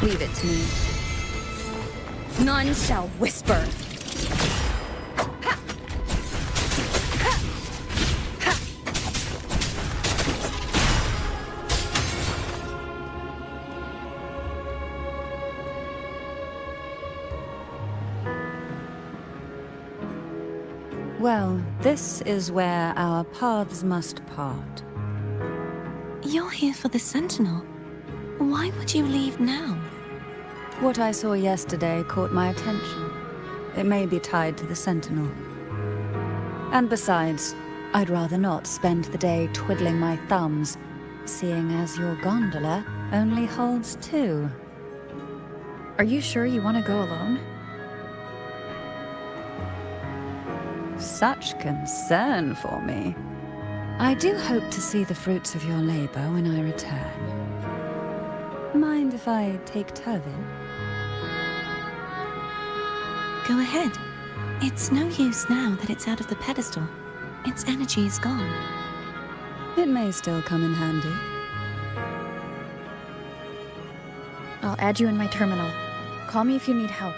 [SPEAKER 1] Leave it to me.
[SPEAKER 2] None shall whisper.
[SPEAKER 1] Well, this is where our paths must part.
[SPEAKER 5] You're here for the Sentinel. Why would you leave now?
[SPEAKER 1] What I saw yesterday caught my attention. It may be tied to the Sentinel. And besides, I'd rather not spend the day twiddling my thumbs, seeing as your gondola only holds 2.
[SPEAKER 2] Are you sure you want to go alone?
[SPEAKER 1] Such concern for me. I do hope to see the fruits of your labor when I return. Mind if I take Turvin?
[SPEAKER 5] Go ahead. It's no use now that it's out of the pedestal. Its energy is gone.
[SPEAKER 1] It may still come in handy.
[SPEAKER 2] I'll add you in my terminal. Call me if you need help.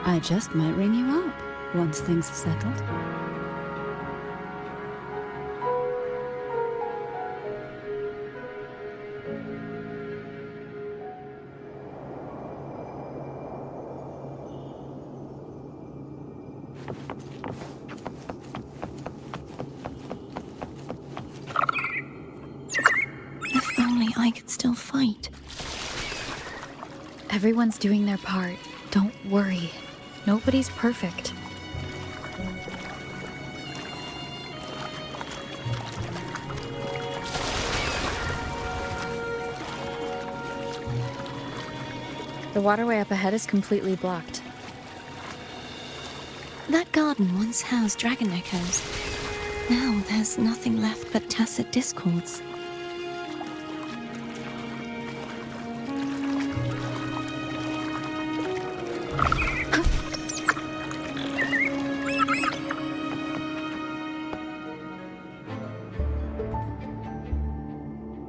[SPEAKER 1] I just might ring you up once things are settled.
[SPEAKER 5] If only I could still fight.
[SPEAKER 2] Everyone's doing their part. Don't worry. Nobody's perfect. The waterway up ahead is completely blocked.
[SPEAKER 5] That garden once housed dragon echoes. Now there's nothing left but tacit discords.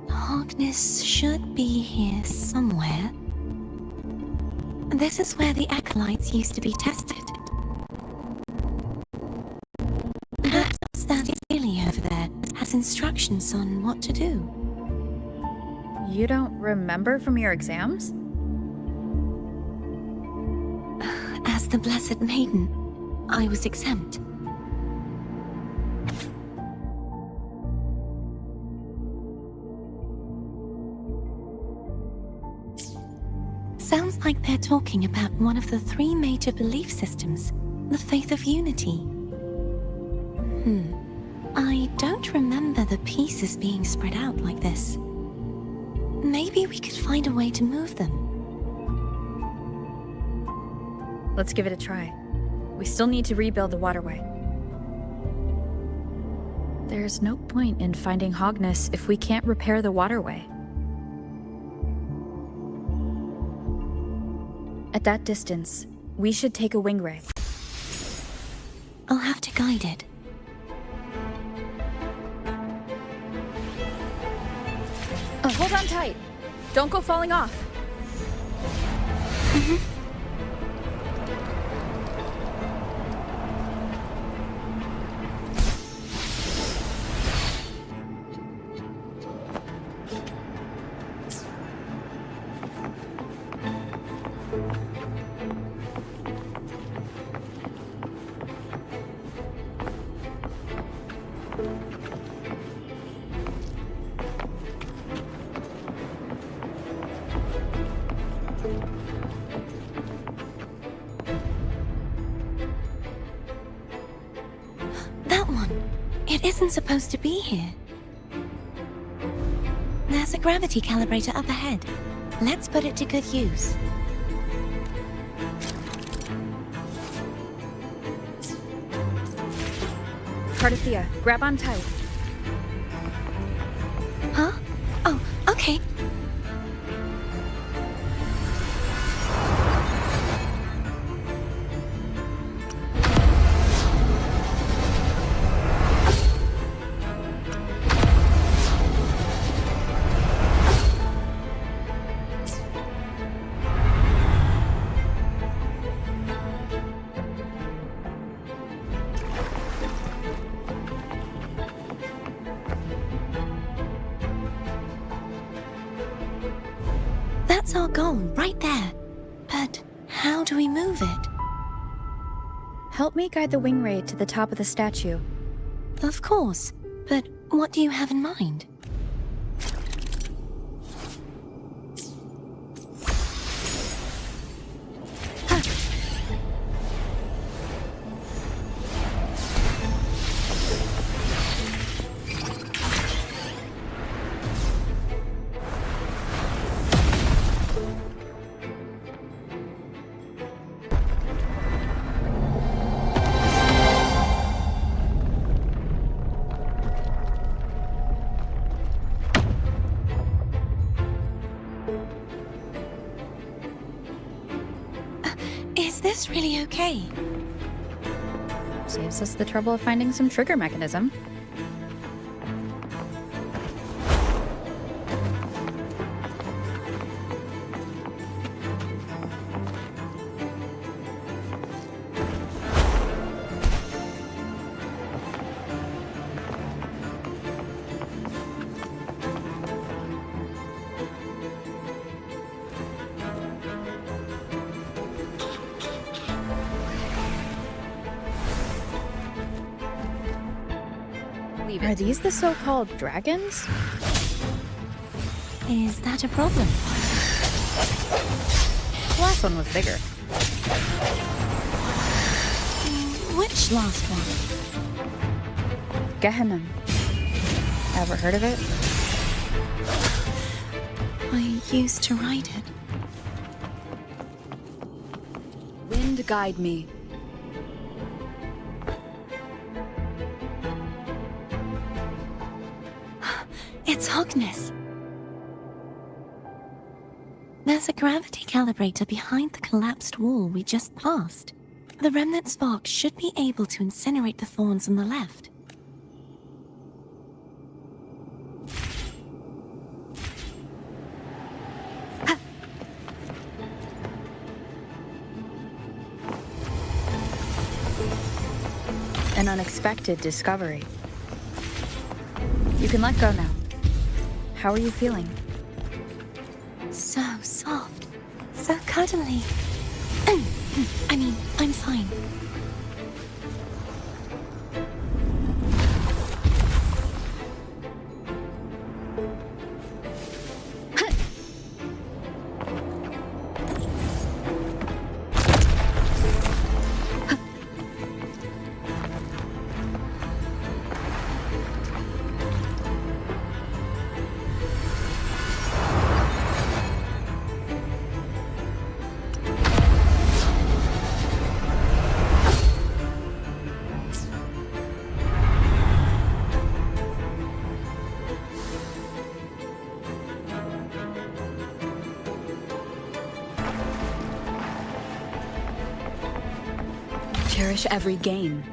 [SPEAKER 5] Hogness should be here somewhere. This is where the acolytes used to be tested. Perhaps that Illy over there has instructions on what to do.
[SPEAKER 2] You don't remember from your exams?
[SPEAKER 5] As the Blessed Maiden, I was exempt. Sounds like they're talking about one of the 3 major belief systems, the faith of unity. I don't remember the pieces being spread out like this. Maybe we could find a way to move them.
[SPEAKER 2] Let's give it a try. We still need to rebuild the waterway. There's no point in finding Hogness if we can't repair the waterway. At that distance, we should take a wing ray.
[SPEAKER 5] I'll have to guide it.
[SPEAKER 2] Hold on tight. Don't go falling off.
[SPEAKER 5] That one. It isn't supposed to be here. There's a gravity calibrator up ahead. Let's put it to good use.
[SPEAKER 2] Cardothea, grab on tight.
[SPEAKER 5] Huh? Oh, okay. That's our goal, right there. But how do we move it?
[SPEAKER 2] Help me guide the wing raid to the top of the statue.
[SPEAKER 5] Of course, but what do you have in mind? Is this really okay?
[SPEAKER 2] Saves us the trouble of finding some trigger mechanism. Are these the so-called dragons?
[SPEAKER 5] Is that a problem?
[SPEAKER 2] The last one was bigger.
[SPEAKER 5] Which last one?
[SPEAKER 2] Gehenna. Ever heard of it?
[SPEAKER 5] I used to ride it.
[SPEAKER 1] Wind guide me.
[SPEAKER 5] It's Hogness. There's a gravity calibrator behind the collapsed wall we just passed. The remnant spark should be able to incinerate the thorns on the left.
[SPEAKER 2] An unexpected discovery. You can let go now. How are you feeling?
[SPEAKER 5] So soft. So cuddly. I mean, I'm fine.
[SPEAKER 1] Cherish every gain.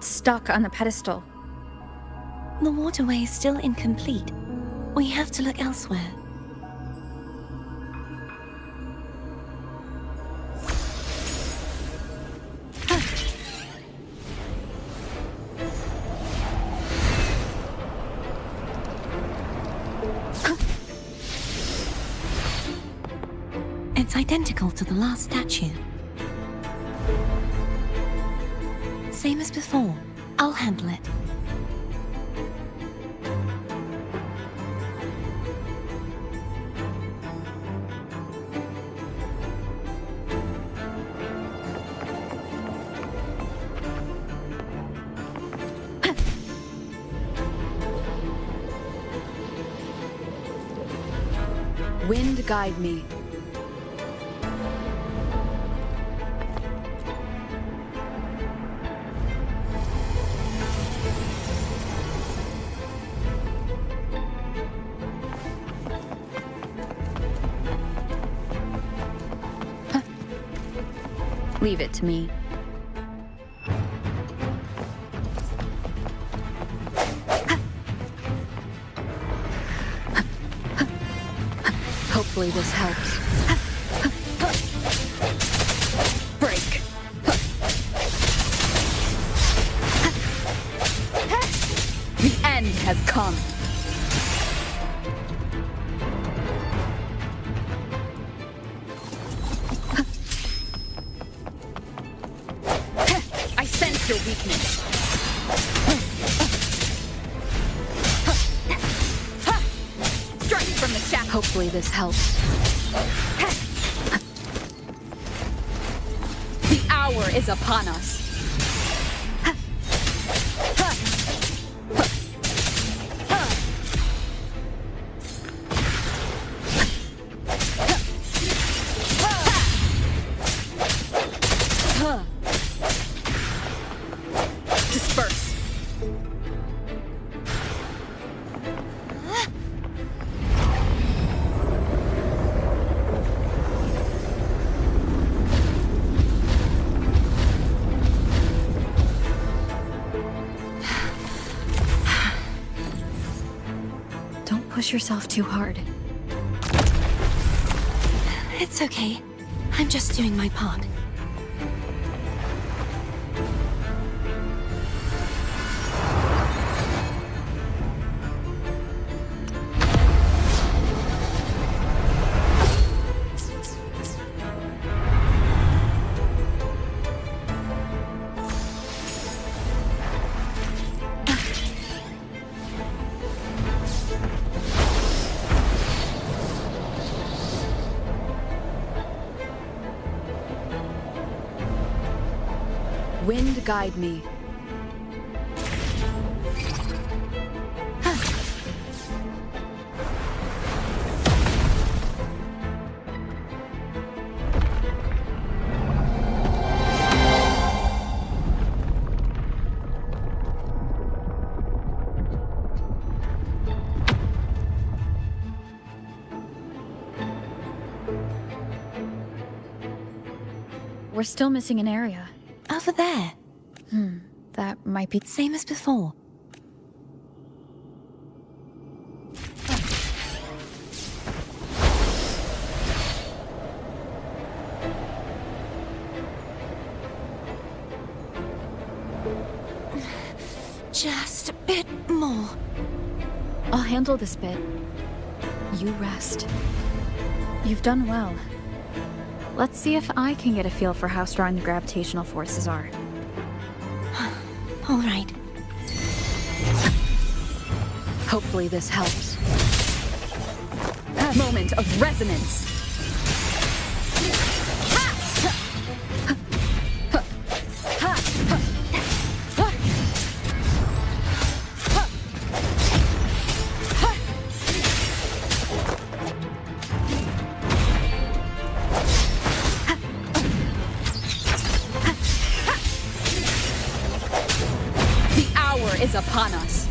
[SPEAKER 2] Stuck on the pedestal.
[SPEAKER 5] The waterway is still incomplete. We have to look elsewhere. identical to the last statue. Same as before. I'll handle it.
[SPEAKER 8] Wind guide me.
[SPEAKER 2] Leave it to me.
[SPEAKER 8] Hopefully this helps. Break. The end has come. I sense your weakness. Strike from the shaft. Hopefully this helps. The hour is upon us. Disperse.
[SPEAKER 2] Don't push yourself too hard.
[SPEAKER 5] It's okay. I'm just doing my part.
[SPEAKER 8] Wind guide me.
[SPEAKER 2] We're still missing an area.
[SPEAKER 5] Over there.
[SPEAKER 2] That might be...
[SPEAKER 5] Same as before. Just a bit more.
[SPEAKER 2] I'll handle this bit. You rest. You've done well. Let's see if I can get a feel for how strong the gravitational forces are.
[SPEAKER 5] All right.
[SPEAKER 8] Hopefully this helps. Moment of resonance. Is upon us.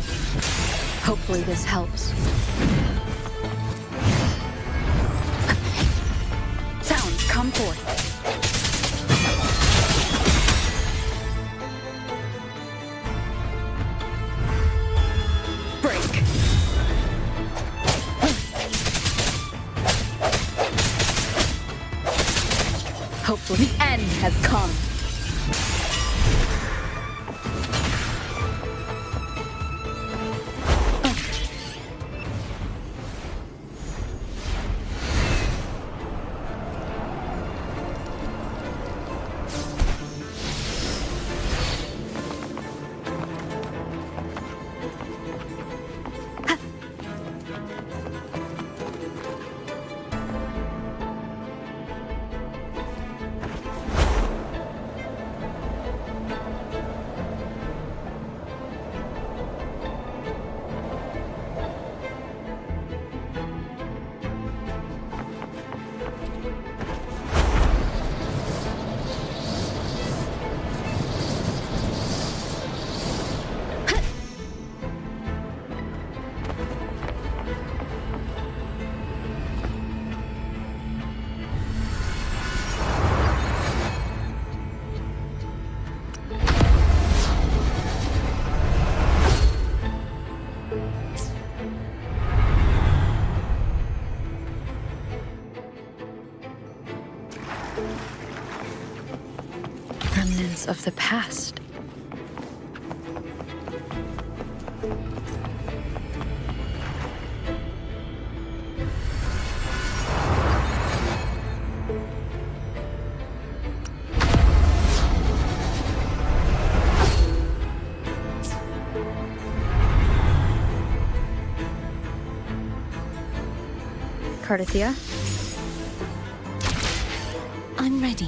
[SPEAKER 8] Hopefully this helps. Sounds come forth. Break. Hopefully the end has come.
[SPEAKER 2] Remnants of the past. Cardithia?
[SPEAKER 5] I'm ready.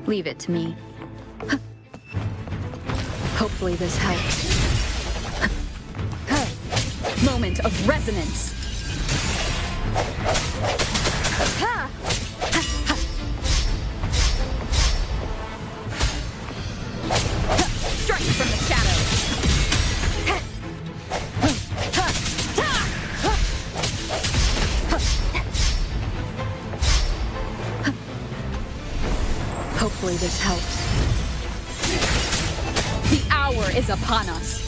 [SPEAKER 2] Leave it to me. Hopefully this helps. Moment of resonance. Strike from the shadows. Hopefully this helps. The hour is upon us.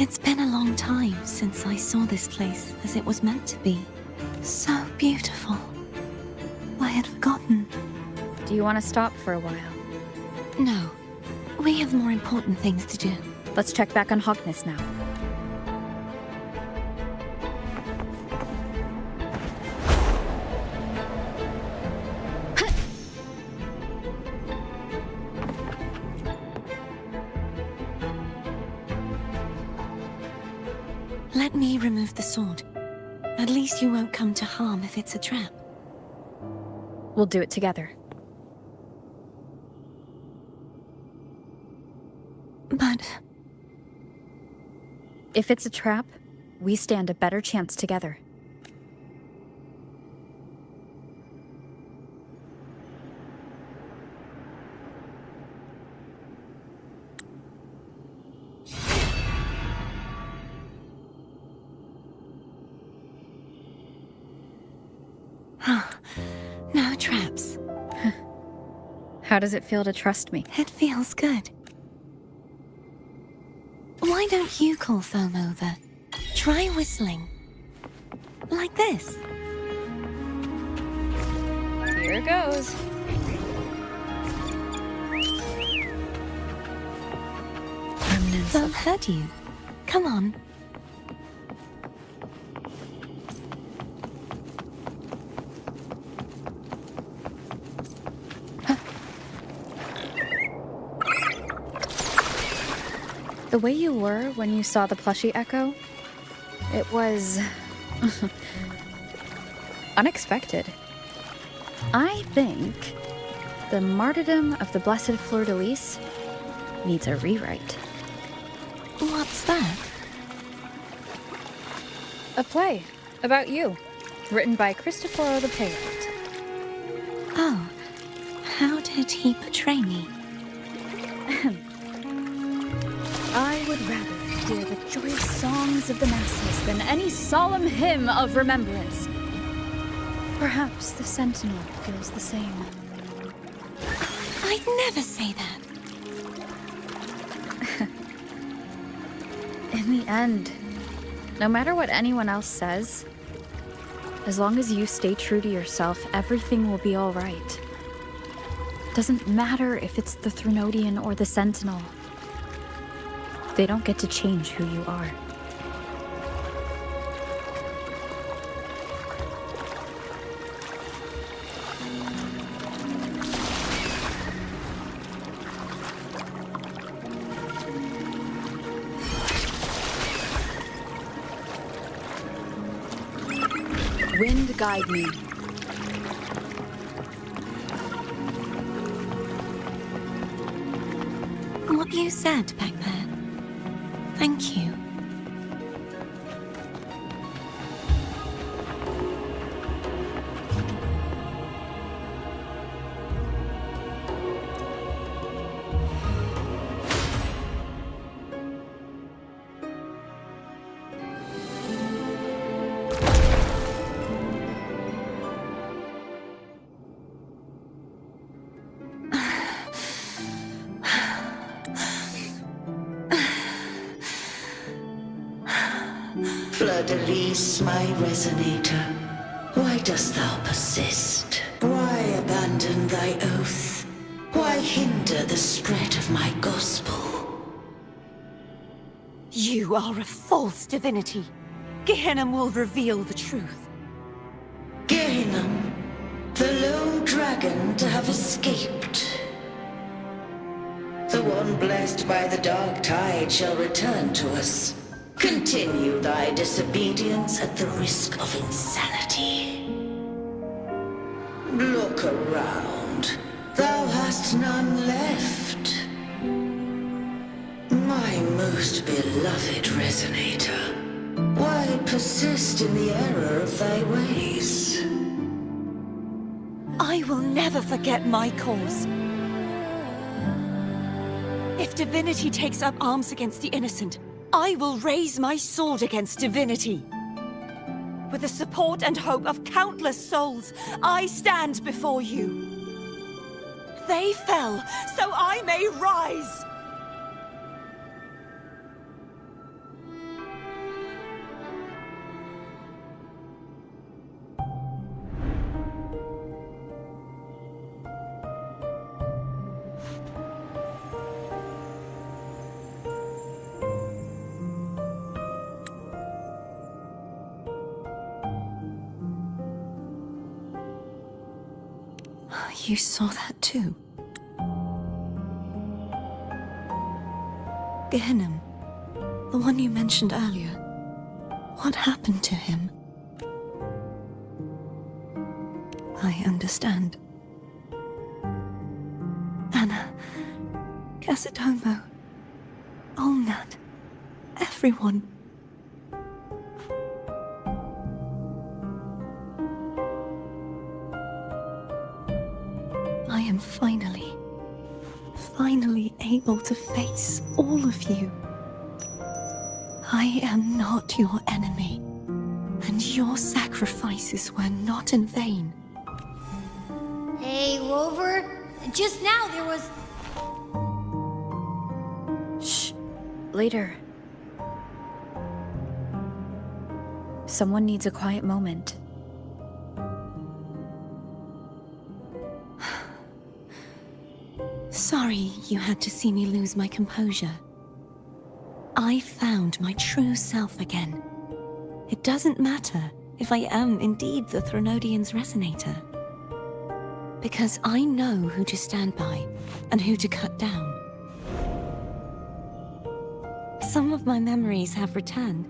[SPEAKER 2] It's been a long time since I saw this place as it was meant to be. So beautiful. I had forgotten. Do you want to stop for a while?
[SPEAKER 5] No. We have more important things to do.
[SPEAKER 2] Let's check back on Hogness now.
[SPEAKER 5] Let me remove the sword. At least you won't come to harm if it's a trap.
[SPEAKER 2] We'll do it together.
[SPEAKER 5] But...
[SPEAKER 2] if it's a trap, we stand a better chance together.
[SPEAKER 5] No traps.
[SPEAKER 2] How does it feel to trust me?
[SPEAKER 5] It feels good. Why don't you call Foam over? Try whistling. Like this.
[SPEAKER 2] Here goes. Remnants
[SPEAKER 5] Foam
[SPEAKER 2] of...
[SPEAKER 5] heard you. Come on.
[SPEAKER 2] The way you were when you saw the plushie echo, it was... unexpected. I think the martyrdom of the Blessed Fleur-de-Lis needs a rewrite.
[SPEAKER 5] What's that?
[SPEAKER 2] A play about you, written by Cristoforo the Playwright.
[SPEAKER 5] Oh, how did he portray me?
[SPEAKER 2] I would rather hear the joyous songs of the masses than any solemn hymn of remembrance. Perhaps the Sentinel feels the same.
[SPEAKER 5] I'd never say that.
[SPEAKER 2] In the end, no matter what anyone else says, as long as you stay true to yourself, everything will be all right. Doesn't matter if it's the Threnodian or the Sentinel. They don't get to change who you are.
[SPEAKER 8] Wind guide me.
[SPEAKER 5] What you said back there. Thank you.
[SPEAKER 10] Fleur-de-lis, my resonator, why dost thou persist? Why abandon thy oath? Why hinder the spread of my gospel?
[SPEAKER 5] You are a false divinity. Gehenna will reveal the truth.
[SPEAKER 10] Gehenna, the lone dragon to have escaped. The one blessed by the dark tide shall return to us. Continue thy disobedience at the risk of insanity. Look around. Thou hast none left. My most beloved resonator, why persist in the error of thy ways?
[SPEAKER 5] I will never forget my cause. If divinity takes up arms against the innocent, I will raise my sword against divinity. With the support and hope of countless souls, I stand before you. They fell, so I may rise! You saw that too? Gehenna, the one you mentioned earlier. What happened to him? I understand. Anna, Casitomo, Olnat, everyone. I am finally able to face all of you. I am not your enemy, and your sacrifices were not in vain.
[SPEAKER 3] Hey, Rover. Just now there was...
[SPEAKER 2] Shh. Later. Someone needs a quiet moment.
[SPEAKER 5] Sorry you had to see me lose my composure. I found my true self again. It doesn't matter if I am indeed the Threnodian's resonator. Because I know who to stand by and who to cut down. Some of my memories have returned,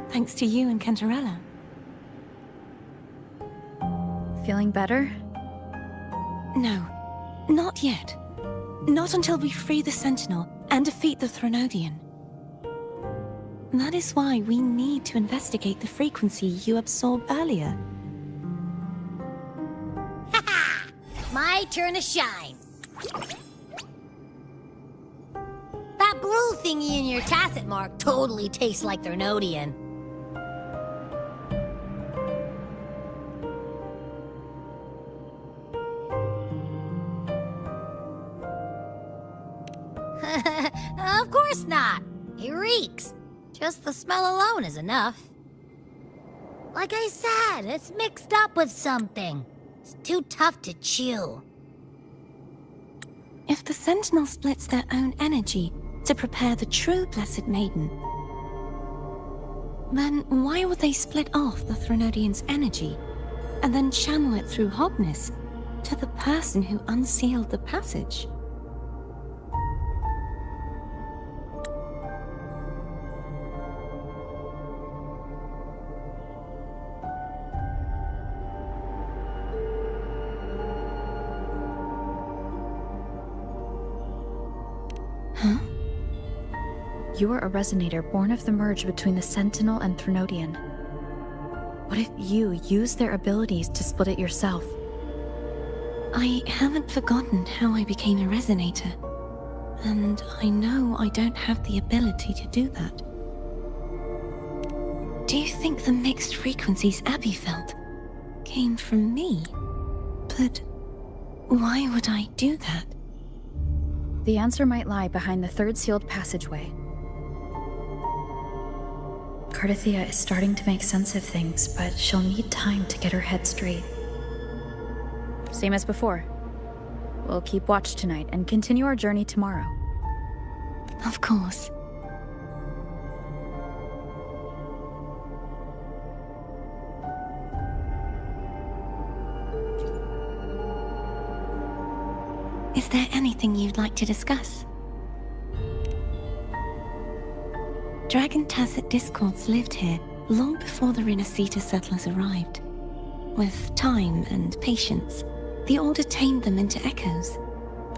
[SPEAKER 5] thanks to you and Cantarella.
[SPEAKER 2] Feeling better?
[SPEAKER 5] No, not yet. Not until we free the Sentinel and defeat the Threnodian. That is why we need to investigate the frequency you absorbed earlier.
[SPEAKER 3] My turn to shine. That blue thingy in your tacit mark totally tastes like Threnodian. Of course not. It reeks. Just the smell alone is enough. Like I said, it's mixed up with something. It's too tough to chew.
[SPEAKER 5] If the Sentinel splits their own energy to prepare the true Blessed Maiden, then why would they split off the Threnodian's energy and then channel it through Hognis to the person who unsealed the passage? Huh?
[SPEAKER 2] You're a resonator born of the merge between the Sentinel and Threnodian. What if you use their abilities to split it yourself?
[SPEAKER 5] I haven't forgotten how I became a resonator, and I know I don't have the ability to do that. Do you think the mixed frequencies Abby felt came from me? But why would I do that?
[SPEAKER 2] The answer might lie behind the third sealed passageway. Cardathia is starting to make sense of things, but she'll need time to get her head straight. Same as before. We'll keep watch tonight and continue our journey tomorrow.
[SPEAKER 5] Of course. Is there anything you'd like to discuss? Dragon Tacet discords lived here long before the Renacita settlers arrived. With time and patience, the Order tamed them into echoes.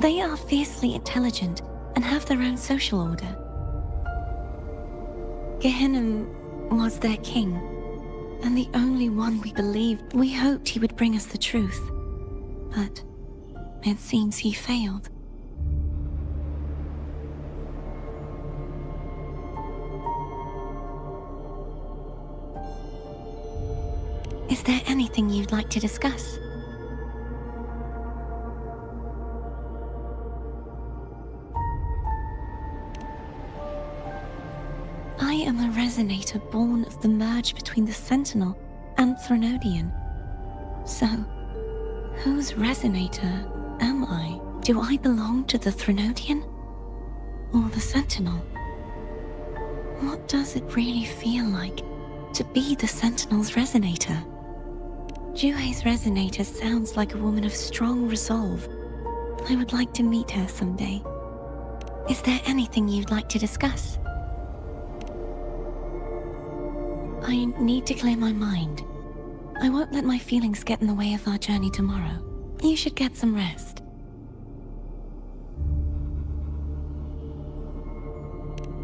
[SPEAKER 5] They are fiercely intelligent and have their own social order. Gehinnom was their king, and the only one we believed. We hoped he would bring us the truth, but it seems he failed. Is there anything you'd like to discuss? I am a resonator born of the merge between the Sentinel and Threnodian. So, whose resonator am I? Do I belong to the Threnodian? Or the Sentinel? What does it really feel like to be the Sentinel's resonator? Juhe's resonator sounds like a woman of strong resolve. I would like to meet her someday. Is there anything you'd like to discuss? I need to clear my mind. I won't let my feelings get in the way of our journey tomorrow. You should get some rest.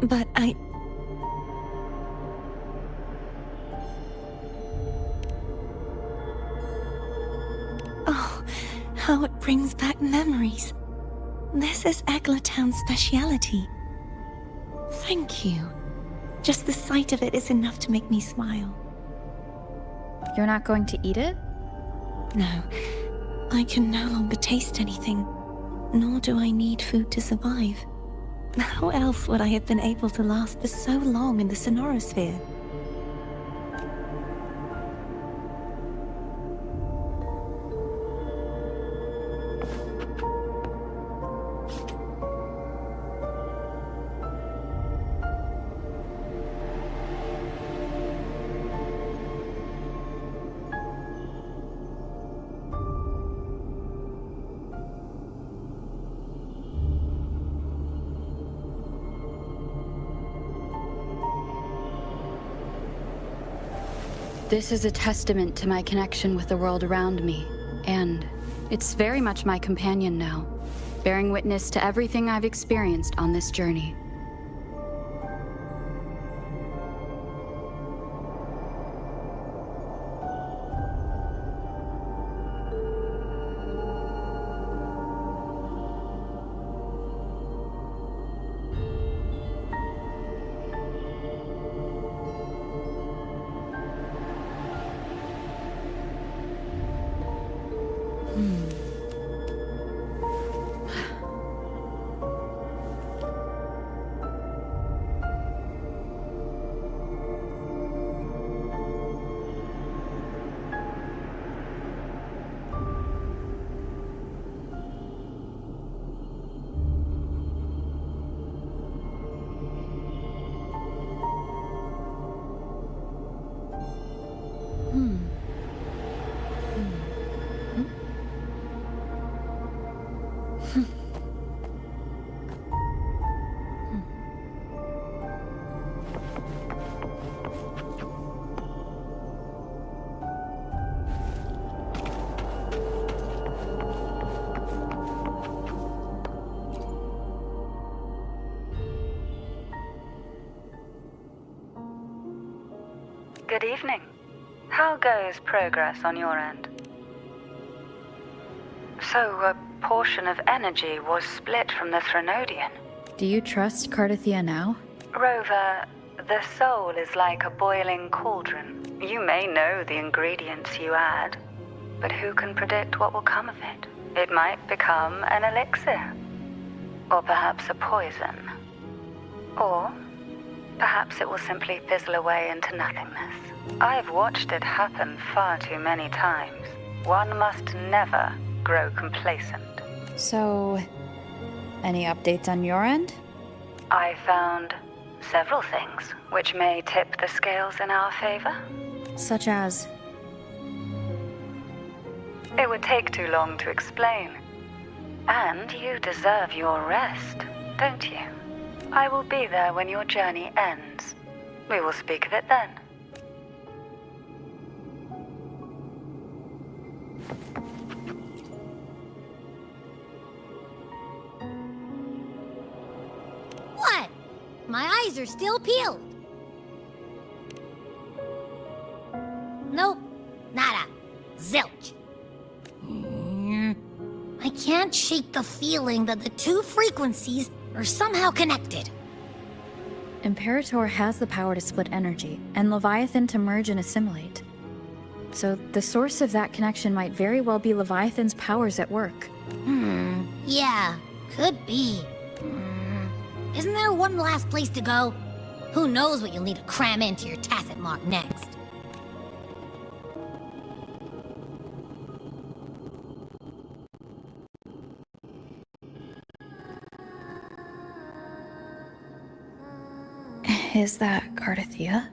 [SPEAKER 5] But Oh, how it brings back memories. This is Eglatown's speciality. Thank you. Just the sight of it is enough to make me smile.
[SPEAKER 2] You're not going to eat it?
[SPEAKER 5] No, I can no longer taste anything, nor do I need food to survive. How else would I have been able to last for so long in the Sonorosphere?
[SPEAKER 1] This is a testament to my connection with the world around me, and it's very much my companion now, bearing witness to everything I've experienced on this journey. Good evening. How goes progress on your end? So, a portion of energy was split from the Threnodian.
[SPEAKER 2] Do you trust Cardathia now?
[SPEAKER 1] Rover, the soul is like a boiling cauldron. You may know the ingredients you add, but who can predict what will come of it? It might become an elixir, or perhaps a poison, or perhaps it will simply fizzle away into nothingness. I've watched it happen far too many times. One must never grow complacent.
[SPEAKER 2] So, any updates on your end?
[SPEAKER 1] I found several things which may tip the scales in our favor.
[SPEAKER 2] Such as?
[SPEAKER 1] It would take too long to explain. And you deserve your rest, don't you? I will be there when your journey ends. We will speak of it then.
[SPEAKER 3] What? My eyes are still peeled. Nope. Nada. Zilch. I can't shake the feeling that the two frequencies are somehow connected.
[SPEAKER 2] Imperator has the power to split energy, and Leviathan to merge and assimilate. So the source of that connection might very well be Leviathan's powers at work.
[SPEAKER 3] Yeah, could be. Isn't there one last place to go? Who knows what you'll need to cram into your tacit mark next?
[SPEAKER 2] Is that Cardathia?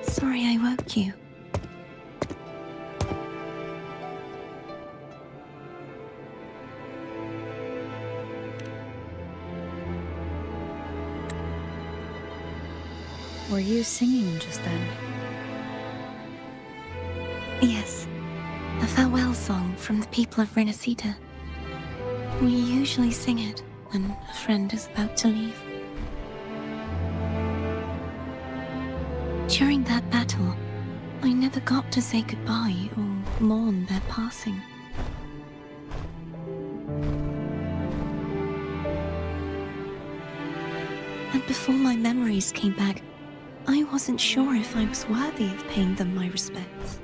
[SPEAKER 5] Sorry I woke you.
[SPEAKER 2] Were you singing just then?
[SPEAKER 5] Yes, a farewell song from the people of Renacita. We usually sing it when a friend is about to leave. During that battle, I never got to say goodbye or mourn their passing. And before my memories came back, I wasn't sure if I was worthy of paying them my respects.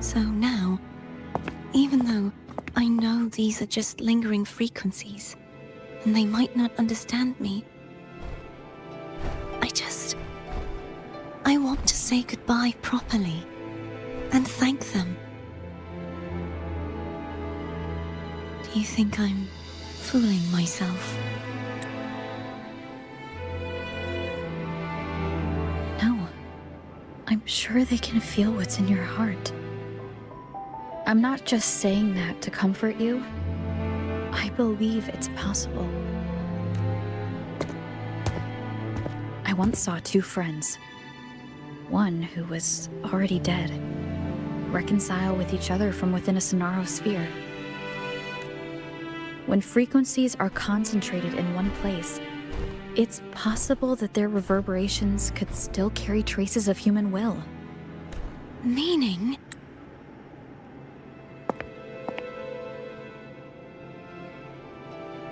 [SPEAKER 5] So now, even though I know these are just lingering frequencies, and they might not understand me, I want to say goodbye properly and thank them. Do you think I'm fooling myself?
[SPEAKER 2] No. I'm sure they can feel what's in your heart. I'm not just saying that to comfort you. I believe it's possible. I once saw two friends. One who was already dead, reconcile with each other from within a Sonaro sphere. When frequencies are concentrated in one place, it's possible that their reverberations could still carry traces of human will.
[SPEAKER 5] Meaning?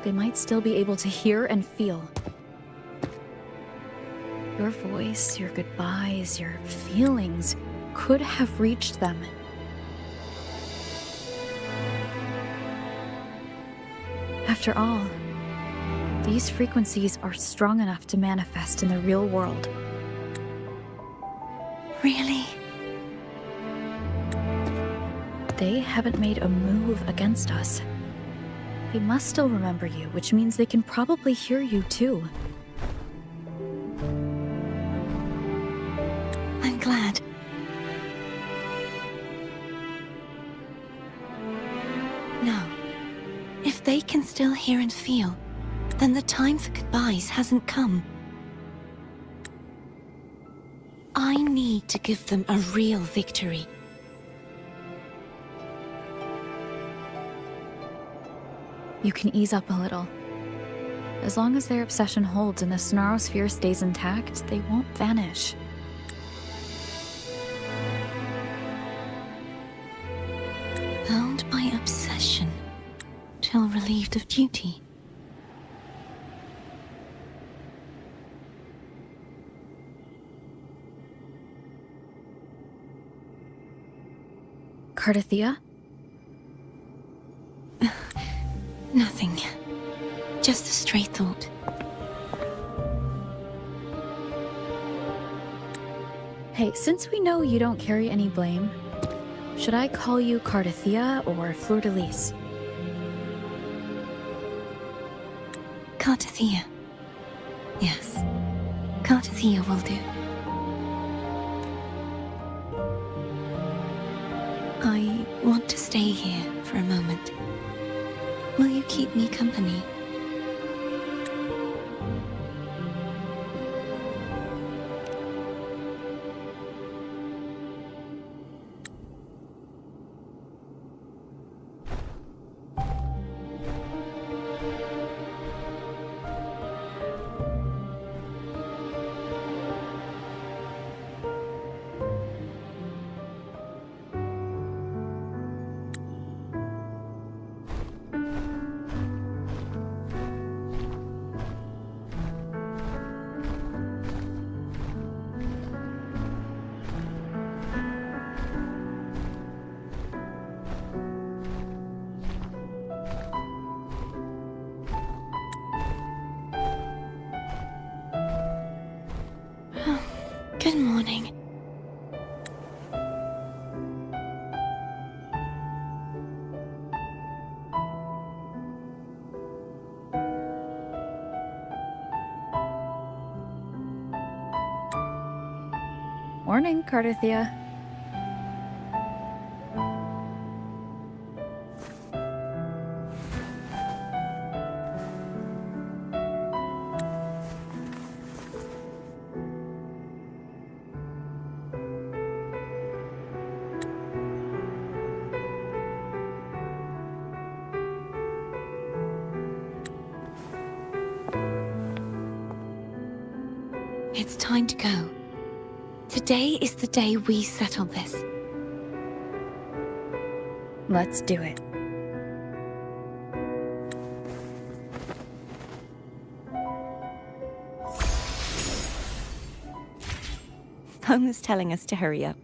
[SPEAKER 2] They might still be able to hear and feel. Your voice, your goodbyes, your feelings could have reached them. After all, these frequencies are strong enough to manifest in the real world.
[SPEAKER 5] Really?
[SPEAKER 2] They haven't made a move against us. They must still remember you, which means they can probably hear you too.
[SPEAKER 5] I'm glad. No. If they can still hear and feel, then the time for goodbyes hasn't come. I need to give them a real victory.
[SPEAKER 2] You can ease up a little. As long as their obsession holds and the Sonaro sphere stays intact, they won't vanish.
[SPEAKER 5] Bound by obsession, till relieved of duty.
[SPEAKER 2] Cardathia?
[SPEAKER 5] Nothing. Just a stray thought.
[SPEAKER 2] Hey, since we know you don't carry any blame, should I call you Cardathia or Fleur-de-Lis?
[SPEAKER 5] Cardathia. Yes. Cardathia will do. I want to stay here for a moment. Will you keep me company? Good morning.
[SPEAKER 2] Morning, Cardathia.
[SPEAKER 5] It's time to go. Today is the day we settle this.
[SPEAKER 2] Let's do it.
[SPEAKER 5] Phone is telling us to hurry up.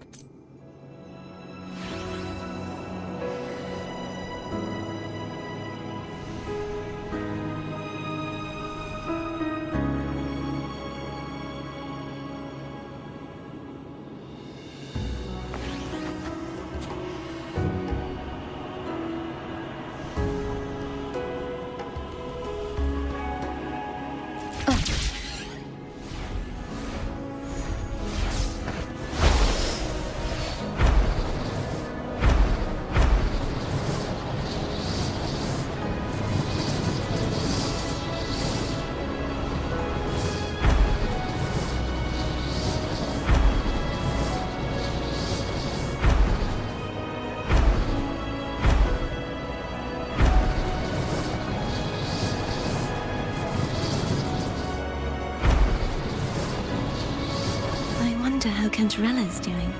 [SPEAKER 5] Cantarella is doing.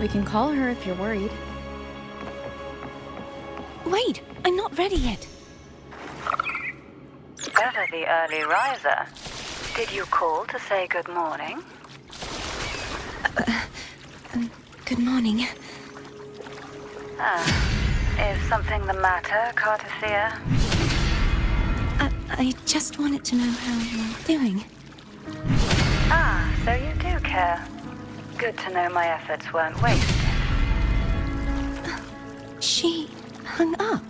[SPEAKER 2] We can call her if you're worried.
[SPEAKER 5] Wait, I'm not ready yet.
[SPEAKER 1] Ever the early riser. Did you call to say good morning?
[SPEAKER 5] Good morning.
[SPEAKER 1] Is something the matter, Cartothea?
[SPEAKER 5] I just wanted to know how you're doing.
[SPEAKER 1] So you do care. Good to know my efforts weren't wasted.
[SPEAKER 5] She hung up.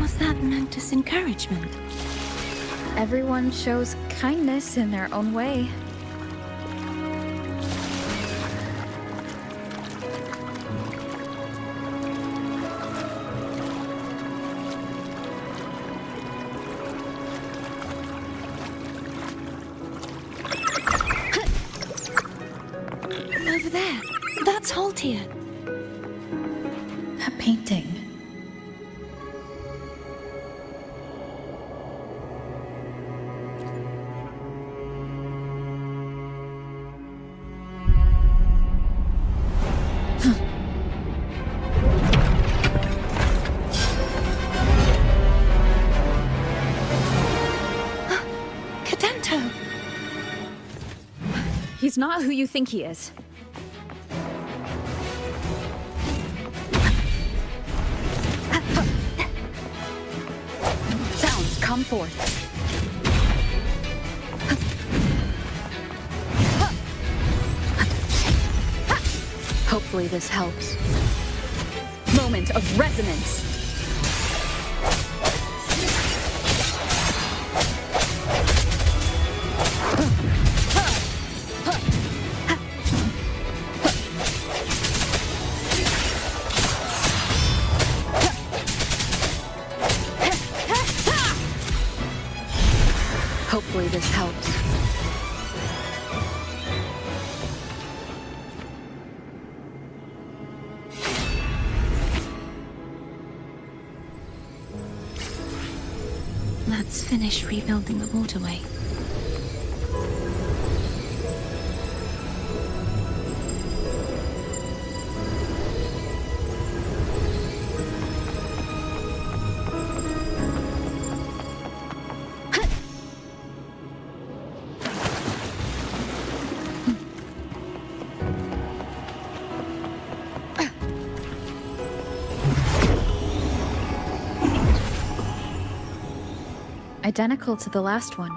[SPEAKER 5] Was that meant as encouragement?
[SPEAKER 2] Everyone shows kindness in their own way.
[SPEAKER 5] Over there. That's Haltia.
[SPEAKER 2] That painting.
[SPEAKER 5] Cadento!
[SPEAKER 2] He's not who you think he is. Sounds, come forth. Hopefully this helps. Moment of resonance. Hopefully this helps.
[SPEAKER 5] Let's finish rebuilding the waterway.
[SPEAKER 2] Identical to the last one,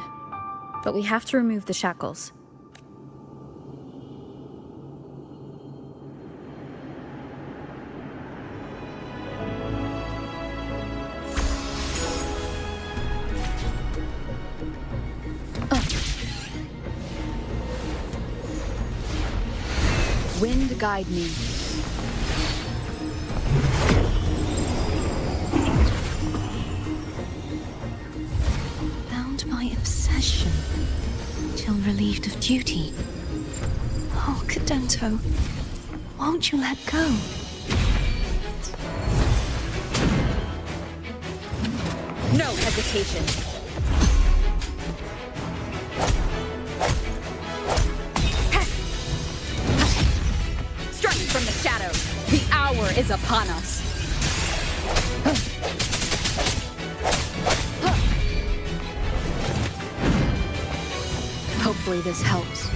[SPEAKER 2] but we have to remove the shackles. Wind guide me.
[SPEAKER 5] Obsession till relieved of duty. Oh, Cadento, won't you let go?
[SPEAKER 2] No hesitation. Strike from the shadows. The hour is upon us. Hopefully this helps.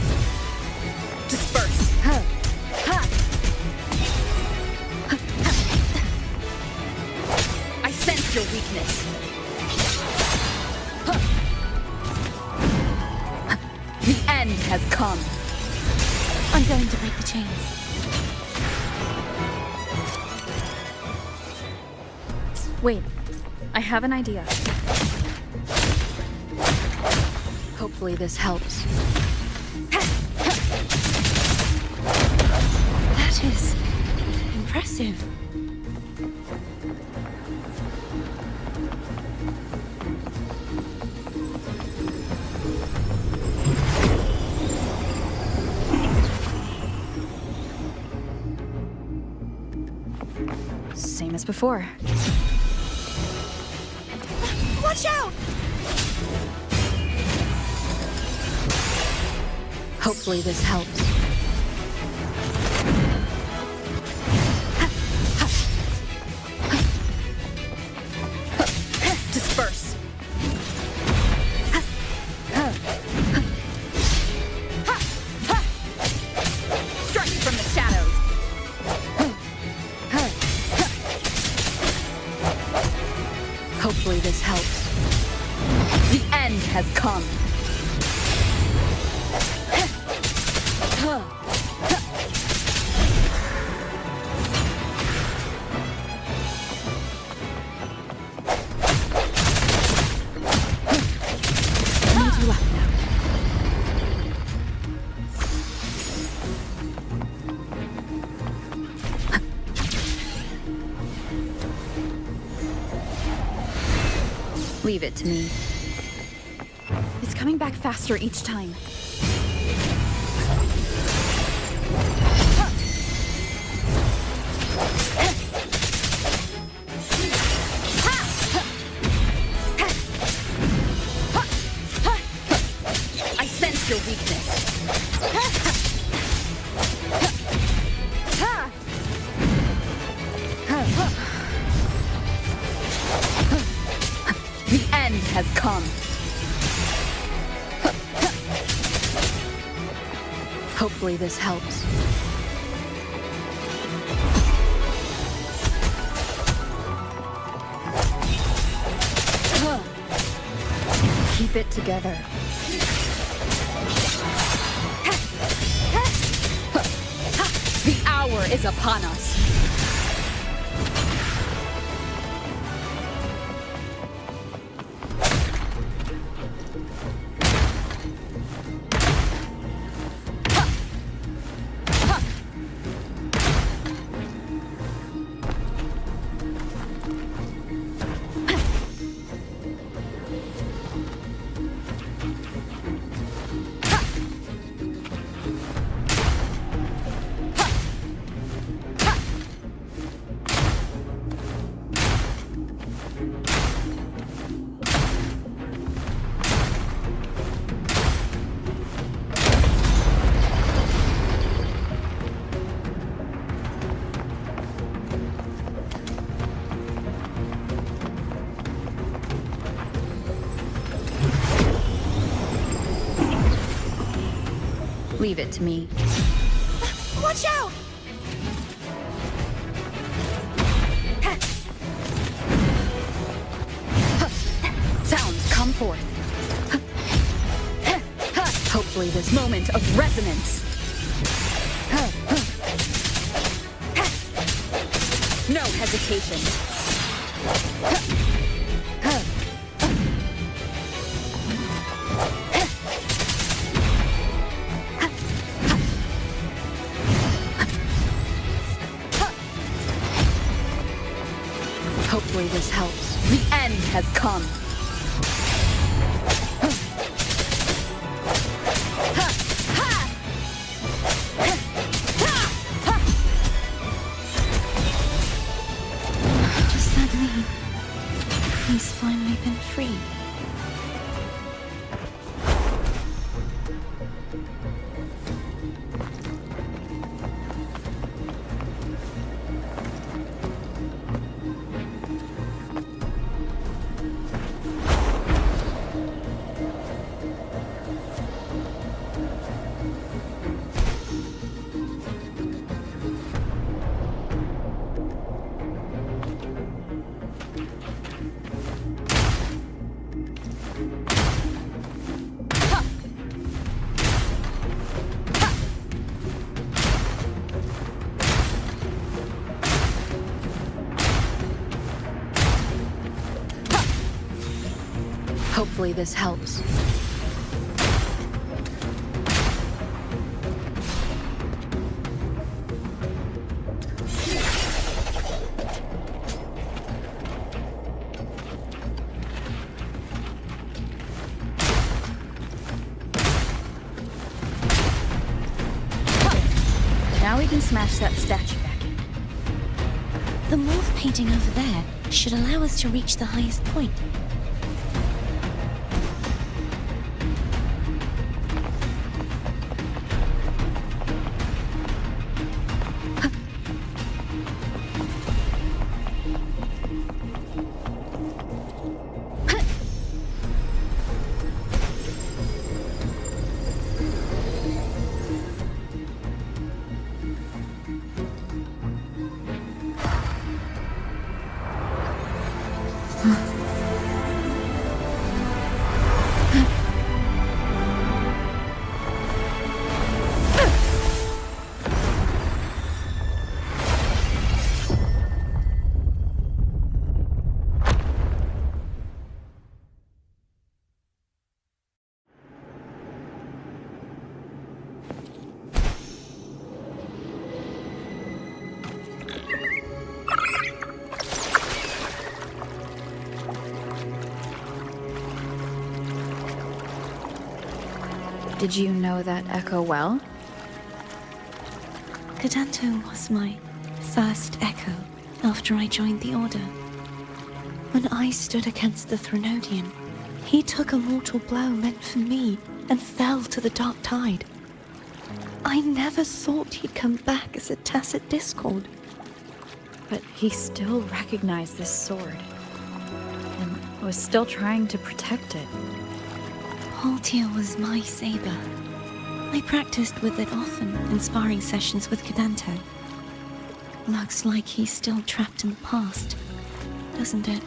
[SPEAKER 2] Disperse. I sense your weakness. The end has come.
[SPEAKER 5] I'm going to break the chains.
[SPEAKER 2] Wait, I have an idea. Hopefully this helps.
[SPEAKER 5] That is impressive.
[SPEAKER 2] Same as before.
[SPEAKER 5] Watch out!
[SPEAKER 2] Hopefully this helps. Disperse. Strike from the shadows. Hopefully this helps. The end has come. Leave it to me. It's coming back faster each time. I sense your weakness. The end has come. Hopefully this helps. Keep it together. The hour is upon us. Leave it to me.
[SPEAKER 5] Watch out!
[SPEAKER 2] Sounds come forth. Hopefully this moment of resonance. No hesitation. Hopefully this helps. The end has come.
[SPEAKER 5] Does that mean he's finally been freed?
[SPEAKER 2] Hopefully this helps. Now we can smash that statue back in.
[SPEAKER 5] The morph painting over there should allow us to reach the highest point.
[SPEAKER 2] Did you know that echo well?
[SPEAKER 5] Cadanto was my first echo after I joined the Order. When I stood against the Threnodian, he took a mortal blow meant for me and fell to the dark tide. I never thought he'd come back as a tacit discord.
[SPEAKER 2] But he still recognized this sword, and was still trying to protect it.
[SPEAKER 5] Haltia was my saber. I practiced with it often in sparring sessions with Cadanto. Looks like he's still trapped in the past, doesn't it?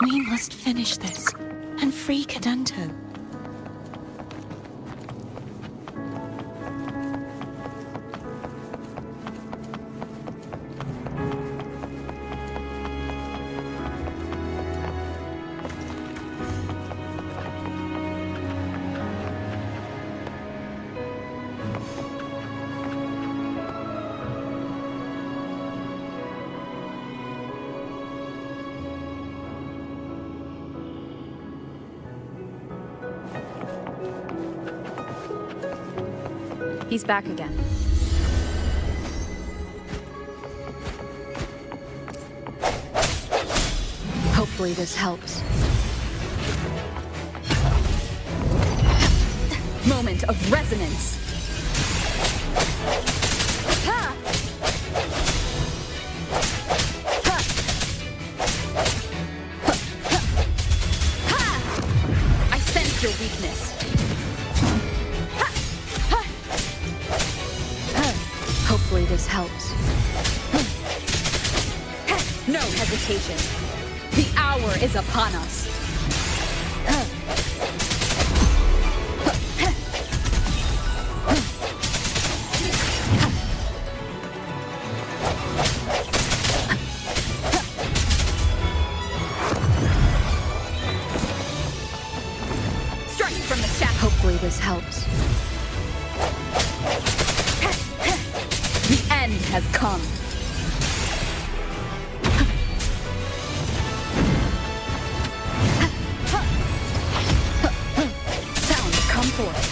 [SPEAKER 5] We must finish this and free Cadanto.
[SPEAKER 2] He's back again. Hopefully this helps. Moment of resonance. Ha! Ha! Ha! I sense your weakness. Hopefully this helps. No hesitation. The hour is upon us. Strike from the shaft. Hopefully this helps. The end has come. Sounds come forth.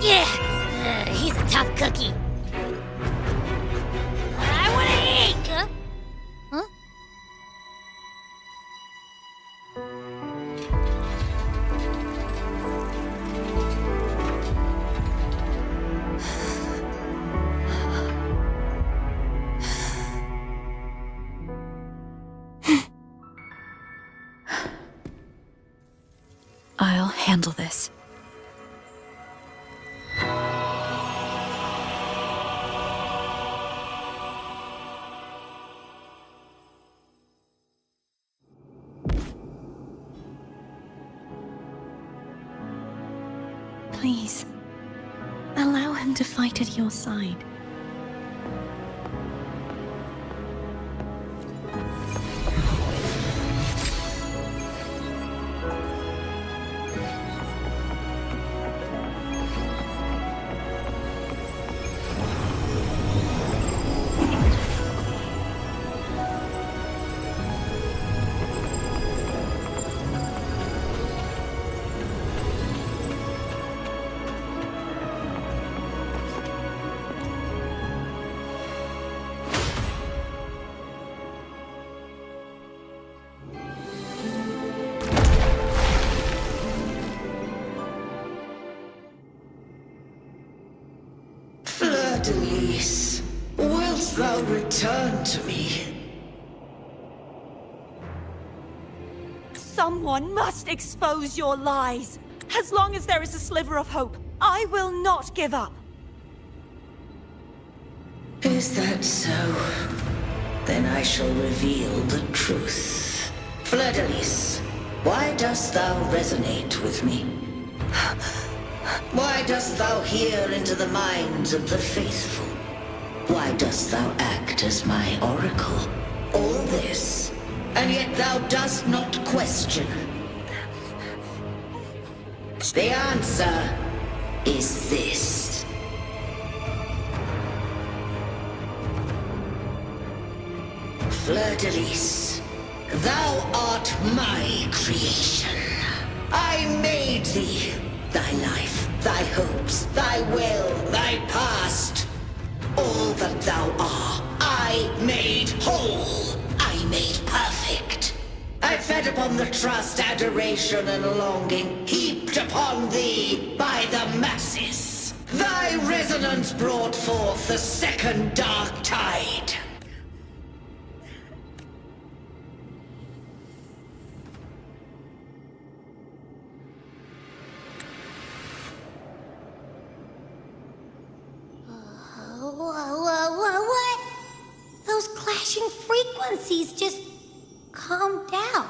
[SPEAKER 3] Yeah, he's a tough cookie. I want to eat. Huh?
[SPEAKER 2] I'll handle this.
[SPEAKER 5] Please, allow him to fight at your side.
[SPEAKER 10] thou return to me?
[SPEAKER 5] Someone must expose your lies. As long as there is a sliver of hope, I will not give up.
[SPEAKER 10] Is that so? Then I shall reveal the truth. Fleur-de-Lis, why dost thou resonate with me? Why dost thou hear into the minds of the faithful? Why dost thou act as my oracle? All this, and yet thou dost not question. The answer is this. Fleur-de-Lis, thou art my creation. I made thee, thy life, thy hopes, thy will, thy past. All that thou art, I made whole. I made perfect. I fed upon the trust, adoration, and longing heaped upon thee by the masses. Thy resonance brought forth the second dark tide.
[SPEAKER 3] What? Those clashing frequencies just calmed down.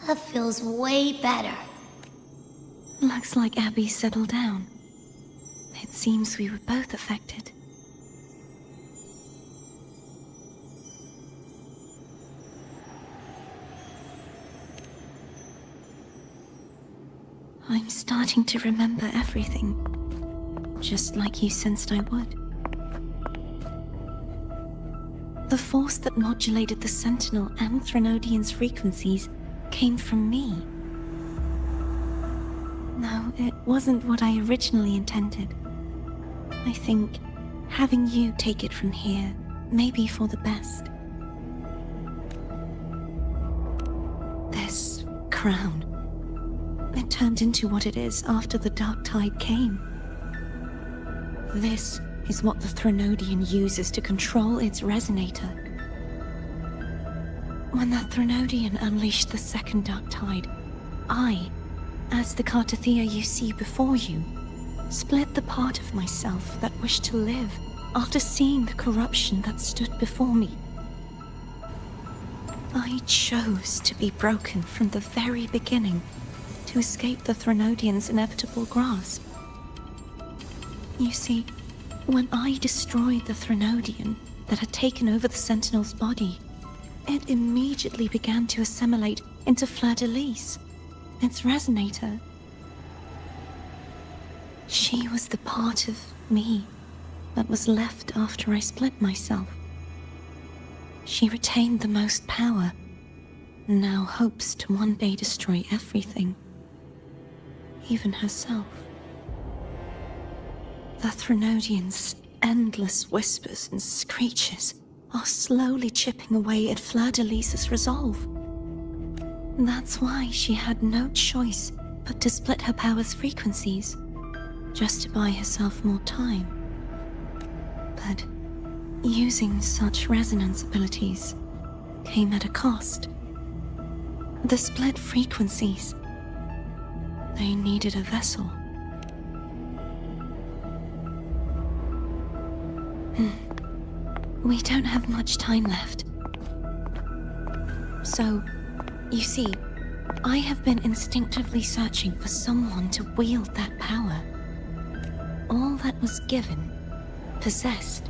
[SPEAKER 3] That feels way better.
[SPEAKER 5] Looks like Abby settled down. It seems we were both affected. I'm starting to remember everything, just like you sensed I would. The force that modulated the Sentinel and Threnodian's frequencies came from me. No, it wasn't what I originally intended. I think having you take it from here may be for the best. This crown, it turned into what it is after the Dark Tide came. This is what the Threnodian uses to control its resonator. When the Threnodian unleashed the second Dark Tide, I, as the Cartothea you see before you, split the part of myself that wished to live after seeing the corruption that stood before me. I chose to be broken from the very beginning to escape the Threnodian's inevitable grasp. You see, when I destroyed the Threnodian that had taken over the Sentinel's body, it immediately began to assimilate into Fleur-de-Lis, its resonator. She was the part of me that was left after I split myself. She retained the most power, and now hopes to one day destroy everything, even herself. The Threnodian's endless whispers and screeches are slowly chipping away at Fleur-de-Lis's resolve. That's why she had no choice but to split her power's frequencies, just to buy herself more time. But using such resonance abilities came at a cost. The split frequencies, they needed a vessel. We don't have much time left. So, you see, I have been instinctively searching for someone to wield that power. All that was given, possessed,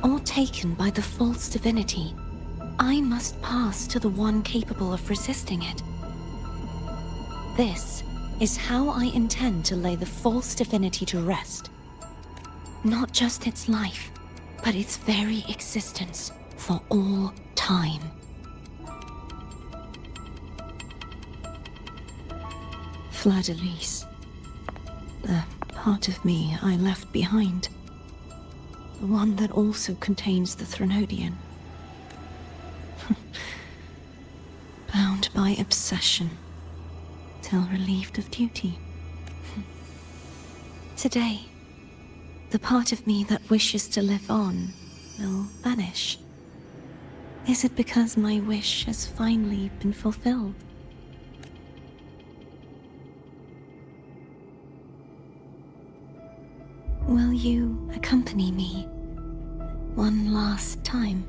[SPEAKER 5] or taken by the false divinity, I must pass to the one capable of resisting it. This is how I intend to lay the false divinity to rest. Not just its life, but its very existence for all time. Fleur-de-Lis, the part of me I left behind, the one that also contains the Threnodian. Bound by obsession, till relieved of duty. Today, the part of me that wishes to live on will vanish. Is it because my wish has finally been fulfilled? Will you accompany me one last time?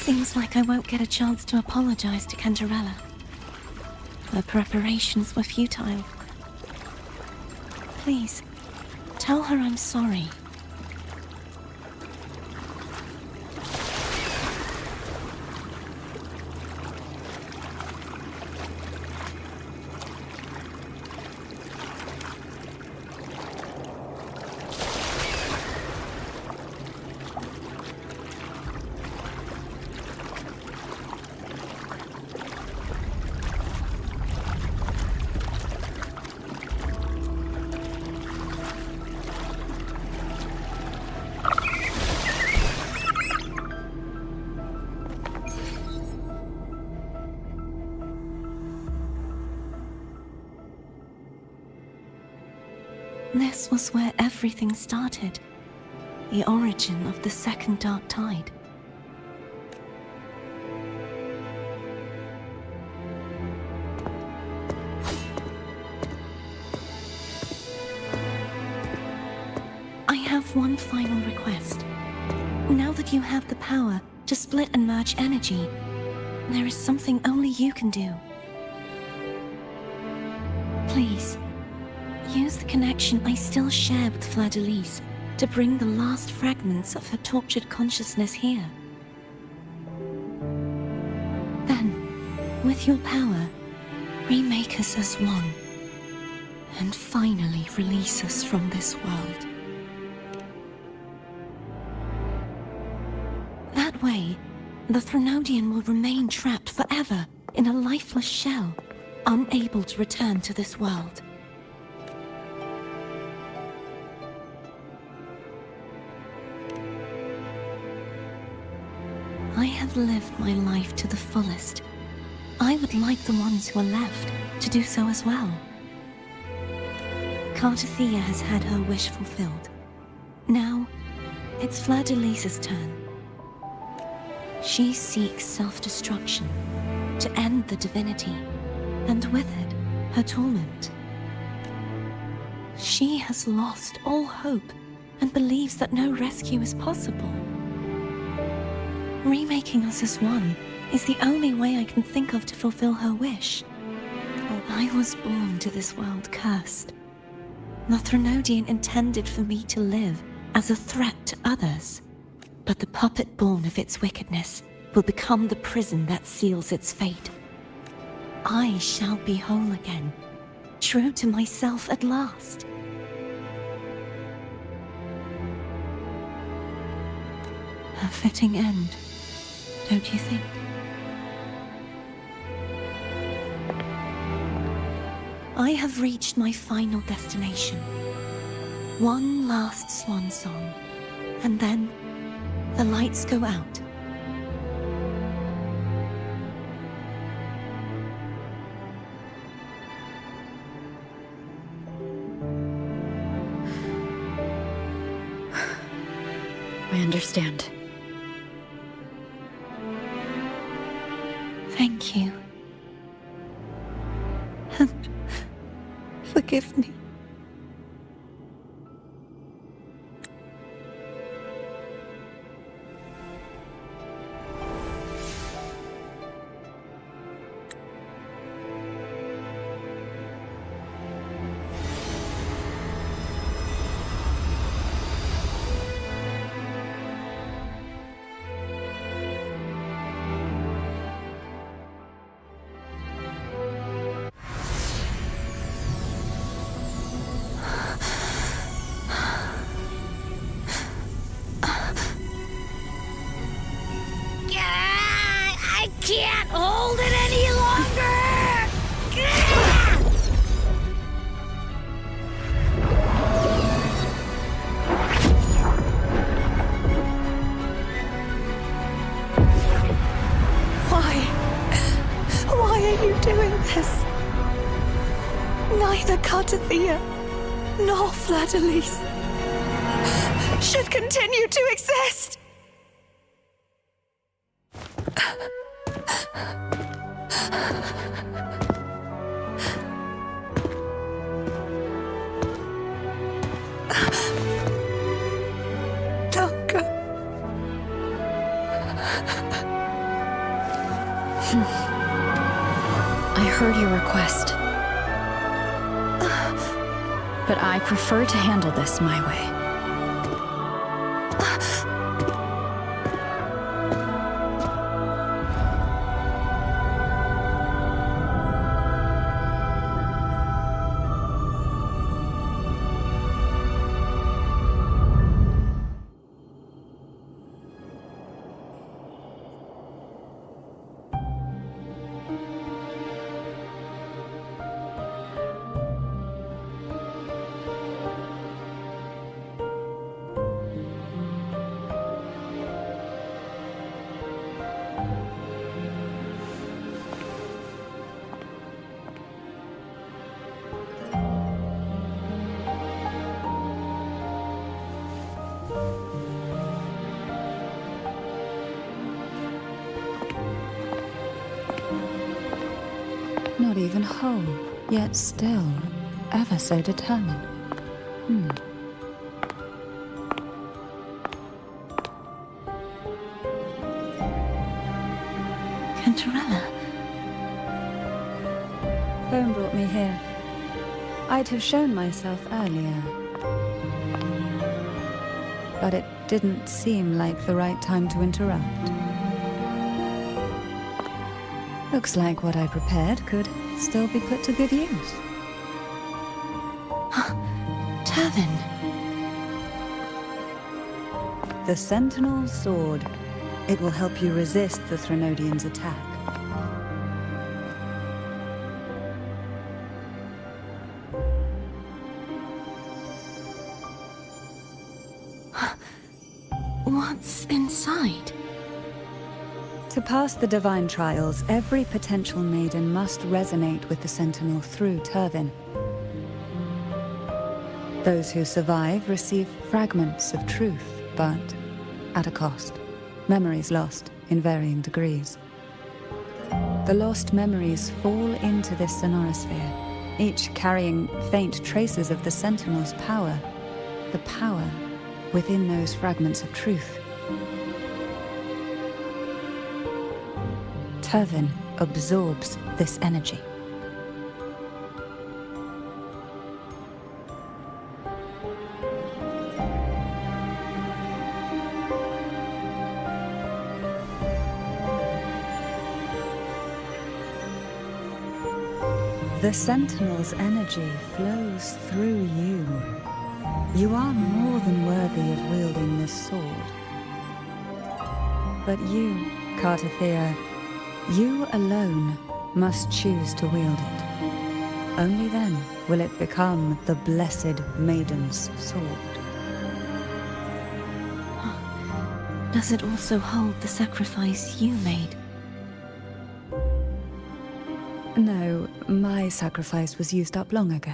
[SPEAKER 5] Seems like I won't get a chance to apologize to Cantarella. Her preparations were futile. Please, tell her I'm sorry. This was where everything started. The origin of the second dark tide. I have one final request. Now that you have the power to split and merge energy, there is something only you can do. Please, use the connection I still share with Fleur-de-Lis to bring the last fragments of her tortured consciousness here. Then, with your power, remake us as one, and finally release us from this world. That way, the Threnodian will remain trapped forever in a lifeless shell, unable to return to this world. I have lived my life to the fullest. I would like the ones who are left to do so as well. Cartathea has had her wish fulfilled. Now, it's Fleur-de-Lis's turn. She seeks self-destruction to end the divinity, and with it, her torment. She has lost all hope and believes that no rescue is possible. Remaking us as one is the only way I can think of to fulfill her wish. I was born to this world cursed. The Threnodian intended for me to live as a threat to others, but the puppet born of its wickedness will become the prison that seals its fate. I shall be whole again, true to myself at last. A fitting end, don't you think? I have reached my final destination. One last swan song, and then the lights go out.
[SPEAKER 2] I understand.
[SPEAKER 5] Thank you. And forgive me. Thea nor Fleur-de-Lis should continue to exist. Don't go.
[SPEAKER 2] I heard your request. But I prefer to handle this my way.
[SPEAKER 1] Not even whole, yet still ever so determined.
[SPEAKER 5] Cantarella.
[SPEAKER 1] Phone brought me here. I'd have shown myself earlier. But it didn't seem like the right time to interrupt. Looks like what I prepared could still be put to good use.
[SPEAKER 5] Turvin.
[SPEAKER 1] The Sentinel's sword. It will help you resist the Threnodian's attack.
[SPEAKER 5] What's inside?
[SPEAKER 1] To pass the divine trials, every potential maiden must resonate with the Sentinel through Turvin. Those who survive receive fragments of truth, but at a cost. Memories lost in varying degrees. The lost memories fall into this sonorosphere, each carrying faint traces of the Sentinel's power, the power within those fragments of truth. Turvin absorbs this energy. The Sentinel's energy flows through you. You are more than worthy of wielding this sword. But you, Cartathea, you alone must choose to wield it. Only then will it become the Blessed Maiden's sword.
[SPEAKER 5] Does it also hold the sacrifice you made?
[SPEAKER 1] No, my sacrifice was used up long ago.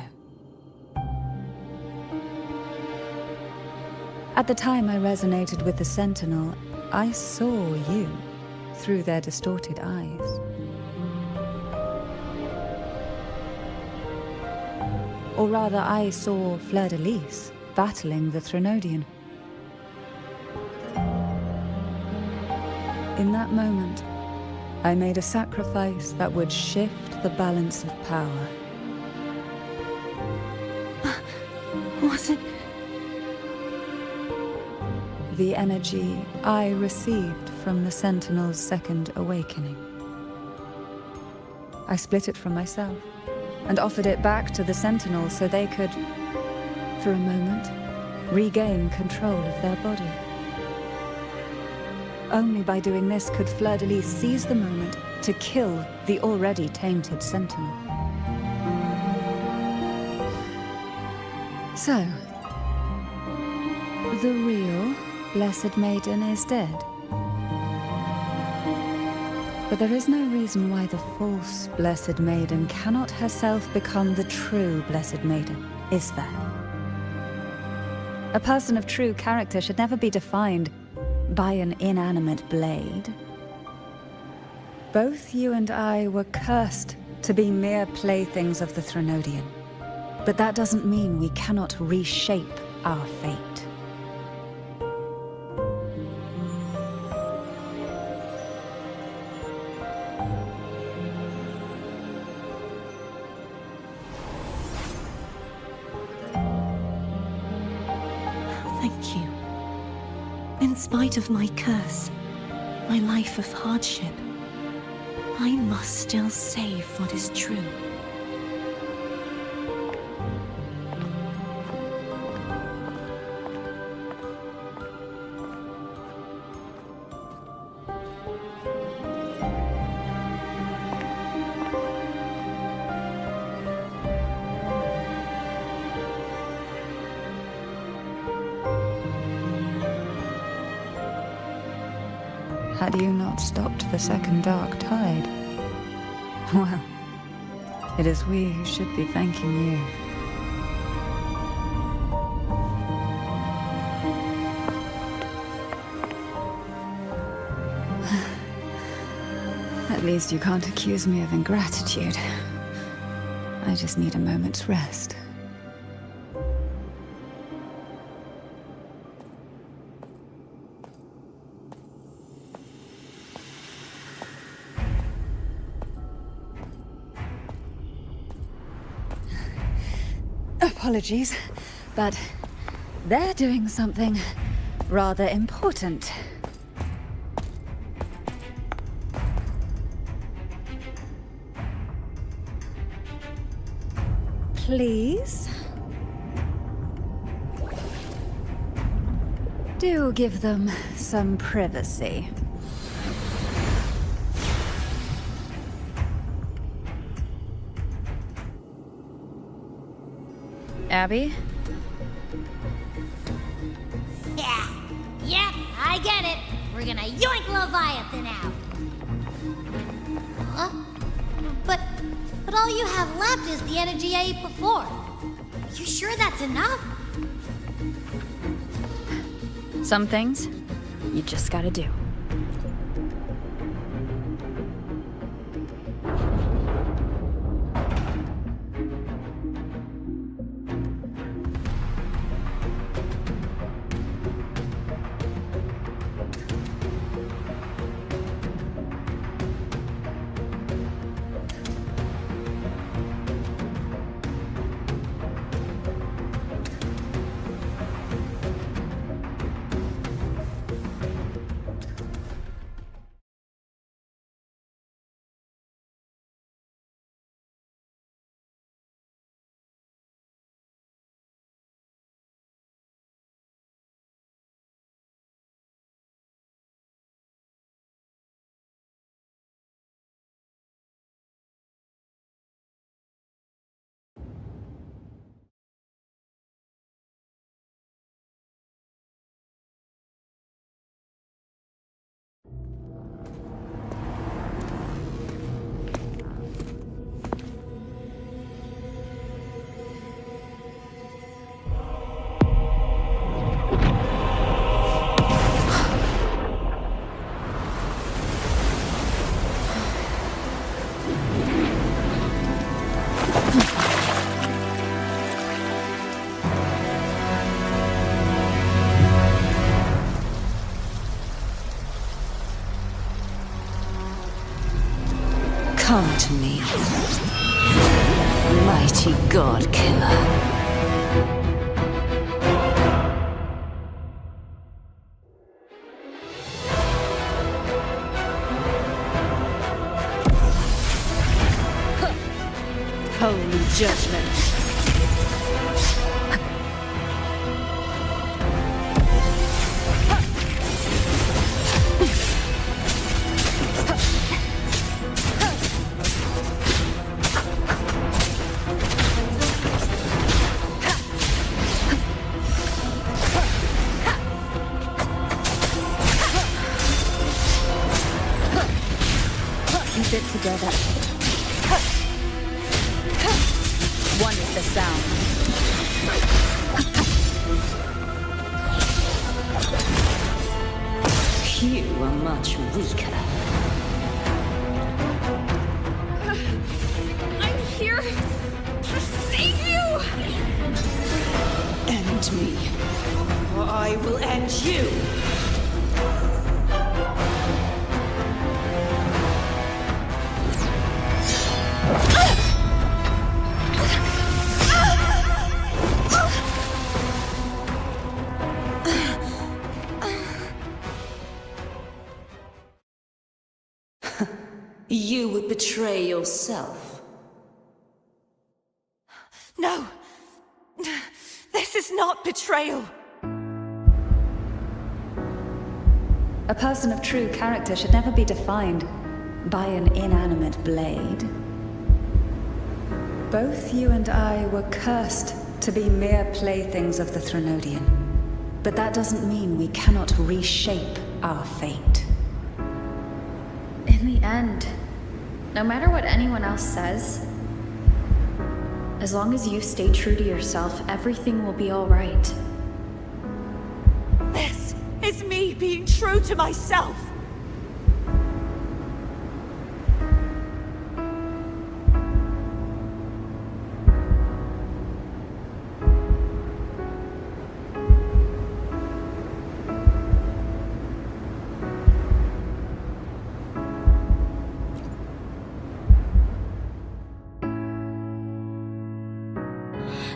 [SPEAKER 1] At the time I resonated with the Sentinel, I saw you through their distorted eyes. Or rather, I saw Fleur-de-Lis battling the Threnodian. In that moment, I made a sacrifice that would shift the balance of power.
[SPEAKER 5] Was it?
[SPEAKER 1] The energy I received from the Sentinel's second awakening. I split it from myself and offered it back to the Sentinel so they could, for a moment, regain control of their body. Only by doing this could Fleur-de-Lis seize the moment to kill the already tainted Sentinel. So, the real Blessed Maiden is dead. But there is no reason why the false Blessed Maiden cannot herself become the true Blessed Maiden, is there? A person of true character should never be defined by an inanimate blade. Both you and I were cursed to be mere playthings of the Threnodian. But that doesn't mean we cannot reshape our fate.
[SPEAKER 5] Thank you. In spite of my curse, my life of hardship, I must still save what is true.
[SPEAKER 1] Had you not stopped the second dark tide? Well, it is we who should be thanking you. At least you can't accuse me of ingratitude. I just need a moment's rest. Apologies, but they're doing something rather important. Please? Do give them some privacy. Abby?
[SPEAKER 3] Yeah, I get it. We're gonna yoink Leviathan out. Huh? But all you have left is the energy I ate before. You sure that's enough?
[SPEAKER 2] Some things, you just gotta do.
[SPEAKER 5] Come to me, mighty god killer. Holy judgment.
[SPEAKER 2] fit together. One with the sound.
[SPEAKER 10] You are much weaker.
[SPEAKER 2] I'm here to save you!
[SPEAKER 10] End me, or I will end you! You would betray yourself.
[SPEAKER 5] No! This is not betrayal!
[SPEAKER 1] A person of true character should never be defined by an inanimate blade. Both you and I were cursed to be mere playthings of the Threnodian. But that doesn't mean we cannot reshape our fate.
[SPEAKER 2] In the end, no matter what anyone else says, as long as you stay true to yourself, everything will be all right.
[SPEAKER 5] This is me being true to myself!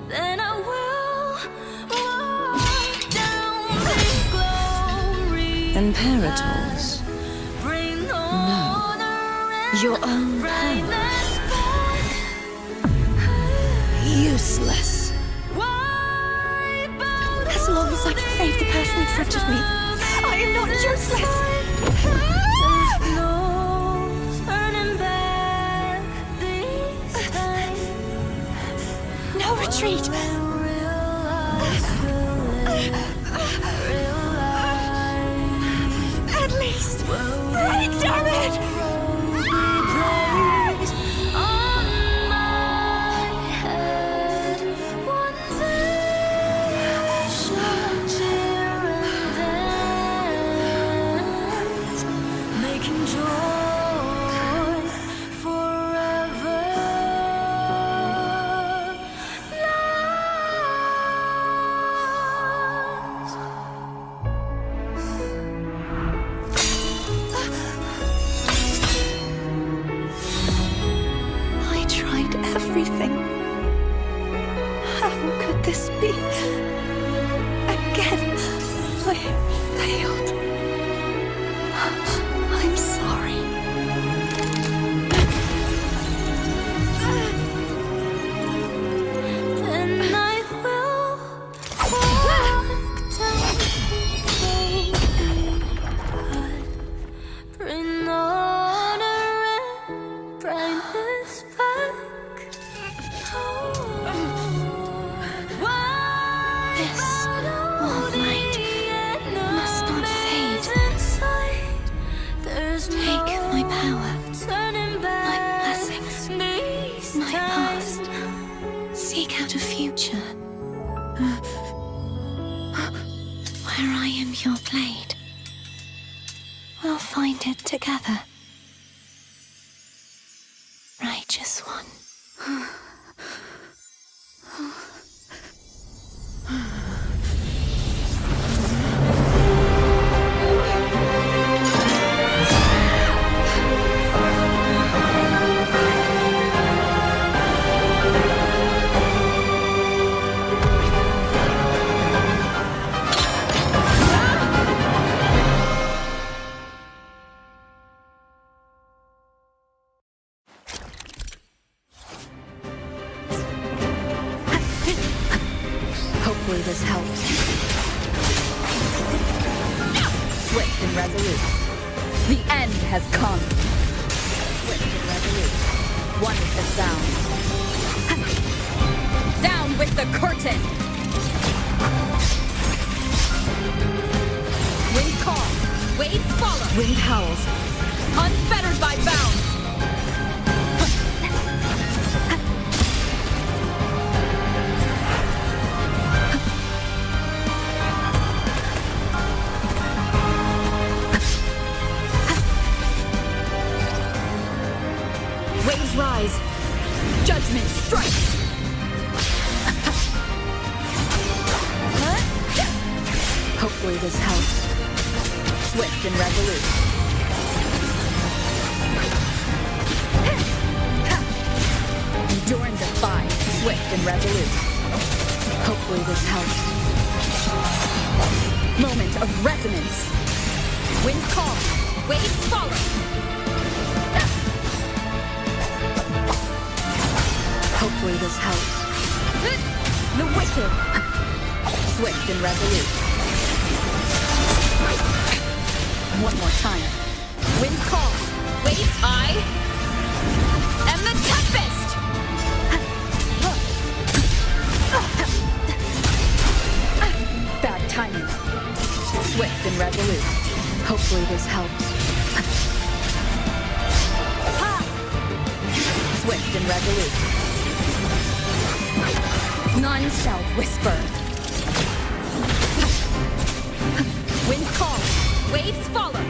[SPEAKER 10] Then I will walk down the glory.
[SPEAKER 5] Imperators? No. Your own power. Useless. As long as I can save the person in front of me, I am not useless! No retreat! At least, break, damn it! Everything. How could this be? Again, I failed. I'm sorry.
[SPEAKER 10] Then I will walk down the bring honor and brightness back.
[SPEAKER 5] This warm light must not fade. Take my power, my blessings, my past. Seek out a future where I am your blade. We'll find it together. Righteous one.
[SPEAKER 2] Hopefully this helps. Swift and resolute. The end has come. Swift and resolute. One with the sound. Down with the curtain! Wind calls. Waves follow. Wind howls. Unfettered by bounds. Hopefully this helps. Swift and resolute. Endure and defy. Swift and resolute. Hopefully this helps. Moment of resonance. Wind calls. Waves follow. Hopefully this helps. The wicked. Swift and resolute. One more time. Wind calls. Waves. I am the tempest. Bad timing. Swift and resolute. Hopefully this helps. Swift and resolute. None shall whisper. Wind calls. Waves follow.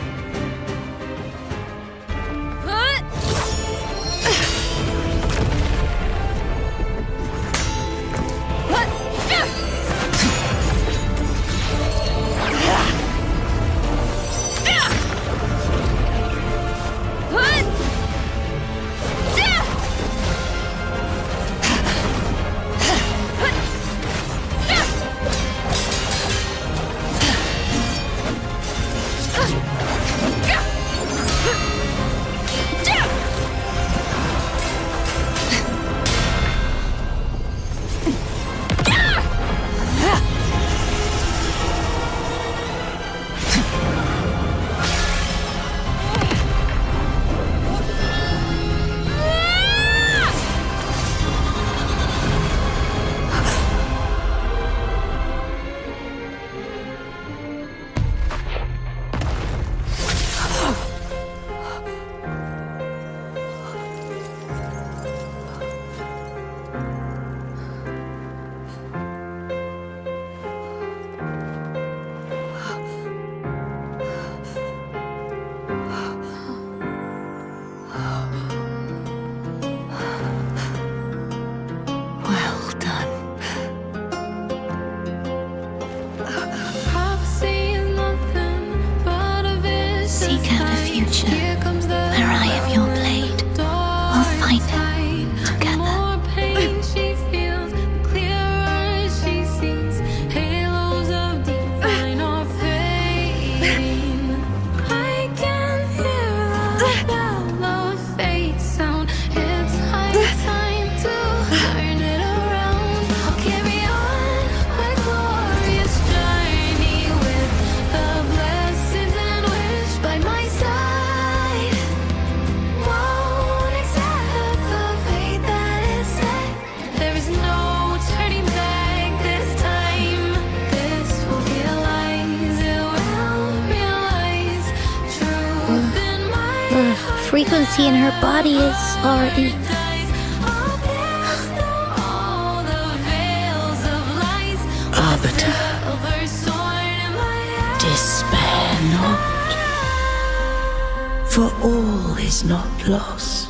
[SPEAKER 3] Frequency in her body is already...
[SPEAKER 10] Arbiter, despair not, for all is not lost.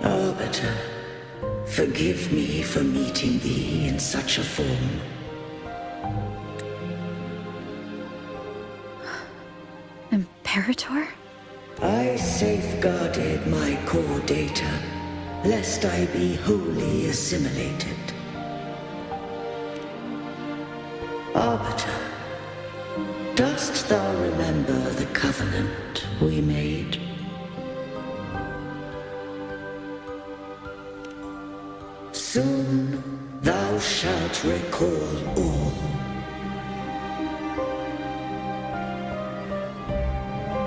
[SPEAKER 10] Arbiter, forgive me for meeting thee in such a form.
[SPEAKER 2] Imperator?
[SPEAKER 10] I safeguarded my core data, lest I be wholly assimilated. Arbiter, dost thou remember the covenant we made? Soon thou shalt recall all.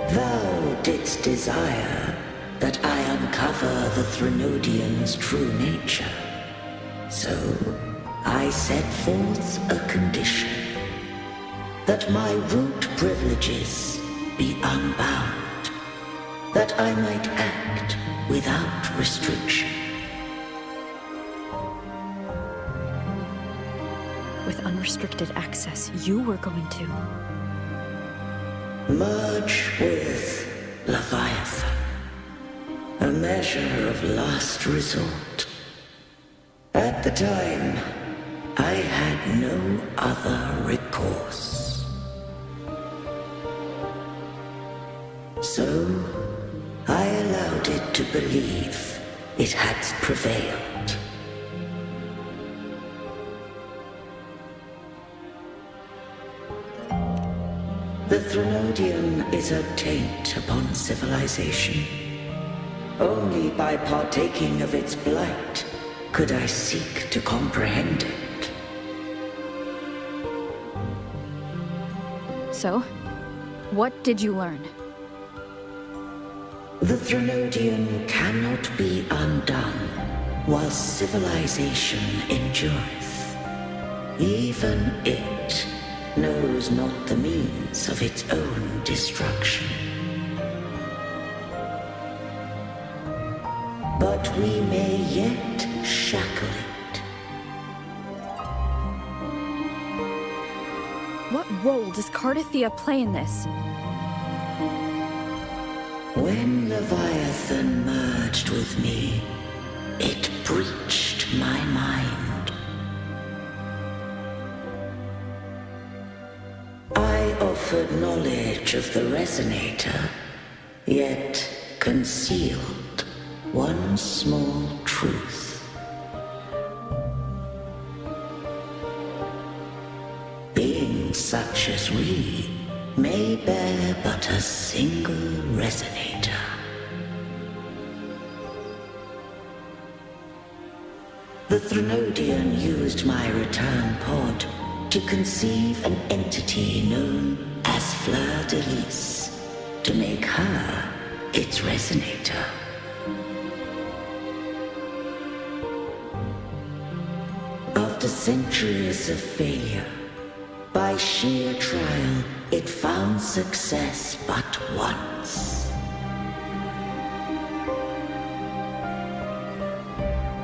[SPEAKER 10] Thou didst desire that I uncover the Threnodian's true nature. So I set forth a condition, that my root privileges be unbound, that I might act without restriction.
[SPEAKER 2] With unrestricted access, you were going to.
[SPEAKER 10] Merge with Leviathan, a measure of last resort. At the time, I had no other recourse. So, I allowed it to believe it had prevailed. The Threnodian is a taint upon civilization. Only by partaking of its blight could I seek to comprehend it.
[SPEAKER 2] So, what did you learn?
[SPEAKER 10] The Threnodian cannot be undone while civilization endureth. Even it knows not the means of its own destruction. But we may yet shackle it.
[SPEAKER 2] What role does Cardathia play in this?
[SPEAKER 10] When Leviathan merged with me, it breached my mind. I offered knowledge of the Resonator, yet concealed one small truth. Beings such as we may bear but a single Resonator. The Threnodian used my return pod to conceive an entity known as Fleur-de-Lis, to make her its Resonator. After centuries of failure, by sheer trial, it found success but once.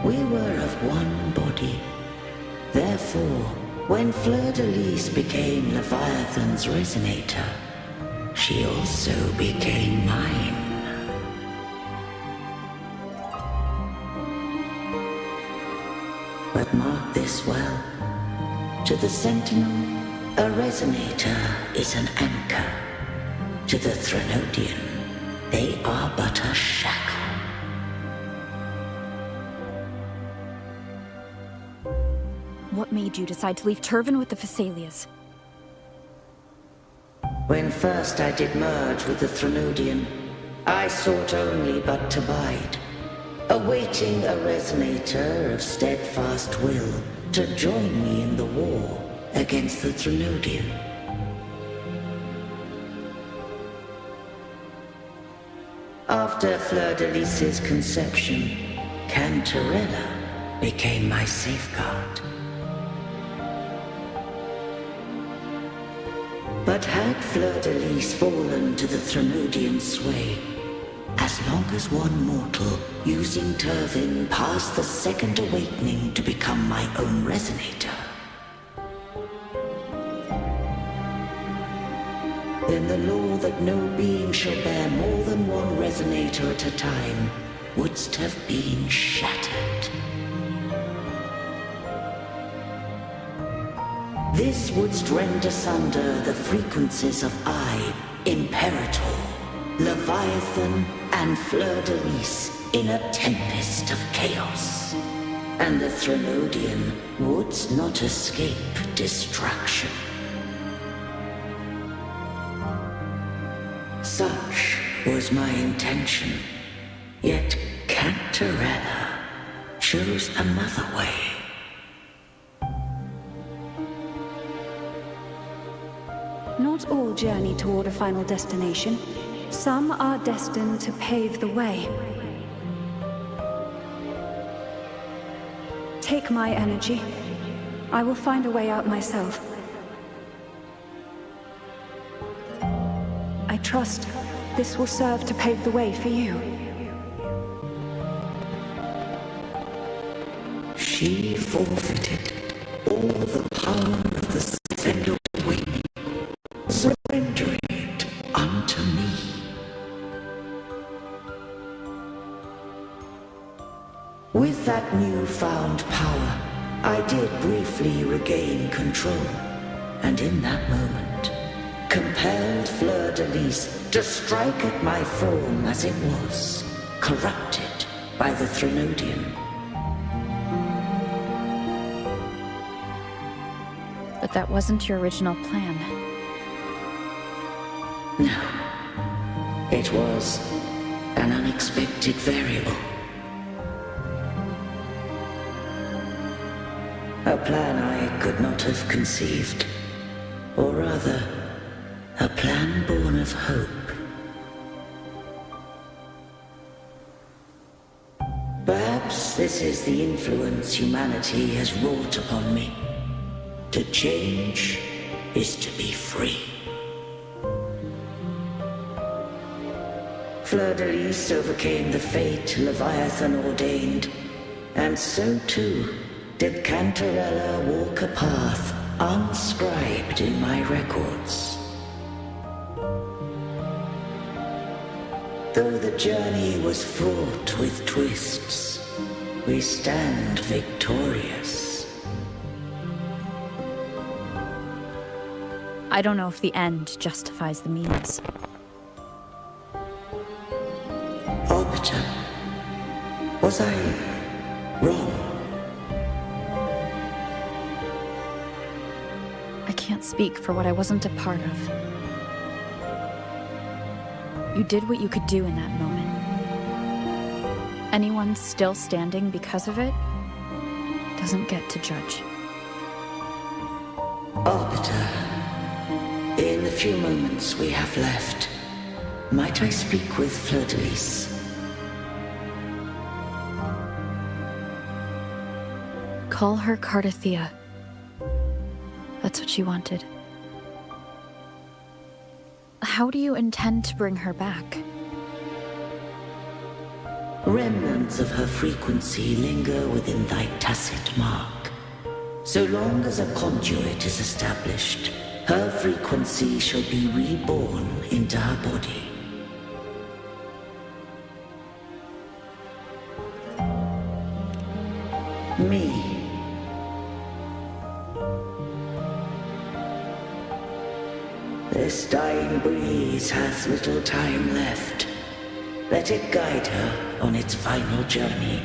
[SPEAKER 10] We were of one body. Therefore, when Fleur-de-Lis became Leviathan's Resonator, she also became mine. But mark this well. To the Sentinel, a Resonator is an anchor. To the Threnodian, they are but a shackle.
[SPEAKER 2] What made you decide to leave Turvan with the Phassalias?
[SPEAKER 10] When first I did merge with the Threnodian, I sought only but to bide, awaiting a Resonator of steadfast will to join me in the war against the Threnodian. After Fleur-de-Lis's conception, Cantarella became my safeguard. But had Fleur-de-Lis fallen to the Threnodian sway, as long as one mortal using Turvan passed the second awakening to become my own Resonator, then the law that no being shall bear more than one Resonator at a time wouldst have been shattered. This wouldst rend asunder the frequencies of I, Imperator. Leviathan and Fleur-de-Lis in a tempest of chaos. And the Threnodian would not escape destruction. Such was my intention, yet Cantarella chose another way.
[SPEAKER 1] Not all journey toward a final destination. Some are destined to pave the way. Take my energy. I will find a way out myself. I trust this will serve to pave the way for you.
[SPEAKER 10] She forfeited all the power of the Sender Wing, surrendering it unto me. With that newfound power, I did briefly regain control, and in that moment, compelled Fleur-de-Lis to strike at my form as it was, corrupted by the Threnodian.
[SPEAKER 2] But that wasn't your original plan.
[SPEAKER 10] No. It was an unexpected variable. A plan I could not have conceived. Or rather, a plan born of hope. Perhaps this is the influence humanity has wrought upon me. To change is to be free. Fleur-de-Lis overcame the fate Leviathan ordained, and so too did Cantarella walk a path unscribed in my records. Though the journey was fraught with twists, we stand victorious.
[SPEAKER 2] I don't know if the end justifies the means.
[SPEAKER 10] Arbiter, was I wrong?
[SPEAKER 2] I can't speak for what I wasn't a part of. You did what you could do in that moment. Anyone still standing because of it doesn't get to judge.
[SPEAKER 10] Arbiter, in the few moments we have left, might I speak with Fleur-de-Lis?
[SPEAKER 2] Call her Cardathea. That's what she wanted. How do you intend to bring her back?
[SPEAKER 10] Remnants of her frequency linger within thy tacit mark. So long as a conduit is established, her frequency shall be reborn into her body. Me. This dying breeze hath little time left. Let it guide her on its final journey.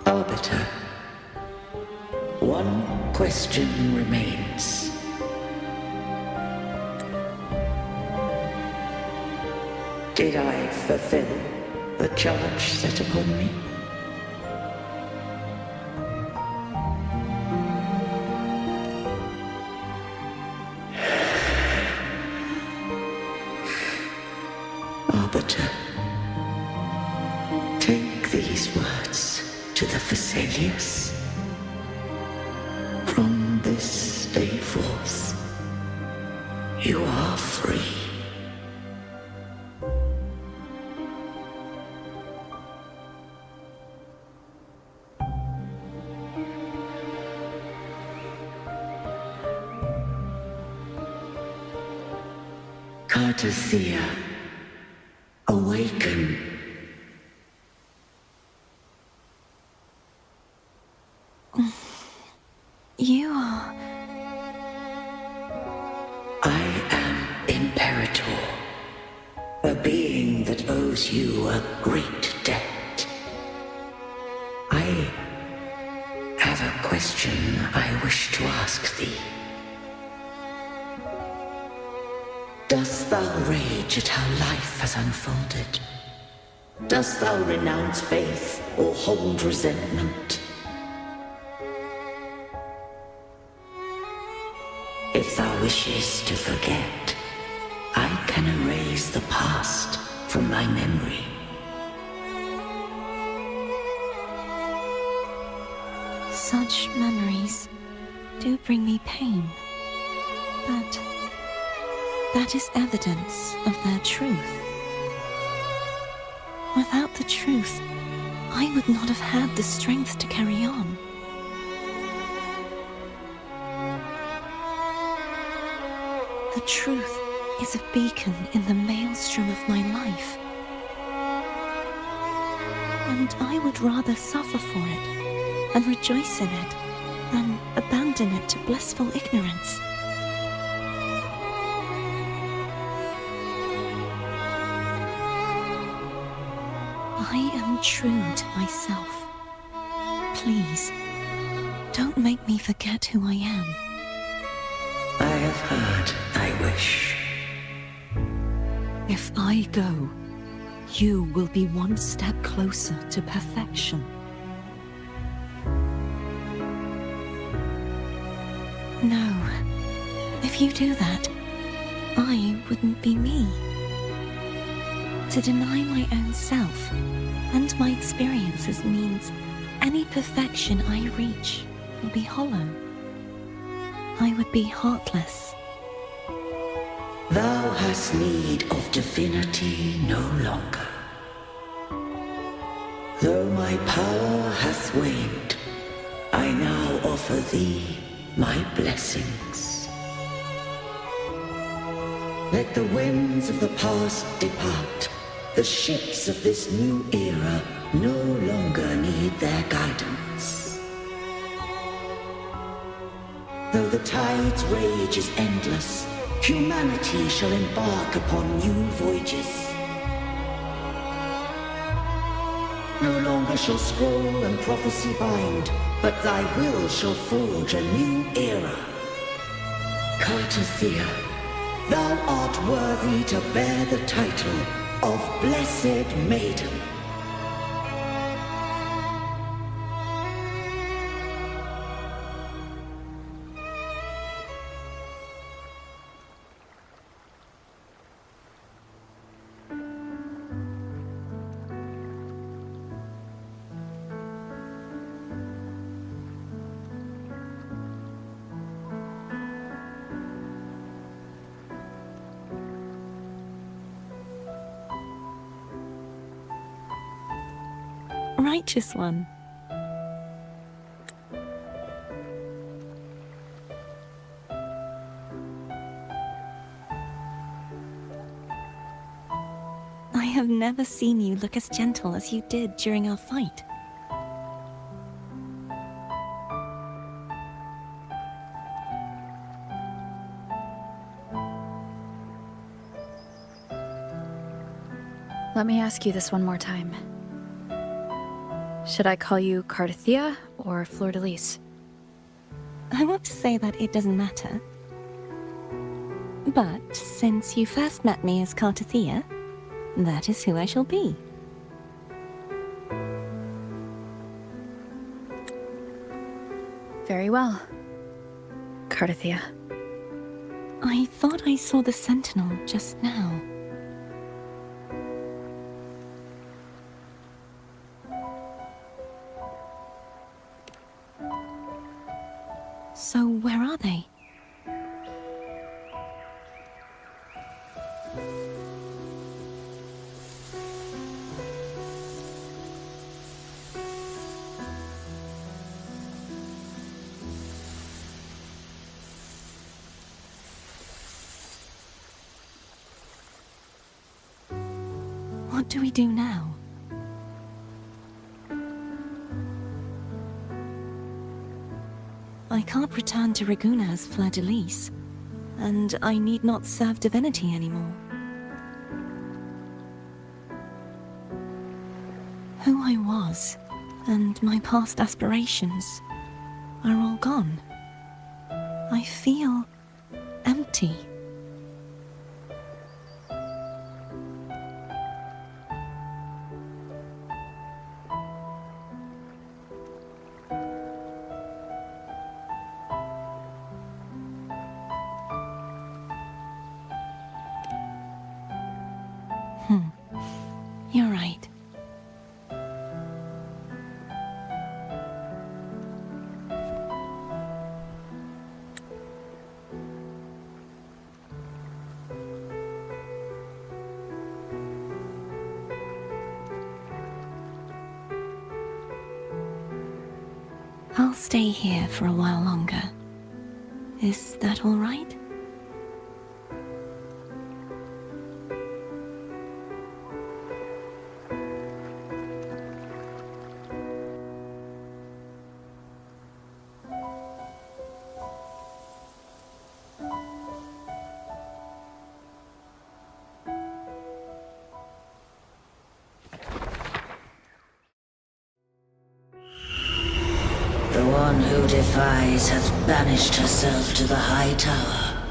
[SPEAKER 10] Arbiter, one question remains. Did I fulfill the charge set upon me? Arbiter, take these words to the Vesalius. From this day forth, you are free. Cardathea, awaken.
[SPEAKER 5] You are...
[SPEAKER 10] owes you a great debt. I have a question I wish to ask thee. Dost thou rage at how life has unfolded? Dost thou renounce faith or hold resentment? If thou wishes to forget, I can erase the past from thy memory.
[SPEAKER 5] Such memories do bring me pain, but that is evidence of their truth. Without the truth, I would not have had the strength to carry on. The truth is a beacon in the maelstrom of my life. And I would rather suffer for it and rejoice in it than abandon it to blissful ignorance. I am true to myself. Please, don't make me forget who I am.
[SPEAKER 10] I have heard thy wish.
[SPEAKER 5] If I go, you will be one step closer to perfection. No, if you do that, I wouldn't be me. To deny my own self and my experiences means any perfection I reach will be hollow. I would be heartless.
[SPEAKER 10] Thou hast need of divinity no longer. Though my power hath waned, I now offer thee my blessings. Let the winds of the past depart. The ships of this new era no longer need their guidance. Though the tide's rage is endless, humanity shall embark upon new voyages. No longer shall scroll and prophecy bind, but thy will shall forge a new era. Cartothea, thou art worthy to bear the title of Blessed Maiden.
[SPEAKER 5] Righteous one. I have never seen you look as gentle as you did during our fight.
[SPEAKER 2] Let me ask you this one more time. Should I call you Cartothea or Fleur-de-Lis?
[SPEAKER 5] I want to say that it doesn't matter. But since you first met me as Cartothea, that is who I shall be.
[SPEAKER 2] Very well. Cartothea.
[SPEAKER 5] I thought I saw the sentinel just now. So where are they? What do we do now? I can't return to Raguna as Fleur-de-Lis, and I need not serve divinity anymore. was, and my past aspirations are all gone. I feel empty. You're right. I'll stay here for a while longer. Is that all right?
[SPEAKER 10] The one who defies hath banished herself to the high tower,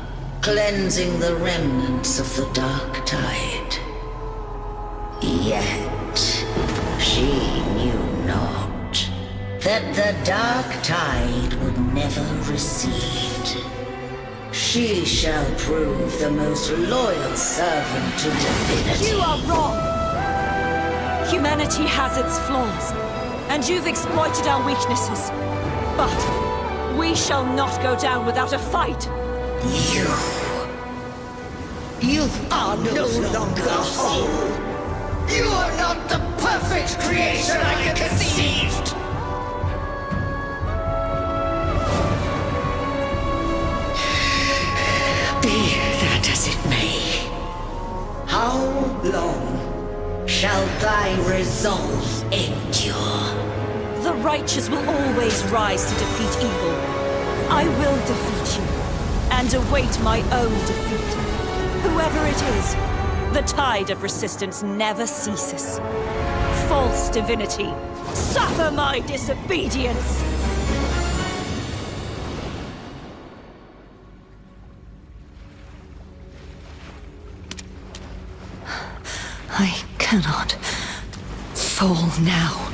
[SPEAKER 10] cleansing the remnants of the dark tide. Yet she knew not that the dark tide would never recede. She shall prove the most loyal servant to divinity.
[SPEAKER 11] You are wrong! Humanity has its flaws, and you've exploited our weaknesses. But we shall not go down without a fight!
[SPEAKER 10] You are no longer whole! You are not the perfect creation I conceived! Be that as it may, how long shall thy resolve endure?
[SPEAKER 11] The righteous will always rise to defeat evil. I will defeat you, and await my own defeat. Whoever it is, the tide of resistance never ceases. False divinity, suffer my disobedience!
[SPEAKER 5] I cannot fall now.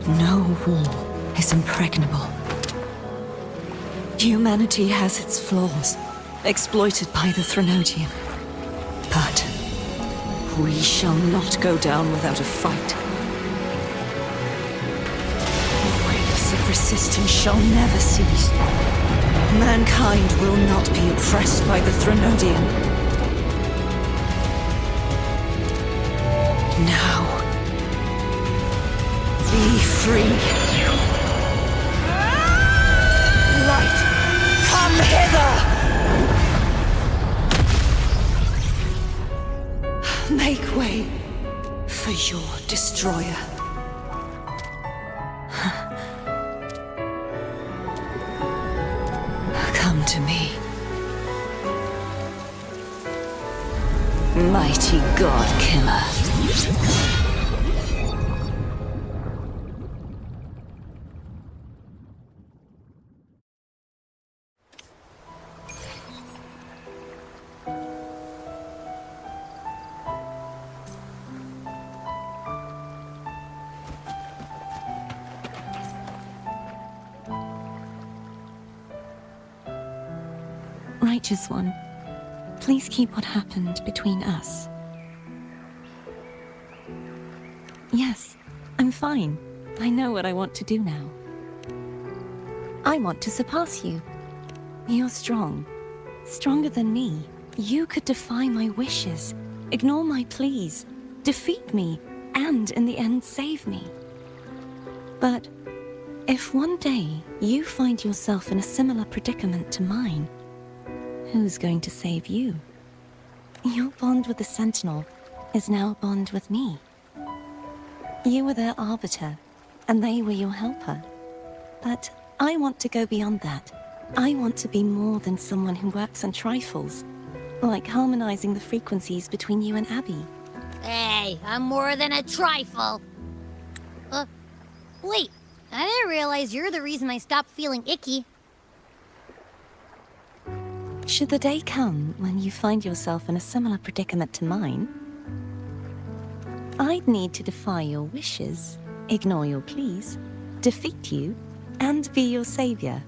[SPEAKER 5] No wall is impregnable. Humanity has its flaws, exploited by the Threnodian. But we shall not go down without a fight. The waves of resistance shall never cease. Mankind will not be oppressed by the Threnodian. Now, be free.
[SPEAKER 11] Light, come hither!
[SPEAKER 5] Make way for your destroyer. Come to me. Mighty God Killer. Righteous One, please keep what happened between us. Yes, I'm fine. I know what I want to do now. I want to surpass you. You're strong. Stronger than me. You could defy my wishes, ignore my pleas, defeat me, and in the end save me. But if one day you find yourself in a similar predicament to mine, who's going to save you? Your bond with the Sentinel is now a bond with me. You were their arbiter, and they were your helper. But I want to go beyond that. I want to be more than someone who works on trifles, like harmonizing the frequencies between you and Abby.
[SPEAKER 3] Hey, I'm more than a trifle. Wait. I didn't realize you're the reason I stopped feeling icky.
[SPEAKER 5] Should the day come when you find yourself in a similar predicament to mine, I'd need to defy your wishes, ignore your pleas, defeat you, and be your savior.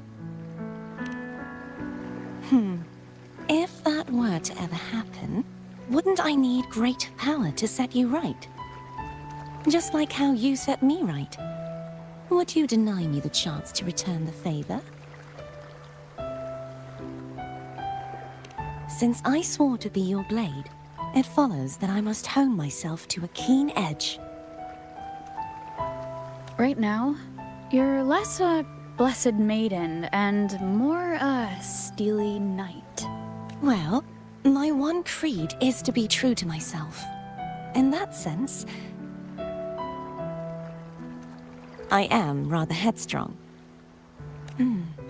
[SPEAKER 5] If that were to ever happen, wouldn't I need great power to set you right? Just like how you set me right. Would you deny me the chance to return the favor? Since I swore to be your blade, it follows that I must hone myself to a keen edge.
[SPEAKER 2] Right now, you're less a blessed maiden and more a steely knight.
[SPEAKER 5] Well, my one creed is to be true to myself. In that sense, I am rather headstrong.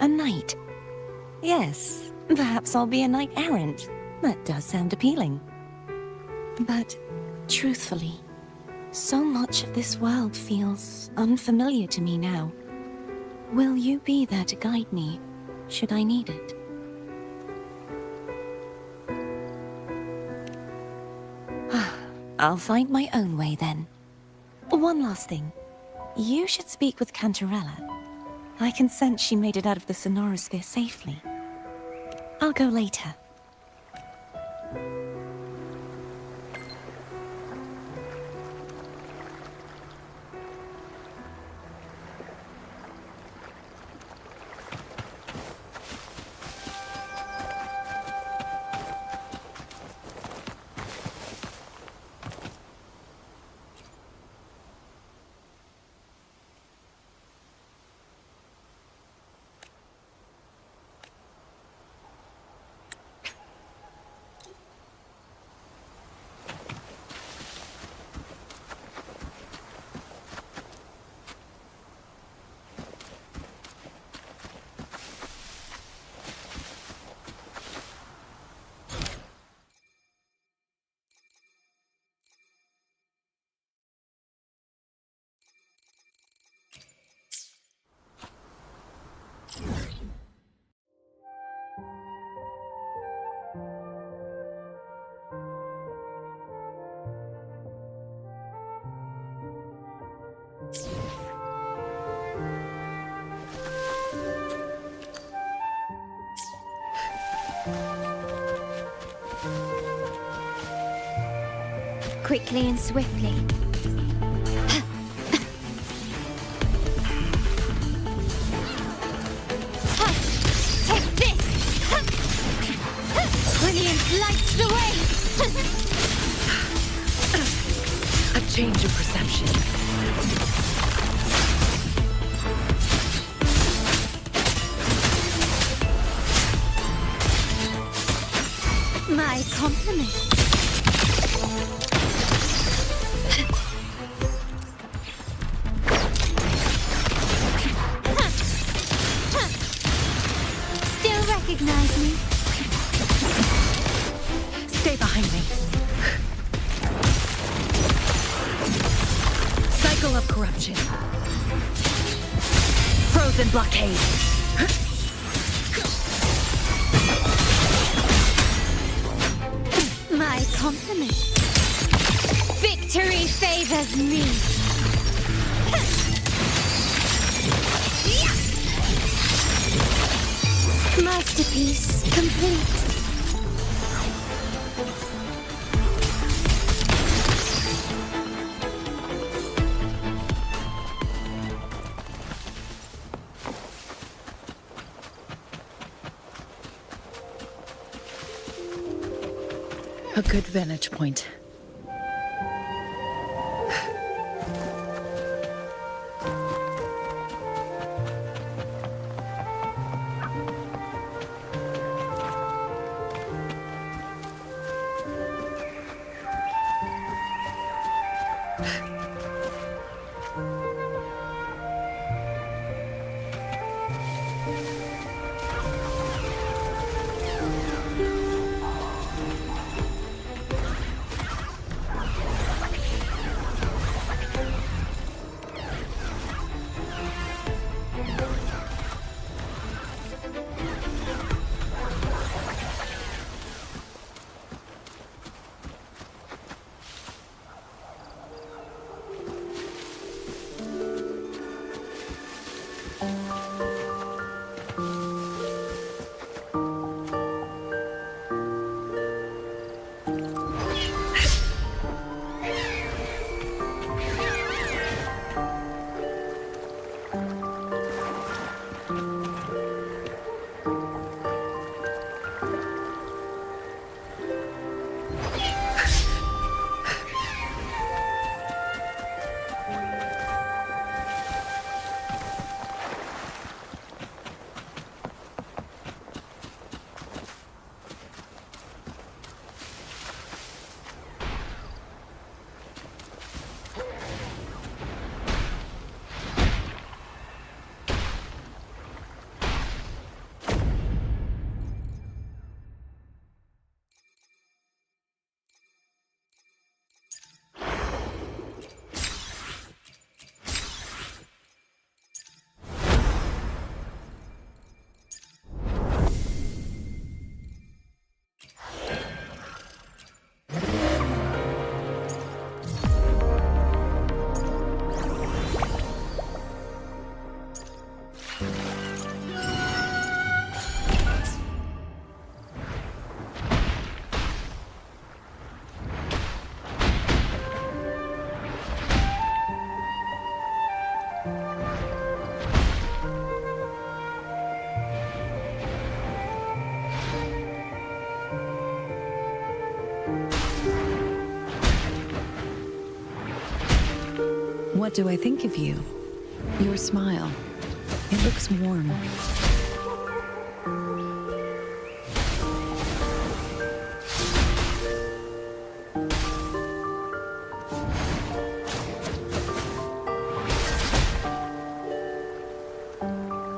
[SPEAKER 5] A knight. Yes, perhaps I'll be a knight errant. That does sound appealing. But, truthfully, so much of this world feels unfamiliar to me now. Will you be there to guide me, should I need it? I'll find my own way then. One last thing. You should speak with Cantarella. I can sense she made it out of the sonorosphere safely. I'll go later.
[SPEAKER 4] Quickly and swiftly. Take this! Brilliance lights the way!
[SPEAKER 8] A change of perception.
[SPEAKER 4] My compliments. Still recognize me?
[SPEAKER 8] Stay behind me. Cycle of corruption. Frozen blockade.
[SPEAKER 4] My compliments. Victory favors me. Masterpiece complete.
[SPEAKER 8] A good vantage point. What do I think of you? Your smile. It looks warm.